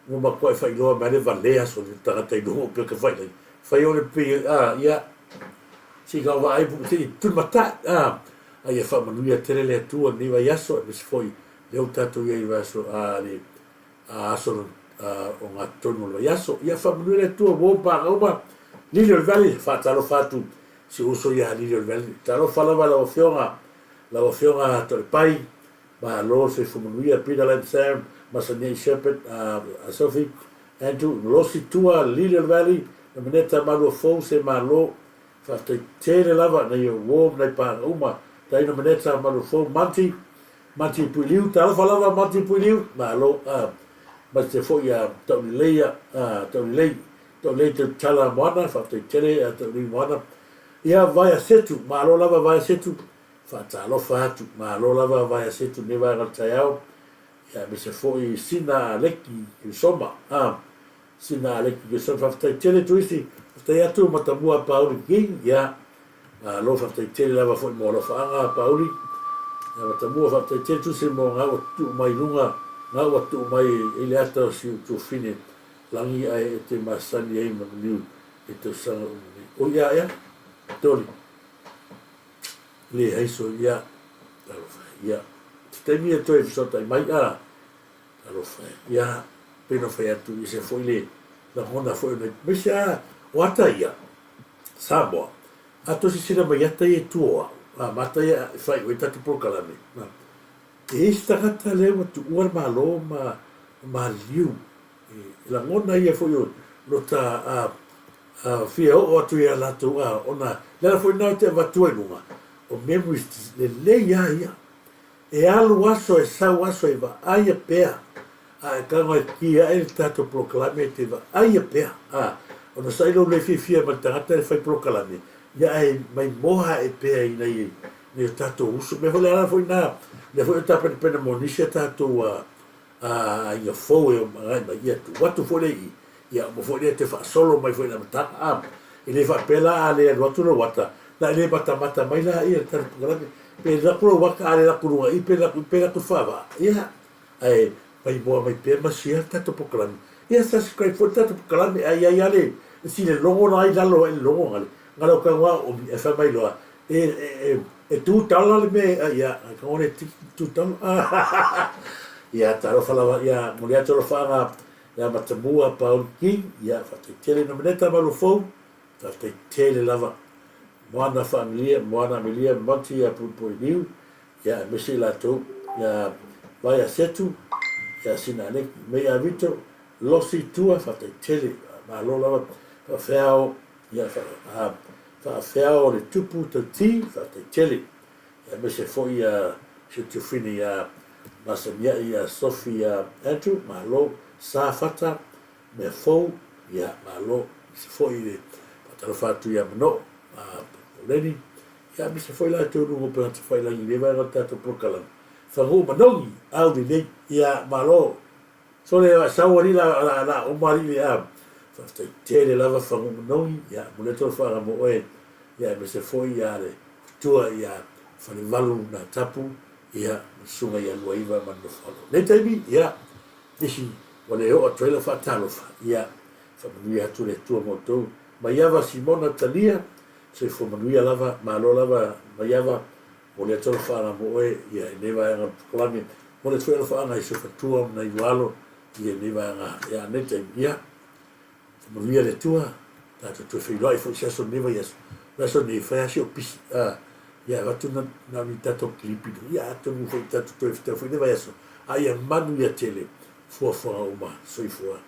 Speaker 1: uma koe fai loa mai le valea so le tangata i nungo pe ke fai o le pi ia si ka wa ai si tu mata ai e fa manuia tere le tua ni vai aso e se foi le o tato ia i vai aso le aso o ngā tono lo yaso ia whamunure tua wōpa ngauma Lilian Valley whātaro whātu si uso ia Lilian Valley taro whalawa la wafionga tore pai ma lo se whamunuia Peter Lam Sam Masani Shepherd a Sophie Andrew lo si tua Lilian Valley na meneta malu fau se ma lo whātai tere lava na ia wōm nei pā ngauma tai na meneta malu fau Manti Puiliu taro whalawa Manti Puiliu ma lo ma te fo ia tauni leia tauni lei te tala moana fa te tere tauni moana ia vai a setu ma lo lava vai a setu fa talo fa tu ma lo lava vai a setu ne vai al taiao ia me se fo i sina leki ki soma sina leki ki soma fa te tere tuisi te atu matamua pauli king ia ma lo fa te tere lava fo mo lo fa anga pauli ia matamua fa te tere tuisi mo nga o tu mai lunga nga watu mai ele ata si tu fine langi ai te masani ai magniu e te sanga o ia toli le ai so ia te mi e toi sota mai alofa ia peno fai atu i se foi le la honda foi ne misa wata ia Samoa ato si sira mai ata e tua mata ia fai o tatu proclame e stagata le watu ua malo ma liu la ngona ia foi no ta fia o atu ia la tu ona la foi na te watu nunga o memories le ia e alu aso e sau aso e va aia pea kanga kia e tato proclame te va aia pea ona sai lo le fia ma tangata e fai proclame ia e mai moha e pea ina i ne tato usu me foi la foi na le foi ta pena monisia tato ia foi o mai mai ia tu watu foi ia mo foi te fa solo mai foi na mata e le fa pela ale watu no wata la le mata mai la ia tar proclame pe la pro waka ale la kurua i pe la tu fava ia ai mai boa mai pe ma sia tato proclame ia sa script for tato proclame ai ale si le longo na i dalo el longo ngalo ka wa o e fa mai loa e tu tala le me ia ka one tu tala ia taro fala ia molia tolo fanga ia matamua paul king ia fa te tele no meneta malu fo fa te tele lava moana familia moana milia monti a pupo niu ia mesi la tu ia vai a setu ia sinane me a vito losi tua fa te tele ma lo lava fa feo ia fa feo le tupu te ti fa te tele ia mesi fo ia se tu fini ia masamia ia Sofia Andrew malo sa fata me fo ia malo se fo ile patalo fatu ia no leni ia mi se foi la tu no pe se foi la ile va rota to procalan fa ro manongi au di ia malo so le sa ori la o mari ia fa te tele lava fa ro manongi ia mo le to fa mo e ia mi se foi ia le tua ia fa le valu na tapu ia sunga ia luaiva ma no falo le taimi ia disi o le o trailer fa talo fa ia fa ia tu le tua moto Maiava Simona Talia, se fo manuia lava, malo lava, maiava, o le atolo whaanga mo e, ia e newa anga kolami, mo le tuela whaanga i se fatua na i walo, ia newa anga, ia neta ia, manuia le tua, tata tue whiloi fo siaso newa iaso, naso ne whaiasi o pisi, ia watu na mi tato kilipido, ia ato mi fo tato tue fitau fo newa iaso, ia manu ia tele, fua uma, soifua.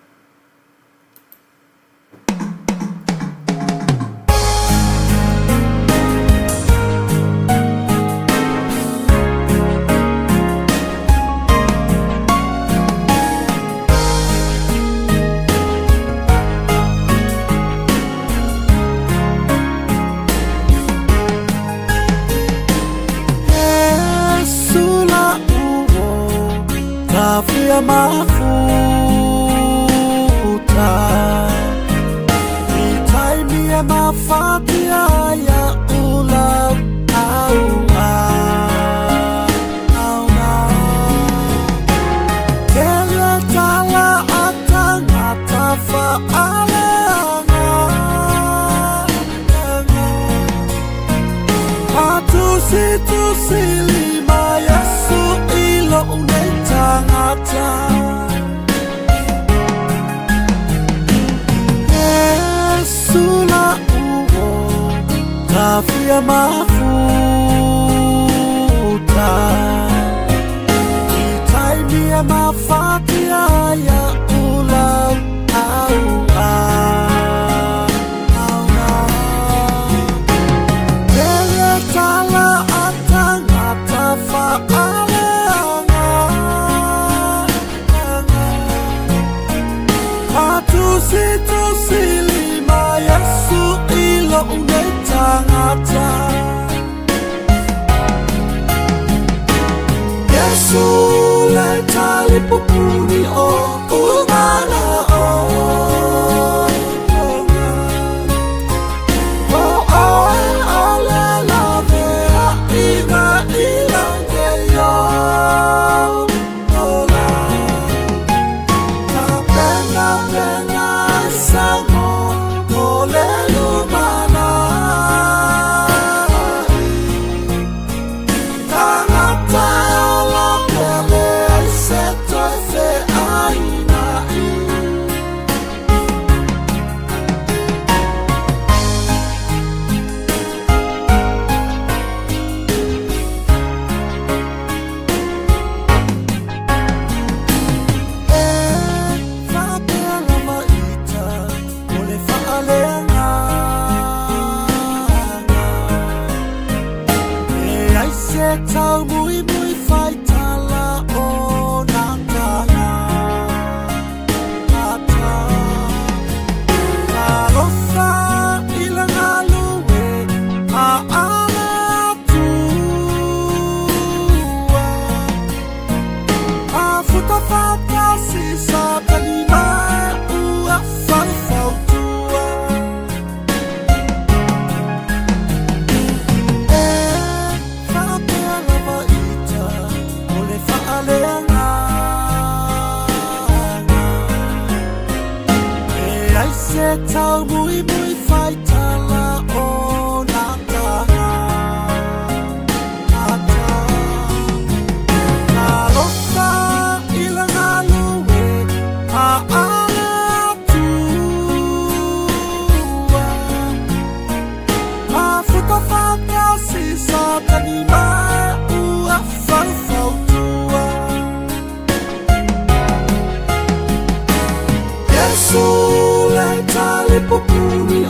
Speaker 5: Mafuta itaimia mafatia ya ulau auna kele tala atangata fa'aleanga atusi lima Yesu ilo unetangata Kafia mafuta itaimia mafatia ya ulau kele tala atangata fa'aleanga atusi lima Yesu ilo unetangata Yesu leta lipupuni o umana Yesu leta lipupuni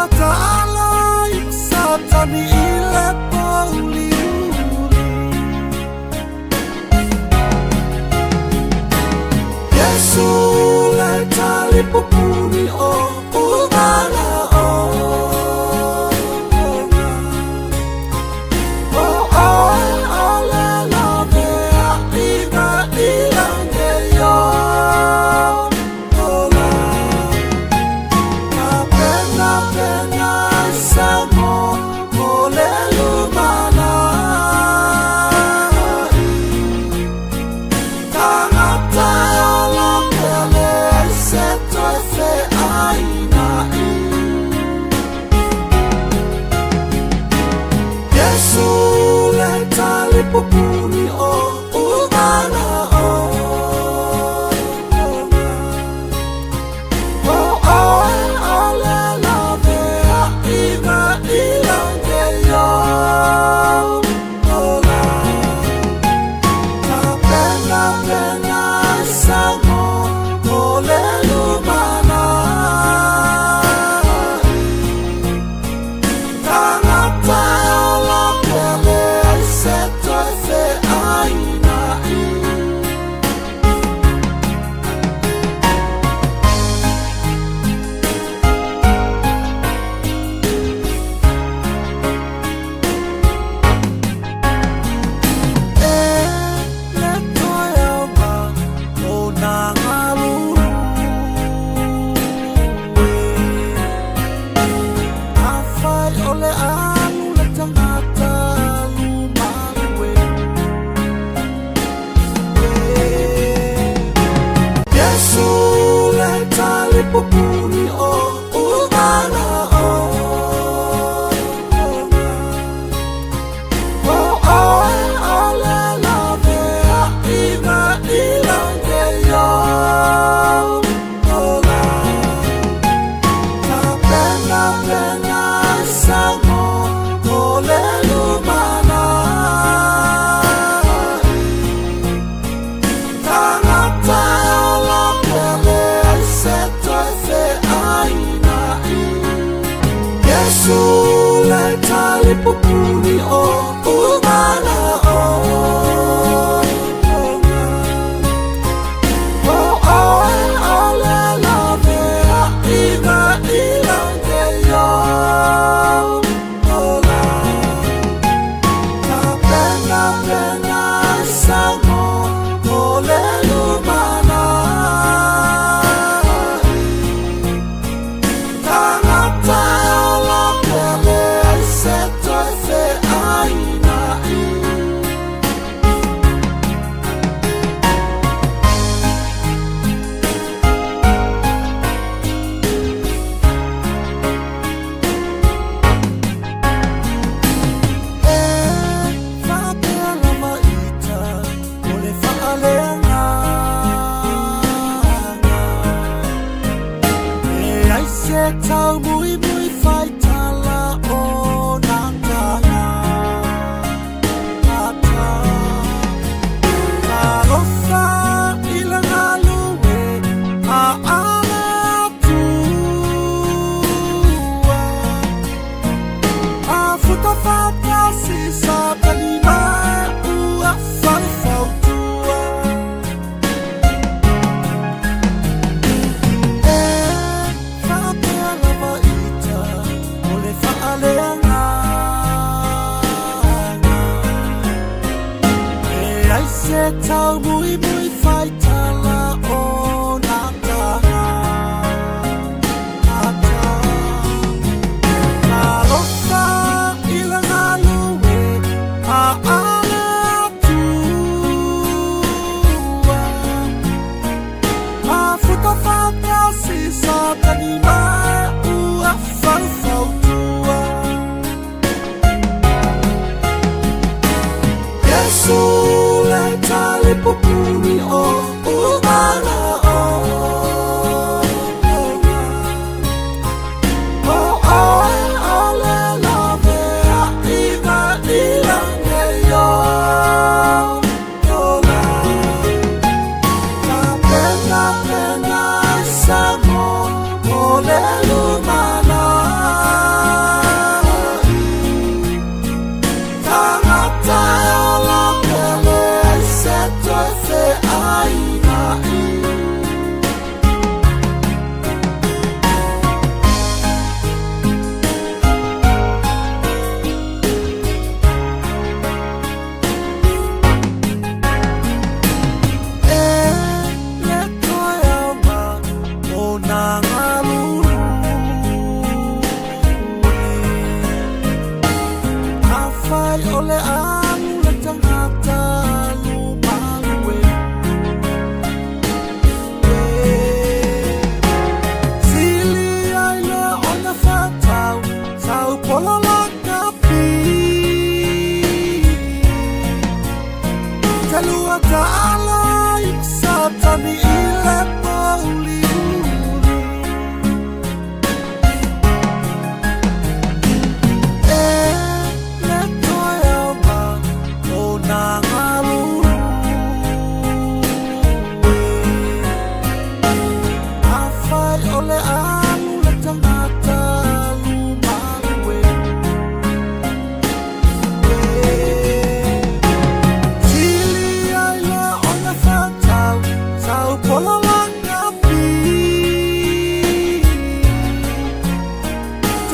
Speaker 5: Hallelujah.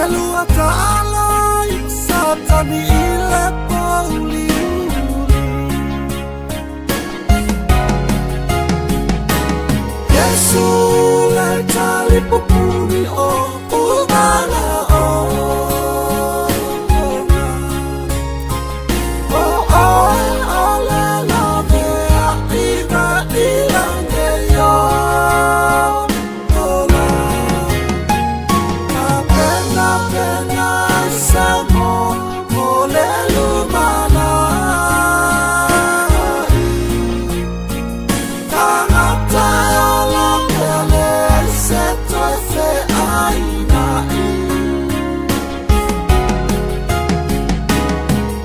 Speaker 5: Telua ta'ala Satani ile pauli Yesu le talipupuni o umana o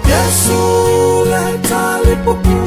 Speaker 5: Yesu le talipupuni